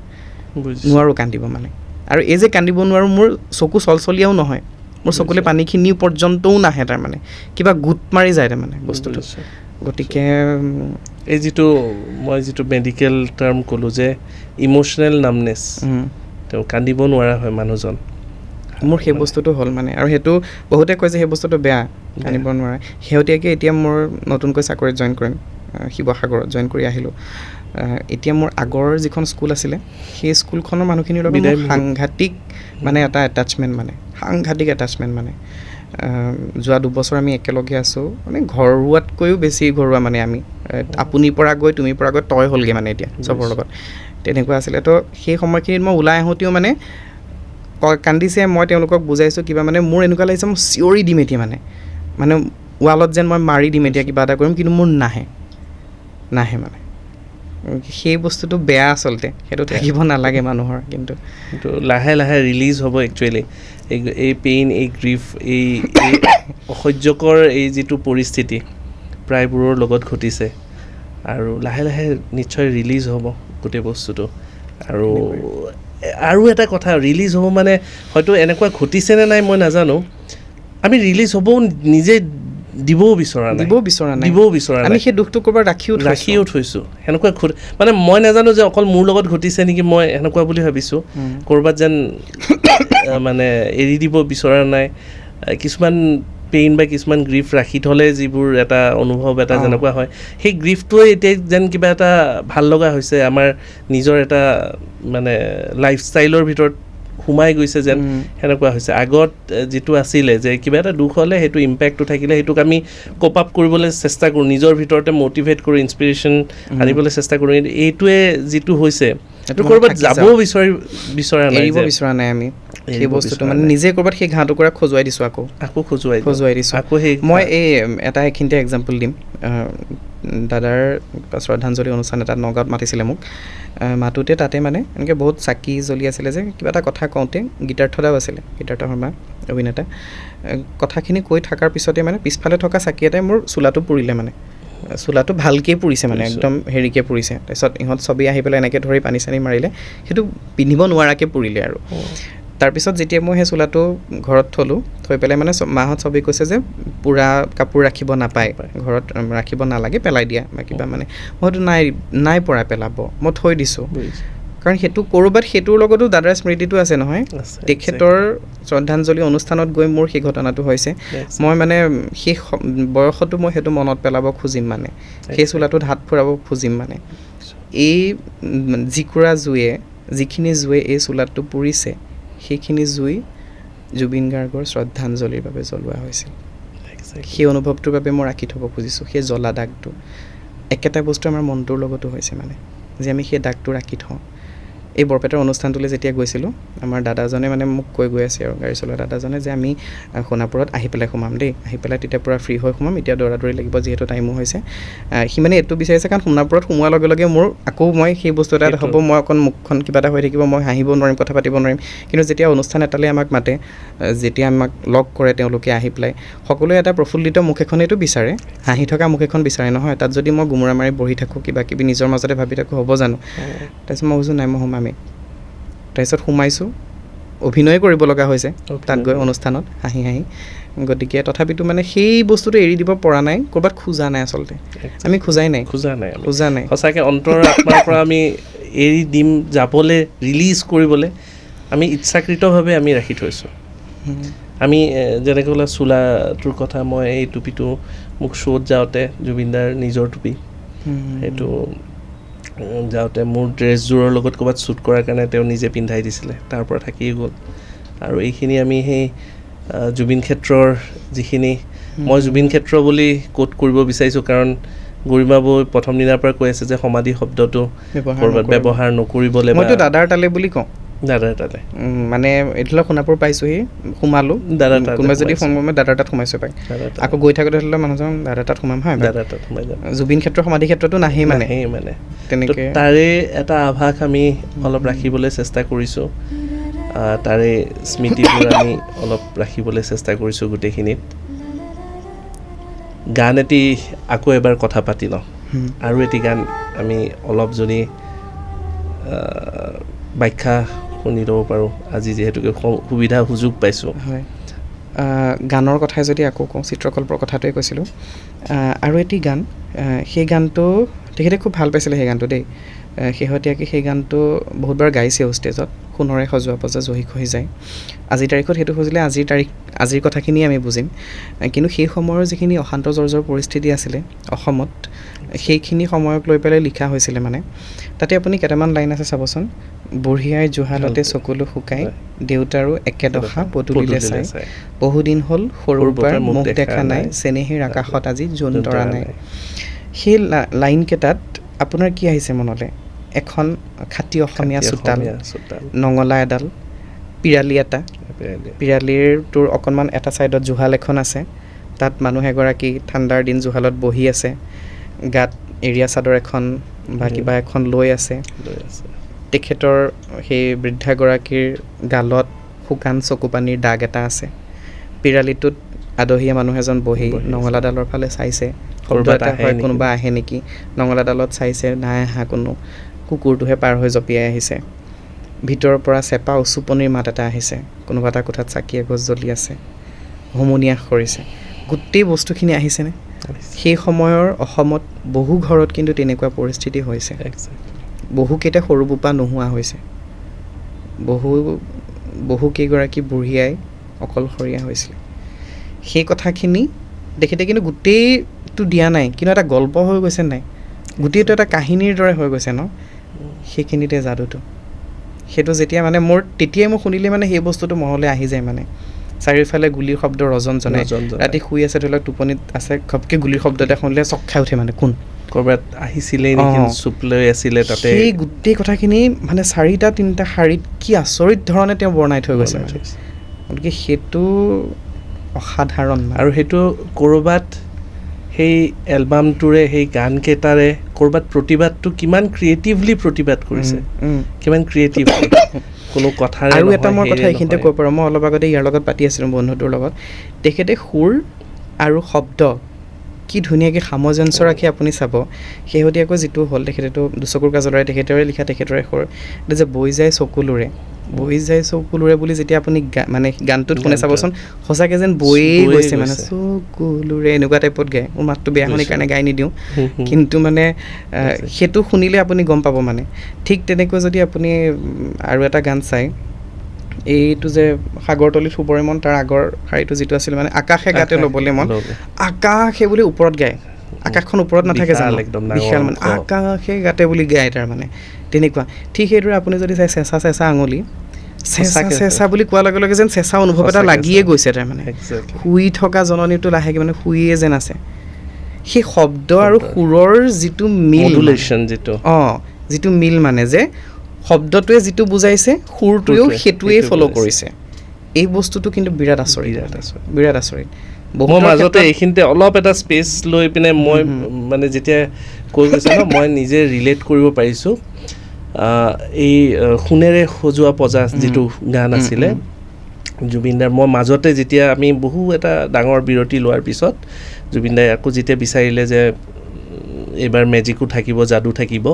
নোৱাৰোঁ কান্দিব মানে আৰু এই যে কান্দিব নোৱাৰোঁ মোৰ চকু চলচলীয়াও নহয় মোৰ চকুলৈ পানীখিনি পৰ্যন্তও নাহে তাৰমানে কিবা গোট মাৰি যায় তাৰমানে বস্তুটো গতিকে এই মই যিটো মেডিকেল টাৰ্ম ক'লোঁ যে ইম'চনেল নামনেছ তেওঁ কান্দিব নোৱাৰা হয় মানুহজন মোৰ সেই বস্তুটো হ'ল মানে আৰু সেইটো বহুতে কয় যে সেই বস্তুটো বেয়া কান্দিব নোৱাৰে শেহতীয়াকৈ এতিয়া মোৰ নতুনকৈ চাকৰিত জইন কৰিম শিৱসাগৰত জইন কৰি আহিলোঁ এতিয়া মোৰ আগৰ যিখন স্কুল আছিলে সেই স্কুলখনৰ মানুহখিনিৰ লগত সাংঘাতিক মানে এটা এটাচমেণ্ট মানে যোৱা 2 বছৰ আমি একেলগে আছোঁ মানে ঘৰুৱাতকৈও বেছি ঘৰুৱা মানে আমি আপুনিৰ পৰা গৈ তুমিৰ পৰা গৈ তই হ'লগৈ মানে এতিয়া চবৰ লগত তেনেকুৱা আছিলে তো সেই সময়খিনিত মই ওলাই আহোঁতেও মানে কান্দিছে মই তেওঁলোকক বুজাইছোঁ কিবা মানে মোৰ এনেকুৱা লাগিছে মই চিঞৰি দিম এতিয়া মানে ৱালত যেন মই মাৰি দিম এতিয়া কিবা এটা কৰিম কিন্তু মোৰ নাহে মানে সেই বস্তুটো বেয়া আচলতে সেইটো থাকিব নালাগে মানুহৰ কিন্তু লাহে লাহে ৰিলিজ হ'ব একচুৱেলি এই পেইন এই গ্ৰীফ এই অসহ্যকৰ এই যিটো পৰিস্থিতি প্ৰায়বোৰৰ লগত ঘটিছে আৰু লাহে লাহে নিশ্চয় ৰিলিজ হ'ব গোটেই বস্তুটো আৰু এটা কথা ৰিলিজ হ'ব মানে হয়তো এনেকুৱা ঘটিছেনে নাই মই নাজানো আমি ৰিলিজ হ'বও নিজে দিবও বিচৰা নাই আমি সেই দুখটো ক'ৰবাত ৰাখিও থৈছোঁ সেনেকুৱা মানে মই নাজানো যে অকল মোৰ লগত ঘটিছে নেকি মই সেনেকুৱা বুলি ভাবিছোঁ ক'ৰবাত যেন মানে এৰি দিব বিচৰা নাই কিছুমান পেইন বা কিছুমান গ্ৰীফ ৰাখি থ'লে যিবোৰ এটা অনুভৱ এটা যেনেকুৱা হয় সেই গ্ৰীফটোৱে এতিয়া যেন কিবা এটা ভাল লগা হৈছে আমাৰ নিজৰ এটা মানে লাইফষ্টাইলৰ ভিতৰত সোমাই গৈছে যেন সেনেকুৱা হৈছে আগত যিটো আছিলে যে কিবা এটা দুখ হ'লে সেইটো ইম্পেক্টটো থাকিলে সেইটোক আমি কোপ আপ কৰিবলৈ চেষ্টা কৰোঁ নিজৰ ভিতৰতে মটিভেট কৰোঁ ইনস্পিৰেশ্যন আনিবলৈ চেষ্টা কৰোঁ এইটোৱে যিটো হৈছে সেইটো ক'ৰবাত যাবও বিচৰা নাই আমি সেই বস্তুটো মানে নিজে ক'ৰবাত সেই ঘাঁহ টুকুৰা খজুৱাই দিছোঁ আকৌ খজুৱাই দিছোঁ মই এই এটা এইখিনিতে এক্সাম্পল দিম দাদাৰ শ্ৰদ্ধাঞ্জলি অনুষ্ঠান এটা নগাঁৱত মাতিছিলে মোক মাতোতে তাতে মানে এনেকৈ বহুত চাকি জ্বলি আছিলে যে কিবা এটা কথা কওঁতে গীতাৰ্থদাও আছিলে গীতাৰ্থ শৰ্মা অভিনেতা কথাখিনি কৈ থকাৰ পিছতে মানে পিছফালে থকা চাকি এটাই মোৰ চোলাটো পুৰিলে মানে চোলাটো ভালকৈ পুৰিছে মানে একদম হেৰিকৈ পুৰিছে তাৰপিছত ইহঁত চবেই আহি পেলাই এনেকৈ ধৰি পানী চানী মাৰিলে সেইটো পিন্ধিব নোৱাৰাকৈ পুৰিলে আৰু তাৰপিছত যেতিয়া মই সেই চোলাটো ঘৰত থলোঁ, থৈ পেলাই মানে মাহঁত চবেই কৈছে যে পূৰা কাপোৰ ৰাখিব নাপায়, ঘৰত ৰাখিব নালাগে, পেলাই দিয়া বা কিবা মানে। মইতো নাই পৰা পেলাব, মই থৈ দিছোঁ। কাৰণ সেইটো ক'ৰবাত সেইটোৰ লগতো দাদাৰ স্মৃতিটো আছে নহয়। তেখেতৰ শ্ৰদ্ধাঞ্জলি অনুষ্ঠানত গৈ মোৰ সেই ঘটনাটো হৈছে। মই মানে সেই বয়সতো মই সেইটো মনত পেলাব খুজিম মানে, সেই চোলাটোত হাত ফুৰাব খুজিম মানে। এই যিখিনি জুয়ে এই চোলাটো পুৰিছে, সেইখিনি জুই জুবিন গাৰ্গৰ শ্ৰদ্ধাঞ্জলিৰ বাবে জ্বলোৱা হৈছিল। সেই অনুভৱটোৰ বাবে মই ৰাখি থ'ব খুজিছোঁ সেই জ্বলা দাগটো। একেটা বস্তু আমাৰ মনটোৰ লগতো হৈছে মানে, যে আমি সেই দাগটো ৰাখি থওঁ। এই বৰপেটাৰ অনুষ্ঠানটোলৈ যেতিয়া গৈছিলোঁ, আমাৰ দাদাজনে মানে মোক কৈ গৈ আছে আৰু গাড়ী চলোৱা দাদাজনে, যে আমি সোণাপুৰত আহি পেলাই সোমাম দেই, আহি পেলাই তেতিয়া পূৰা ফ্ৰী হৈ সোমাম, এতিয়া দৌৰা-দৌৰি লাগিব যিহেতু টাইমো হৈছে। সি মানে এইটো বিচাৰিছে কাৰণ সোণাপুৰত সোমোৱাৰ লগে লগে মোৰ আকৌ মই সেই বস্তু এটা হ'ব, মই অকণ মুখখন কিবা এটা হৈ থাকিব, মই হাঁহিব নোৱাৰিম, কথা পাতিব নোৱাৰিম। কিন্তু যেতিয়া অনুষ্ঠান এটালৈ আমাক মাতে, যেতিয়া আমাক লগ কৰে তেওঁলোকে আহি পেলাই, সকলোৱে এটা প্ৰফুল্লিত মুখ এখনেইতো বিচাৰে, হাঁহি থকা মুখ এখন বিচাৰে নহয়। তাত যদি মই গোমোৰা মাৰি বহি থাকোঁ, কিবা কিবি নিজৰ মাজতে ভাবি থাকোঁ, হ'ব জানো? তাৰপিছত মই কৈছোঁ নাই, মই সোমামেই। তাৰপিছত সোমাইছোঁ, অভিনয় কৰিব লগা হৈছে তাত গৈ অনুষ্ঠানত হাঁহি হাঁহি। গতিকে তথাপিতো মানে সেই বস্তুটো এৰি দিব পৰা নাই, ক'ৰবাত খোজা নাই আচলতে। আমি খোজা নাই সঁচাকৈ অন্তৰ আত্মাৰ পৰা আমি এৰি দিম, যাবলৈ, ৰিলিজ কৰিবলৈ আমি ইচ্ছাকৃতভাৱে আমি ৰাখি থৈছোঁ। আমি যেনেকৈ ক'লা চোলাটোৰ কথা, মই এই টুপিটো মোক শ্ব'ত যাওঁতে জুবিনদাৰ নিজৰ টুপি, সেইটো যাওঁতে মোৰ ড্ৰেছযোৰৰ লগত ক'ৰবাত শ্বুট কৰাৰ কাৰণে তেওঁ নিজে পিন্ধাই দিছিলে, তাৰ পৰা থাকিয়ে গ'ল। আৰু এইখিনি আমি সেই জুবিন ক্ষেত্ৰৰ যিখিনি, মই জুবিন ক্ষেত্ৰ বুলি কোট কৰিব বিচাৰিছোঁ কাৰণ গৰিমা বৌ প্ৰথম দিনাৰ পৰা কৈ আছে যে সমাধি শব্দটো ক'ৰবাত ব্যৱহাৰ নকৰিবলৈ। মইতো দাদাৰ তালে বুলি কওঁ। দাদাৰ তালে মানে এইটো সোণাপুৰ পাইছোঁহি, সোমালোঁ, দাদাৰ তাত কোনোবাই যদি ফোন কৰোঁ দাদাৰ তাত সোমাইছোঁ পাই, আকৌ গৈ থাকোঁতে হ'লে মানুহজন দাদাৰ তাত সোমাম, হয় দাদাৰ তাত সোমাই যাম। জুবিন ক্ষেত্ৰ সমাধি ক্ষেত্ৰতো নাহেই মানে তেনেকৈ, তাৰে এটা আভাস আমি অলপ ৰাখিবলৈ চেষ্টা কৰিছোঁ, তাৰে স্মৃতিবোৰ আমি অলপ ৰাখিবলৈ চেষ্টা কৰিছোঁ গোটেইখিনিত। গান এটি আকৌ এবাৰ কথা পাতি লওঁ, আৰু এটি গান আমি অলপ যদি ব্যাখ্যা শুনি ল'ব পাৰোঁ আজি যিহেতুকে সুযোগ পাইছোঁ। হয়, গানৰ কথাই যদি আকৌ কওঁ, চিত্ৰকল্পৰ কথাটোৱে কৈছিলোঁ। আৰু এটি গান, সেই গানটো তেখেতে খুব ভাল পাইছিলে সেই গানটো দেই। শেহতীয়াকৈ সেই গানটো বহুতবাৰ গাইছেও ষ্টেজত, সোণৰে সজোৱা পজা জহি খহি যায়। আজিৰ তাৰিখত সেইটো খুজিলে আজিৰ কথাখিনি আমি বুজিম। কিন্তু সেই সময়ৰ যিখিনি অশান্ত জৰ্জৰ পৰিস্থিতি আছিলে অসমত, সেইখিনি সময়ক লৈ পেলাই লিখা হৈছিলে মানে। তাতে আপুনি কেইটামান লাইন আছে চাবচোন। বুঢ়িয়াই জুহালতে চকুলো শুকাই, দেউতাৰো একেদশা পদূলিলে চাই, বহুদিন হ'ল সৰুৰ পৰা মুখ দেখা নাই, চেনেহীৰ আকাশত আজি জোন তৰা নাই। সেই লাইনকেইটাত আপোনাৰ কি আহিছে মনলৈ? এখন খাটি অসমীয়া চোতাল, নঙলা এডাল, পিৰালি এটা, পিৰালিৰ তোৰ অকণমান এটা ছাইডত জুহাল এখন আছে, তাত মানুহ এগৰাকী ঠাণ্ডাৰ দিন জুহালত বহি আছে, গাত এৰীয়া চাদৰ এখন বা কিবা এখন লৈ আছে। তেখেতৰ সেই বৃদ্ধাগৰাকীৰ গালত শুকান চকুপানীৰ দাগ এটা আছে। পিৰালিটোত আদহীয়া মানুহ এজন বহি নঙলাডালৰ ফালে চাইছে, শব্দ এটা হয় কোনোবা আহে নেকি, নঙলাডালত চাইছে, নাই অহা কোনো, কুকুৰটোহে পাৰ হৈ জঁপিয়াই আহিছে। ভিতৰৰ পৰা চেপা উচুপনিৰ মাত এটা আহিছে, কোনোবা এটা কোঠাত চাকি এগছ জ্বলি আছে, হুমুনিয়াহ কৰিছে। গোটেই বস্তুখিনি আহিছেনে? সেই সময়ৰ অসমত বহু ঘৰত কিন্তু তেনেকুৱা পৰিস্থিতি হৈছে। বহুকেইটা সৰু বোপা নোহোৱা হৈছে, বহুকেইগৰাকী বুঢ়িয়াই অকলশৰীয়া হৈছিলে। সেই কথাখিনি তেখেতে কিন্তু গোটেইটো দিয়া নাই, কিন্তু এটা গল্প হৈ গৈছে নাই, গোটেইটো এটা কাহিনীৰ দৰে হৈ গৈছে ন। সেইখিনিতে যাদুটো, সেইটো যেতিয়া মানে মোৰ তেতিয়াই মই শুনিলে মানে সেই বস্তুটো মনলৈ আহি যায় মানে। চাৰিওফালে গুলিৰ শব্দ ৰজন জনাই, ৰাতি শুই আছে ধৰি লওক, টোপনিত আছে, ঘপকৈ গুলিৰ শব্দ এটা শুনিলে চক খাই উঠে মানে, কোন ক'ৰবাত আহিছিলে নেকি, চুপ লৈ আছিলে তাতে। সেই গোটেই কথাখিনি মানে 4-3টা শাৰীত কি আচৰিত ধৰণে তেওঁ বৰ্ণাই থৈ গৈছে। গতিকে সেইটো অসাধাৰণ। আৰু সেইটো ক'ৰবাত সেই এলবামটোৰে সেই গানকেইটাৰে ক'ৰবাত প্ৰতিবাদটো কিমান ক্ৰিয়েটিভলি প্ৰতিবাদ কৰিছে, কিমান ক্ৰিয়েটিভ কোনো কথা। আৰু এটা মই কথা এইখিনিতে ক'ব পাৰোঁ, মই অলপ আগতে ইয়াৰ লগত পাতি আছিলোঁ বন্ধুটোৰ লগত, তেখেতে সুৰ আৰু শব্দ কি ধুনীয়াকৈ সামঞ্জস্য ৰাখি আপুনি চাব শেহতীয়াকৈ যিটো হ'ল তেখেতেতো দুচকুৰ কাজলৰে তেখেতৰে লিখা তেখেতৰে সুৰ এইটো যে বৈ যায় চকুলোৰে বুলি যেতিয়া আপুনি মানে গানটোত শুনে চাবচোন সঁচাকৈ যেন বৈয়ে গৈছে মানে চকুলোৰে এনেকুৱা টাইপত গায় মোৰ মাতটো বেয়া শুনি কাৰণে গাই নিদিওঁ কিন্তু মানে সেইটো শুনিলে আপুনি গম পাব মানে ঠিক তেনেকৈ যদি আপুনি আৰু এটা গান চায় এইটো যে সাগৰতলীত শুবৰে মন তাৰ আগৰ শাৰীটো যিটো আছিল মানে আকাশে গাতে ল'বলৈ মন আকাশে বুলি ওপৰত গায় আকাশখন ওপৰত নাথাকে জানো বিশাল মানে আকাশে গাতে বুলি গায় তাৰ মানে তেনেকুৱা ঠিক সেইদৰে আপুনি যদি চাই চেঁচা চেঁচা আঙুলি চেঁচা বুলি কোৱাৰ লগে লগে যেন চেঁচা অনুভৱ এটা লাগিয়ে গৈছে তাৰ মানে শুই থকা জননীটো লাহেকৈ মানে শুইয়ে যেন আছে সেই শব্দ আৰু সুৰৰ যিটো মিল যিটো মিল মানে যে শব্দটোৱে যিটো বুজাইছে সুৰটোৱেও সেইটোৱেই ফ'ল' কৰিছে এই বস্তুটো কিন্তু বিৰাট আচৰিত মই মাজতে এইখিনিতে অলপ এটা স্পেচ লৈ পিনে মই মানে যেতিয়া কৈ গৈছে ন মই নিজে ৰিলেট কৰিব পাৰিছোঁ এই সোণেৰে সজোৱা পজা যিটো গান আছিলে জুবিনদাৰ মই মাজতে যেতিয়া আমি বহু এটা ডাঙৰ বিৰতি লোৱাৰ পিছত জুবিনদাই আকৌ যেতিয়া বিচাৰিলে যে এইবাৰ মেজিকো থাকিব যাদু থাকিব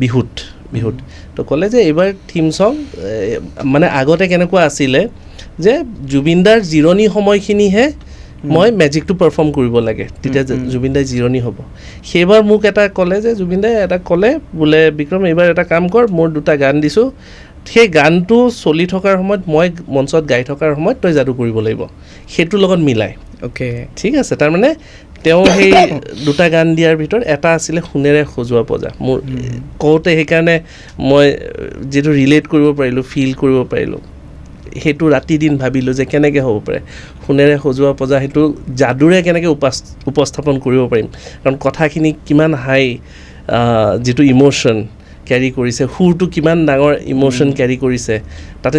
বিহুত তো ক'লে যে এইবাৰ থিম ছং মানে আগতে কেনেকুৱা আছিলে যে জুবিনদাৰ জিৰণি সময়খিনিহে মই মেজিকটো পাৰফৰ্ম কৰিব লাগে তেতিয়া জুবিনদাই জিৰণি হ'ব সেইবাৰ মোক এটা ক'লে যে জুবিনদাই এটা ক'লে বোলে বিক্ৰম এইবাৰ এটা কাম কৰ মোৰ 2টা গান দিছোঁ সেই গানটো চলি থকাৰ সময়ত মই মঞ্চত গাই থকাৰ সময়ত তই যাদু কৰিব লাগিব সেইটোৰ লগত মিলাই ঠিক আছে তাৰমানে তেওঁ সেই 2টা গান দিয়াৰ ভিতৰত এটা আছিলে সোণেৰে সজোৱা পজা মোৰ কওঁতে সেইকাৰণে মই যিটো ৰিলেট কৰিব পাৰিলোঁ ফিল কৰিব পাৰিলোঁ সেইটো ৰাতি দিন ভাবিলোঁ যে কেনেকৈ হ'ব পাৰে সোণেৰে সজোৱা পজা সেইটো যাদুৰে কেনেকৈ উপস্থাপন কৰিব পাৰিম কাৰণ কথাখিনি কিমান হাই যিটো ইম'শ্যন কেৰি কৰিছে সুৰটো কিমান ডাঙৰ ইম'শ্যন কেৰি কৰিছে তাতে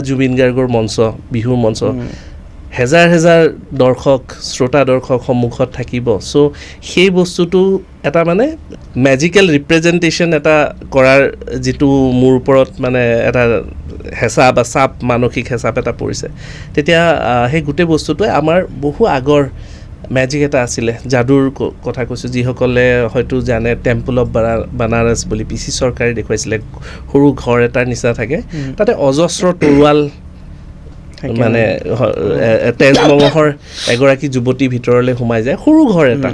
জুবিন গাৰ্গৰ মঞ্চ বিহুৰ মঞ্চ হেজাৰ দৰ্শক শ্ৰোতা দৰ্শক সন্মুখত থাকিব চ' সেই বস্তুটো এটা মানে মেজিকেল ৰিপ্ৰেজেণ্টেশ্যন এটা কৰাৰ যিটো মোৰ ওপৰত মানে এটা হেঁচা বা চাপ মানসিক হেঁচাপ এটা পৰিছে তেতিয়া সেই গোটেই বস্তুটোৱে আমাৰ বহু আগৰ মেজিক এটা আছিলে যাদুৰ কথা কৈছোঁ যিসকলে হয়তো জানে টেম্পল অফ বানাৰস বুলি PC চৰকাৰে দেখুৱাইছিলে সৰু ঘৰ এটাৰ নিচিনা থাকে তাতে অজস্ৰ তৰোৱাল মানে তেজমঙহৰ এগৰাকী যুৱতী ভিতৰলৈ সোমাই যায় সৰু ঘৰ এটা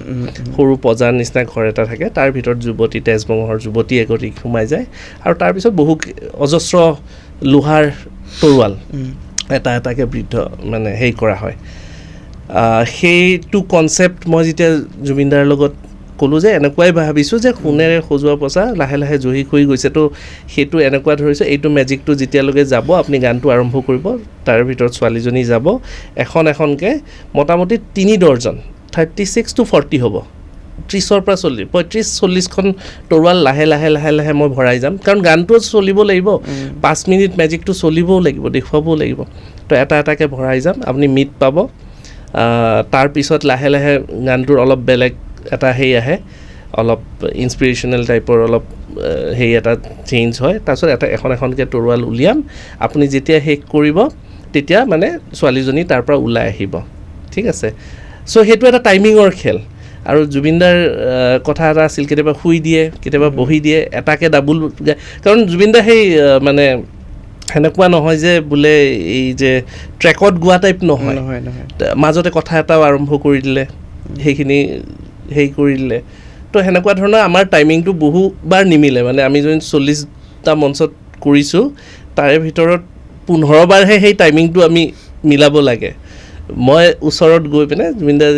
সৰু পজাৰ নিচিনা ঘৰ এটা থাকে তাৰ ভিতৰত তেজমঙহৰ যুৱতী এগৰাকী সোমাই যায় আৰু তাৰপিছত বহু অজস্ৰ লোহাৰ তৰোৱাল এটাকৈ বৃদ্ধ মানে হেৰি কৰা হয় সেইটো কনচেপ্ট মই যেতিয়া জুবিনদাৰ লগত ক'লোঁ যে এনেকুৱাই ভাবিছোঁ যে সোণেৰে সজোৱা পজা লাহে লাহে জহি হৈ গৈছে তো সেইটো এনেকুৱা ধৰিছোঁ এইটো মেজিকটো যেতিয়ালৈকে যাব আপুনি গানটো আৰম্ভ কৰিব তাৰ ভিতৰত ছোৱালীজনী যাব এখনকৈ মোটামুটি 3 ডৰ্জন 36 to 40 হ'ব 30ৰ পৰা 35-40খন তৰোৱাল লাহে লাহে মই ভৰাই যাম কাৰণ গানটো চলিব লাগিব 5 মিনিট মেজিকটো চলিবও লাগিব দেখুৱাবও লাগিব তো এটাকৈ ভৰাই যাম আপুনি মিট পাব তাৰপিছত লাহে গানটোৰ অলপ বেলেগ এটা হেৰি আহে অলপ ইনস্পিৰেশ্যনেল টাইপৰ অলপ হেৰি এটা চেঞ্জ হয় তাৰপিছত এখনকৈ তৰোৱাল উলিয়াম আপুনি যেতিয়া শেষ কৰিব তেতিয়া মানে ছোৱালীজনী তাৰ পৰা ওলাই আহিব ঠিক আছে চ' সেইটো এটা টাইমিঙৰ খেল আৰু জুবিনদাৰ কথা এটা আছিল কেতিয়াবা শুই দিয়ে কেতিয়াবা বহি দিয়ে এটাকে ডাবুল কাৰণ জুবিনদা সেই মানে সেনেকুৱা নহয় যে বোলে এই যে ট্ৰেকত গোৱা টাইপ নহয় মাজতে কথা এটাও আৰম্ভ কৰি দিলে সেইখিনি হেৰি কৰি দিলে তো সেনেকুৱা ধৰণৰ আমাৰ টাইমিংটো বহুবাৰ নিমিলে মানে আমি যদি 40টা মঞ্চত কৰিছোঁ তাৰে ভিতৰত 15 বাৰহে সেই টাইমিংটো আমি মিলাব লাগে মই ওচৰত গৈ পিনে জুবিনদা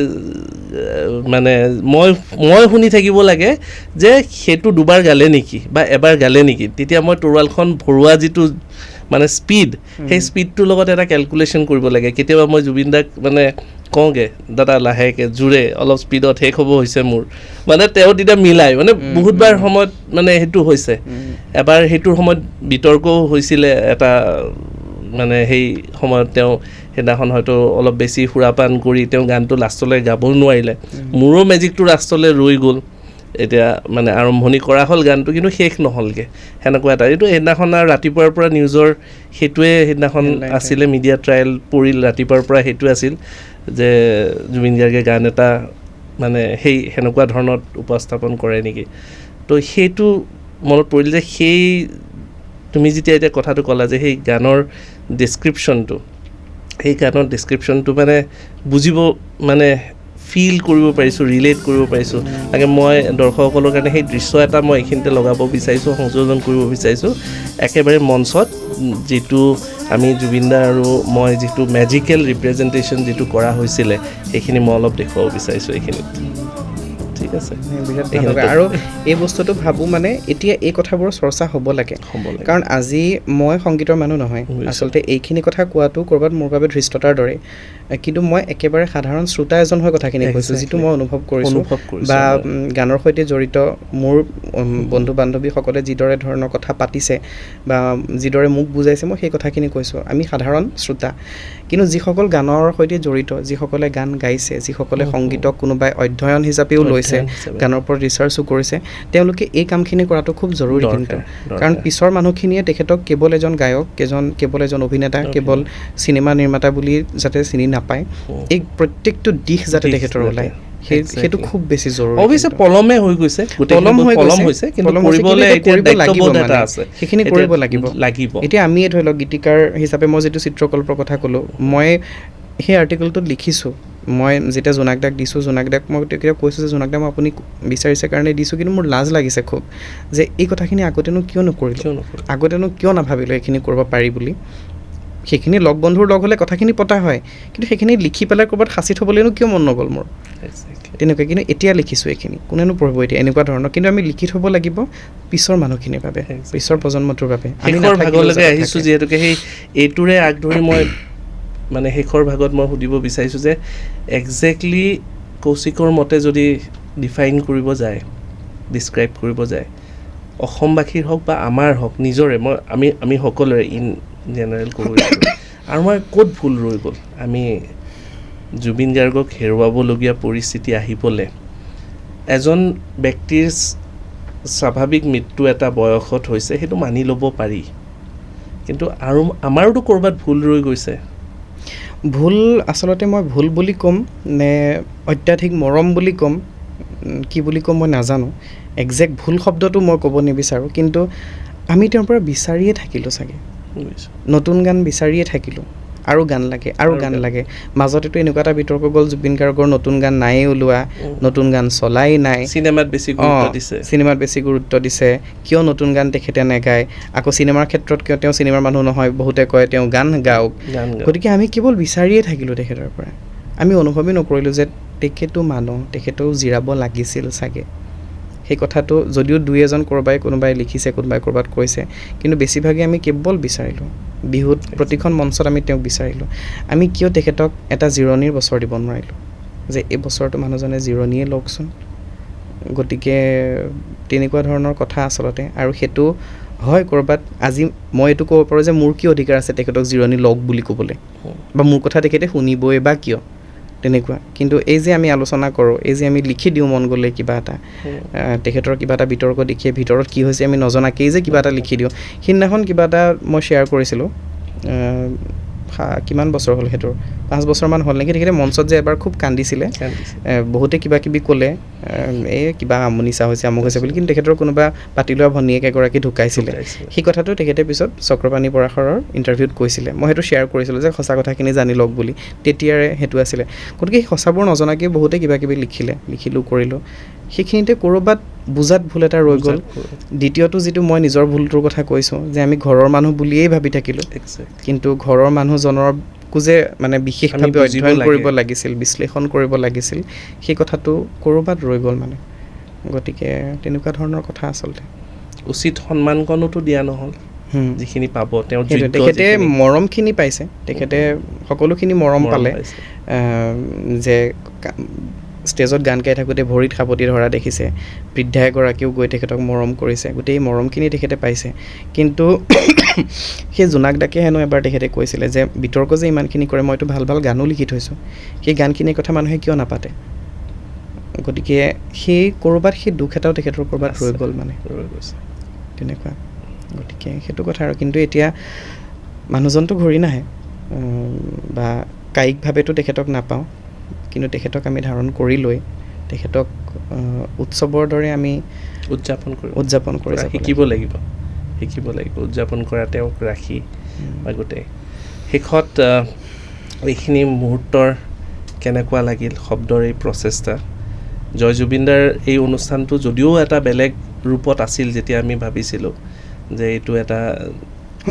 মানে মই শুনি থাকিব লাগে যে সেইটো 2বাৰ গালে নেকি বা এবাৰ গালে নেকি তেতিয়া মই তৰোৱালখন ভৰোৱা যিটো মানে স্পীড সেই স্পীডটোৰ লগত এটা কেলকুলেশ্যন কৰিব লাগে কেতিয়াবা মই জুবিনদাক মানে কওঁগৈ দাদা লাহেকৈ জোৰে অলপ স্পীডত শেষ হ'ব হৈছে মোৰ মানে তেওঁ তেতিয়া মিলাই মানে বহুতবাৰ সময়ত মানে সেইটো হৈছে এবাৰ সেইটোৰ সময়ত বিতৰ্কও হৈছিলে এটা মানে সেই সময়ত তেওঁ সেইদিনাখন হয়তো অলপ বেছি সুৰাপান কৰি তেওঁ গানটো লাষ্টলৈ গাব নোৱাৰিলে মোৰো মেজিকটো লাষ্টলৈ ৰৈ গ'ল এতিয়া মানে আৰম্ভণি কৰা হ'ল গানটো কিন্তু শেষ নহ'লগৈ সেনেকুৱা এটা এইটো সেইদিনাখন আৰু ৰাতিপুৱাৰ পৰা নিউজৰ সেইটোৱে সেইদিনাখন আছিলে মিডিয়া ট্ৰায়েল পৰিল ৰাতিপুৱাৰ পৰা সেইটো আছিল যে জুবিন গাৰ্গে গান এটা মানে সেনেকুৱা ধৰণত উপস্থাপন কৰে নেকি তো সেইটো মনত পৰিল যে সেই তুমি যেতিয়া এতিয়া কথাটো ক'লা যে সেই গানৰ ডেছক্ৰিপশ্যনটো মানে বুজিব মানে ফিল কৰিব পাৰিছোঁ ৰিলেট কৰিব পাৰিছোঁ তাকে মই দৰ্শকসকলৰ কাৰণে সেই দৃশ্য এটা মই এইখিনিতে লগাব বিচাৰিছোঁ সংযোজন কৰিব বিচাৰিছোঁ একেবাৰে মঞ্চত যিটো আমি জুবিনদা আৰু মই যিটো মেজিকেল ৰিপ্ৰেজেণ্টেশ্যন যিটো কৰা হৈছিলে সেইখিনি মই অলপ দেখুৱাব বিচাৰিছোঁ এইখিনিত ঠিক আছে বিৰাট ভাল লগা আৰু এই বস্তুটো ভাবোঁ মানে এতিয়া এই কথাবোৰৰ চৰ্চা হ'ব লাগে কাৰণ আজি মই সংগীতৰ মানুহ নহয় আচলতে এইখিনি কথা কোৱাটো ক'ৰবাত মোৰ বাবে ধৃষ্টতাৰ দৰে কিন্তু মই একেবাৰে সাধাৰণ শ্ৰোতা এজন হৈ কথাখিনি কৈছোঁ যিটো মই অনুভৱ কৰিছোঁ বা গানৰ সৈতে জড়িত মোৰ বন্ধু বান্ধৱীসকলে যিদৰে ধৰণৰ কথা পাতিছে বা যিদৰে মোক বুজাইছে মই সেই কথাখিনি কৈছোঁ আমি সাধাৰণ শ্ৰোতা কিন্তু যিসকল গানৰ সৈতে জড়িত যিসকলে গান গাইছে যিসকলে সংগীতক কোনোবাই অধ্যয়ন হিচাপেও লৈছে গানৰ ওপৰত ৰিচাৰ্চো কৰিছে তেওঁলোকে এই কামখিনি কৰাটো খুব জৰুৰী কিন্তু কাৰণ পিছৰ মানুহখিনিয়ে তেখেতক কেৱল এজন গায়ক কেৱল এজন অভিনেতা কেৱল চিনেমা নিৰ্মাতা বুলি যাতে চিনি নাপায় এই প্ৰত্যেকটো দিশ যাতে তেখেতৰ ওলায় সেইটো খুব বেছি জৰুৰী অৱশ্যে পলমে হৈ গৈছে পলম হৈছে কিন্তু কৰিবলৈ এতিয়া দায়িত্ববোধ এটা আছে সেইখিনি কৰিব লাগিব এতিয়া আমি ধৰি লওক গীতিকাৰ হিচাপে মই যিটো চিত্ৰকল্পৰ কথা ক'লোঁ মই সেই আৰ্টিকলটোত লিখিছোঁ মই যেতিয়া জোনাক দাক দিছোঁ জোনাক দাক মই তেতিয়া কৈছোঁ যে জোনাক দাক মই আপুনি বিচাৰিছে কাৰণে দিছোঁ কিন্তু মোৰ লাজ লাগিছে খুব যে এই কথাখিনি আগতেনো কিয় নকৰিলোঁ আগতেনো কিয় নাভাবিলোঁ এইখিনি কৰিব পাৰি বুলি সেইখিনি লগ বন্ধুৰ লগ হ'লে কথাখিনি পতা হয় কিন্তু সেইখিনি লিখি পেলাই ক'ৰবাত সাঁচি থ'বলৈনো কিয় মন নগ'ল মোৰ তেনেকুৱা কিন্তু এতিয়া লিখিছোঁ এইখিনি কোনেনো পঢ়িব এতিয়া এনেকুৱা ধৰণৰ কিন্তু আমি লিখি থ'ব লাগিব পিছৰ মানুহখিনিৰ বাবে পিছৰ প্ৰজন্মটোৰ বাবে শেষৰ ভাগলৈকে আহিছোঁ যিহেতুকে সেই এইটোৰে আগ ধৰি মই মানে শেষৰ ভাগত মই সুধিব বিচাৰিছোঁ যে একজেক্টলি কৌশিকৰ মতে যদি ডিফাইন কৰিব যায় ডিছক্ৰাইব কৰিব যায় অসমবাসীৰ হওক বা আমাৰ হওক নিজৰে আমি সকলোৰে ইন জেনেৰেল ক'ব আৰু মই ক'ত ভুল ৰৈ গ'ল আমি জুবিন গাৰ্গক হেৰুৱাবলগীয়া পৰিস্থিতি আহিবলৈ এজন ব্যক্তিৰ স্বাভাৱিক মৃত্যু এটা বয়সত হৈছে সেইটো মানি ল'ব পাৰি কিন্তু আৰু আমাৰোতো ক'ৰবাত ভুল ৰৈ গৈছে ভুল আচলতে মই ভুল বুলি ক'ম নে অত্যাধিক মৰম বুলি ক'ম কি বুলি ক'ম মই নাজানো একজেক্ট ভুল শব্দটো মই ক'ব নিবিচাৰোঁ কিন্তু আমি তেওঁৰ পৰা বিচাৰিয়ে থাকিলোঁ চাগে নতুন গান বিচাৰিয়ে থাকিলোঁ আৰু গান লাগে মাজতেতো এনেকুৱা এটা বিতৰ্ক গ'ল জুবিন গাৰ্গৰ নতুন গান নায়ে ওলোৱা নতুন গান চলাই নাই চিনেমাত বেছি গুৰুত্ব দিছে কিয় নতুন গান তেখেতে নেগায় আকৌ চিনেমাৰ ক্ষেত্ৰত কিয় তেওঁ চিনেমাৰ মানুহ নহয় বহুতে কয় তেওঁ গান গাওক গতিকে আমি কেৱল বিচাৰিয়ে থাকিলোঁ তেখেতৰ পৰা আমি অনুভৱেই নকৰিলোঁ যে তেখেতো মানুহ তেখেতেও জিৰাব লাগিছিল চাগে সেই কথাটো যদিও দুই এজন কোনোবাই লিখিছে কোনোবাই ক'ৰবাত কৈছে কিন্তু বেছিভাগে আমি কেৱল বিচাৰিলোঁ বিহুত প্ৰতিখন মঞ্চত আমি তেওঁক বিচাৰিলোঁ আমি কিয় তেখেতক এটা জিৰণিৰ বছৰ দিব নোৱাৰিলোঁ যে এই বছৰটো মানুহজনে জিৰণিয়ে লওকচোন গতিকে তেনেকুৱা ধৰণৰ কথা আচলতে আৰু সেইটো হয় ক'ৰবাত আজি মই এইটো ক'ব পাৰোঁ যে মোৰ কি অধিকাৰ আছে তেখেতক জিৰণি লওক বুলি ক'বলৈ বা মোৰ কথা তেখেতে শুনিবই বা কিয় তেনেকুৱা কিন্তু এই যে আমি আলোচনা কৰোঁ এই যে আমি লিখি দিওঁ মন গ'লে কিবা এটা তেখেতৰ কিবা এটা বিতৰ্ক দেখিয়ে ভিতৰত কি হৈছে আমি নজনাকেই যে কিবা এটা লিখি দিওঁ সিদিনাখন কিবা এটা মই শ্বেয়াৰ কৰিছিলোঁ কিমান বছৰ হ'ল সেইটোৰ 5 বছৰমান হ'ল নেকি তেখেতে মঞ্চত যে এবাৰ খুব কান্দিছিলে বহুতে কিবা কিবি ক'লে এই কিবা আমনিচা হৈছে আমুক হৈছে বুলি কিন্তু তেখেতৰ কোনোবা পাতি লোৱা ভনীয়েক এগৰাকী ঢুকাইছিলে সেই কথাটো তেখেতে পিছত চক্ৰপাণি পৰাশৰৰ ইণ্টাৰভিউত কৈছিলে মই সেইটো শ্বেয়াৰ কৰিছিলোঁ যে সঁচা কথাখিনি জানি লওক বুলি তেতিয়াৰে সেইটো আছিলে গতিকে সেই সঁচাবোৰ নজনাকৈ বহুতে কিবা কিবি লিখিলোঁ কৰিলোঁ সেইখিনিতে ক'ৰবাত বুজাত ভুল এটা ৰৈ গ'ল দ্বিতীয়টো যিটো মই নিজৰ ভুলটোৰ কথা কৈছোঁ যে আমি ঘৰৰ মানুহ বুলিয়েই ভাবি থাকিলোঁ কিন্তু ঘৰৰ মানুহজনৰ যে মানে বিশেষভাৱে অধ্যয়ন কৰিব লাগিছিল বিশ্লেষণ কৰিব লাগিছিল সেই কথাটো ক'ৰবাত ৰৈ গ'ল মানে গতিকে তেনেকুৱা ধৰণৰ কথা আচলতে উচিত সন্মানকণোতো দিয়া নহ'ল যিখিনি পাব তেওঁ তেখেতে মৰমখিনি পাইছে তেখেতে সকলোখিনি মৰম পালে যে ষ্টেজত গান গাই থাকোঁতে ভৰিত সাৱটি ধৰা দেখিছে বৃদ্ধা এগৰাকীও গৈ তেখেতক মৰম কৰিছে গোটেই মৰমখিনি তেখেতে পাইছে কিন্তু সেই জোনাক দাকে হেনো এবাৰ তেখেতে কৈছিলে যে বিতৰ্ক যে ইমানখিনি কৰে মইতো ভাল ভাল গানো লিখি থৈছোঁ সেই গানখিনিৰ কথা মানুহে কিয় নাপাতে গতিকে সেই ক'ৰবাত সেই দুখ এটাও তেখেতৰ ক'ৰবাত ৰৈ গ'ল মানে তেনেকুৱা গতিকে সেইটো কথা আৰু কিন্তু এতিয়া মানুহজনটো ঘূৰি নাহে বা কায়িকভাৱেতো তেখেতক নাপাওঁ, কিন্তু তেখেতক আমি ধাৰণ কৰি লৈ তেখেতক উৎসৱৰ দৰে আমি উদযাপন কৰি শিকিব লাগিব উদযাপন কৰা তেওঁক ৰাখি বা গোটেই শেষত এইখিনি মুহূৰ্তৰ কেনেকুৱা লাগিল শব্দৰ এই প্ৰচেষ্টা জয় জুবিনদাৰ এই অনুষ্ঠানটো যদিও এটা বেলেগ ৰূপত আছিল যেতিয়া আমি ভাবিছিলোঁ যে এইটো এটা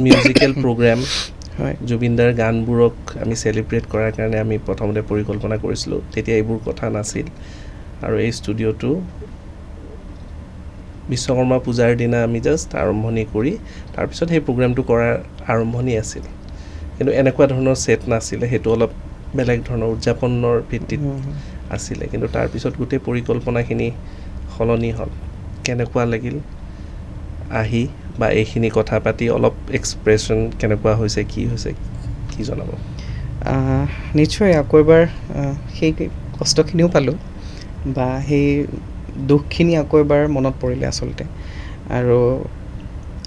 মিউজিকেল প্ৰগ্ৰেম হয় জুবিনদাৰ গানবোৰক আমি চেলিব্ৰেট কৰাৰ কাৰণে আমি প্ৰথমতে পৰিকল্পনা কৰিছিলোঁ তেতিয়া এইবোৰ কথা নাছিল আৰু এই ষ্টুডিঅ'টো বিশ্বকৰ্মা পূজাৰ দিনা আমি জাষ্ট আৰম্ভণি কৰি তাৰপিছত সেই প্ৰগ্ৰেমটো কৰাৰ আৰম্ভণি আছিল কিন্তু এনেকুৱা ধৰণৰ ছেট নাছিলে সেইটো অলপ বেলেগ ধৰণৰ উদযাপনৰ ভিত্তিত আছিলে কিন্তু তাৰপিছত গোটেই পৰিকল্পনাখিনি সলনি হ'ল কেনেকুৱা লাগিল আহি বা এইখিনি কথা পাতি অলপ এক্সপ্ৰেশ্যন কেনেকুৱা হৈছে কি জনাব নিশ্চয় আকৌ এবাৰ সেই কষ্টখিনিও পালোঁ বা সেই দুখখিনি আকৌ এবাৰ মনত পৰিলে আচলতে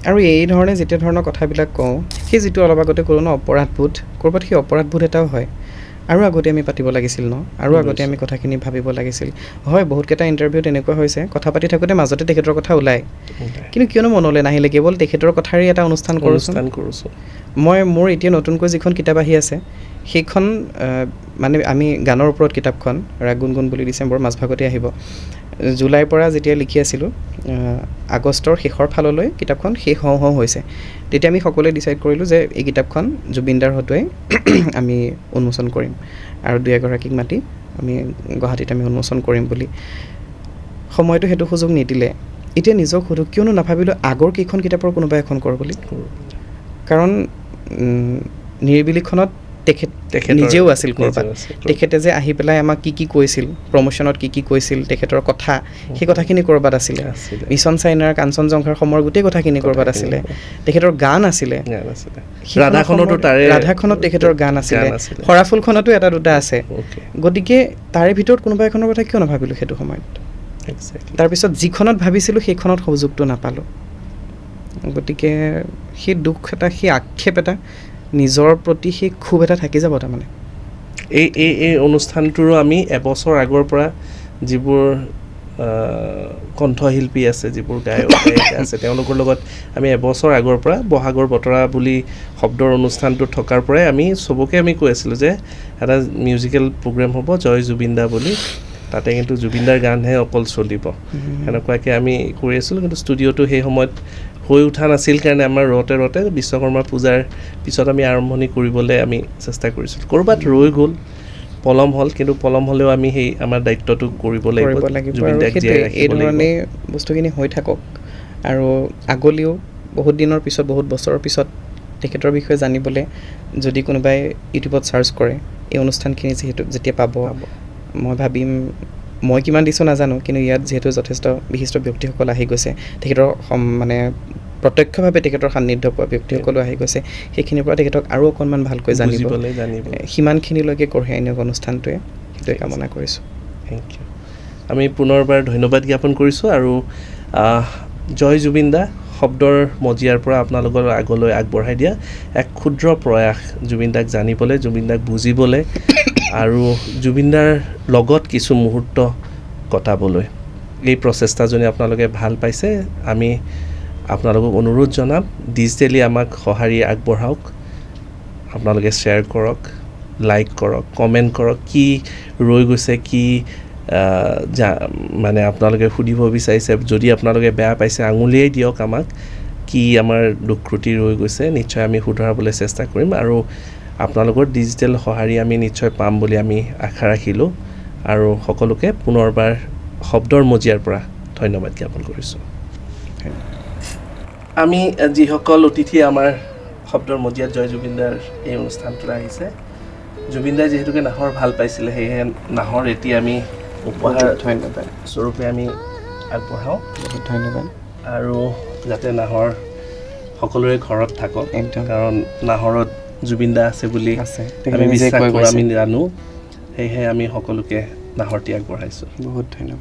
আৰু এই ধৰণে যেতিয়া ধৰণৰ কথাবিলাক কওঁ সেই যিটো অলপ আগতে ক'লোঁ ন অপৰাধবোধ ক'ৰবাত সেই অপৰাধবোধ এটাও হয় আৰু আগতে আমি পাতিব লাগিছিল ন আৰু আগতে আমি কথাখিনি ভাবিব লাগিছিল হয় বহুতকেইটা ইণ্টাৰভিউত এনেকুৱা হৈছে কথা পাতি থাকোঁতে মাজতে তেখেতৰ কথা ওলায় কিন্তু কিয়নো মনলৈ নাহিলে কেৱল তেখেতৰ কথাৰেই এটা অনুষ্ঠান কৰোঁচোন মই মোৰ এতিয়া নতুনকৈ যিখন কিতাপ আহি আছে সেইখন মানে আমি গানৰ ওপৰত কিতাপখন ৰাগ গুণগুণ বুলি ডিচেম্বৰ মাজভাগতে আহিব জুলাইৰ পৰা যেতিয়া লিখি আছিলোঁ আগষ্টৰ শেষৰ ফাললৈ কিতাপখন শেষ হওঁ হৈছে তেতিয়া আমি সকলোৱে ডিচাইড কৰিলোঁ যে এই কিতাপখন জুবিনদাৰ হতুৱাই আমি উন্মোচন কৰিম আৰু 2-এগৰাকীক মাতি আমি গুৱাহাটীত আমি উন্মোচন কৰিম বুলি সময়টো সেইটো সুযোগ নিদিলে এতিয়া নিজক সুধোঁ কিয়নো নাভাবিলোঁ আগৰ কেইখন কিতাপৰ কোনোবা এখন কৰ বুলি কাৰণ নিৰিবিলিখনত তেখেত নিজেও আছিল ক'ৰবাত তেখেতে যে আহি পেলাই আমাক কি কৈছিল প্ৰমোশ্যনত কি কৈছিল তেখেতৰ কথা সেই কথাখিনি ক'ৰবাত আছিলে মিছন চাইনাৰ কাঞ্চনজংঘাৰ সময়ৰ গোটেই কথাখিনি ক'ৰবাত আছিলে তেখেতৰ গান আছিলে ৰাধাখনত তেখেতৰ গান আছিলে সৰাফুলখনতো এটা দুটা আছে গতিকে তাৰে ভিতৰত কোনোবা এখনৰ কথা কিয় নাভাবিলোঁ সেইটো সময়ত তাৰপিছত যিখনত ভাবিছিলোঁ সেইখনত সুযোগটো নাপালোঁ গতিকে সেই দুখ এটা সেই আক্ষেপ এটা নিজৰ প্ৰতি সেই ক্ষোভ এটা থাকি যাব তাৰমানে এই অনুষ্ঠানটোৰো আমি এবছৰ আগৰ পৰা যিবোৰ কণ্ঠশিল্পী আছে যিবোৰ গায়ক আছে তেওঁলোকৰ লগত আমি এবছৰ আগৰ পৰা বহাগৰ বতৰা বুলি শব্দৰ অনুষ্ঠানটো থকাৰ পৰাই আমি চবকে আমি কৈ আছিলোঁ যে এটা মিউজিকেল প্ৰগ্ৰেম হ'ব জয় জুবিনদা বুলি তাতে কিন্তু জুবিনদাৰ গানহে অকল চলিব সেনেকুৱাকৈ আমি কৰি আছিলোঁ কিন্তু ষ্টুডিঅ'টো সেই সময়ত হৈ উঠা নাছিল কাৰণে আমাৰ ৰতে বিশ্বকৰ্মা পূজাৰ পিছত আমি আৰম্ভণি কৰিবলৈ আমি চেষ্টা কৰিছিলোঁ ক'ৰবাত ৰৈ গ'ল পলম হ'ল কিন্তু পলম হ'লেও আমি সেই আমাৰ দায়িত্বটো কৰিব লাগিব এই ধৰণে বস্তুখিনি হৈ থাকক আৰু আগলৈও বহুত দিনৰ পিছত বহুত বছৰৰ পিছত তেখেতৰ বিষয়ে জানিবলৈ যদি কোনোবাই ইউটিউবত চাৰ্চ কৰে এই অনুষ্ঠানখিনি যেতিয়া পাব মই ভাবিম মই কিমান দিছোঁ নাজানো কিন্তু ইয়াত যিহেতু যথেষ্ট বিশিষ্ট ব্যক্তিসকল আহি গৈছে তেখেতৰ মানে প্ৰত্যক্ষভাৱে তেখেতৰ সান্নিধ্য পোৱা ব্যক্তিসকলো আহি গৈছে সেইখিনিৰ পৰা তেখেতক আৰু অকণমান ভালকৈ জানিব সিমানখিনিলৈকে কঢ়িয়াই নিয়ক অনুষ্ঠানটোৱে সেইটোৱে কামনা কৰিছোঁ থেংক ইউ আমি পুনৰবাৰ ধন্যবাদ জ্ঞাপন কৰিছোঁ আৰু জয় জুবিনদা শব্দৰ মজিয়াৰ পৰা আপোনালোকৰ আগলৈ আগবঢ়াই দিয়া এক ক্ষুদ্ৰ প্ৰয়াস জুবিনদাক জানিবলৈ জুবিনদাক বুজিবলৈ আৰু জুবিনদাৰ লগত কিছু মুহূৰ্ত কটাবলৈ এই প্ৰচেষ্টাজনী আপোনালোকে ভাল পাইছে আমি আপোনালোকক অনুৰোধ জনাম ডিজিটেলি আমাক সঁহাৰি আগবঢ়াওক আপোনালোকে শ্বেয়াৰ কৰক লাইক কৰক কমেণ্ট কৰক কি ৰৈ গৈছে কি মানে আপোনালোকে সুধিব বিচাৰিছে যদি আপোনালোকে বেয়া পাইছে আঙুলিয়াই দিয়ক আমাক কি আমাৰ দুখ ক্ৰুটি ৰৈ গৈছে নিশ্চয় আমি শুধৰাবলৈ চেষ্টা কৰিম আৰু আপোনালোকৰ ডিজিটেল সঁহাৰি আমি নিশ্চয় পাম বুলি আমি আশা ৰাখিলোঁ আৰু সকলোকে পুনৰবাৰ শব্দৰ মজিয়াৰ পৰা ধন্যবাদ জ্ঞাপন কৰিছোঁ আমি যিসকল অতিথি আমাৰ শব্দৰ মজিয়াত জয় জুবিনদাৰ এই অনুষ্ঠানটোলৈ আহিছে জুবিনদাই যিহেতুকে নাহৰ ভাল পাইছিলে সেয়েহে নাহৰ এতিয়া আমি উপহাৰ ধন্যবাদ স্বৰূপে আমি আগবঢ়াওঁ বহুত ধন্যবাদ আৰু যাতে নাহৰ সকলোৰে ঘৰত থাকক কাৰণ নাহৰত জুবিনদা আছে বুলি আমি বিশ্বাস কৰোঁ আমি জানো সেয়েহে আমি সকলোকে নাহৰটি আগবঢ়াইছোঁ বহুত ধন্যবাদ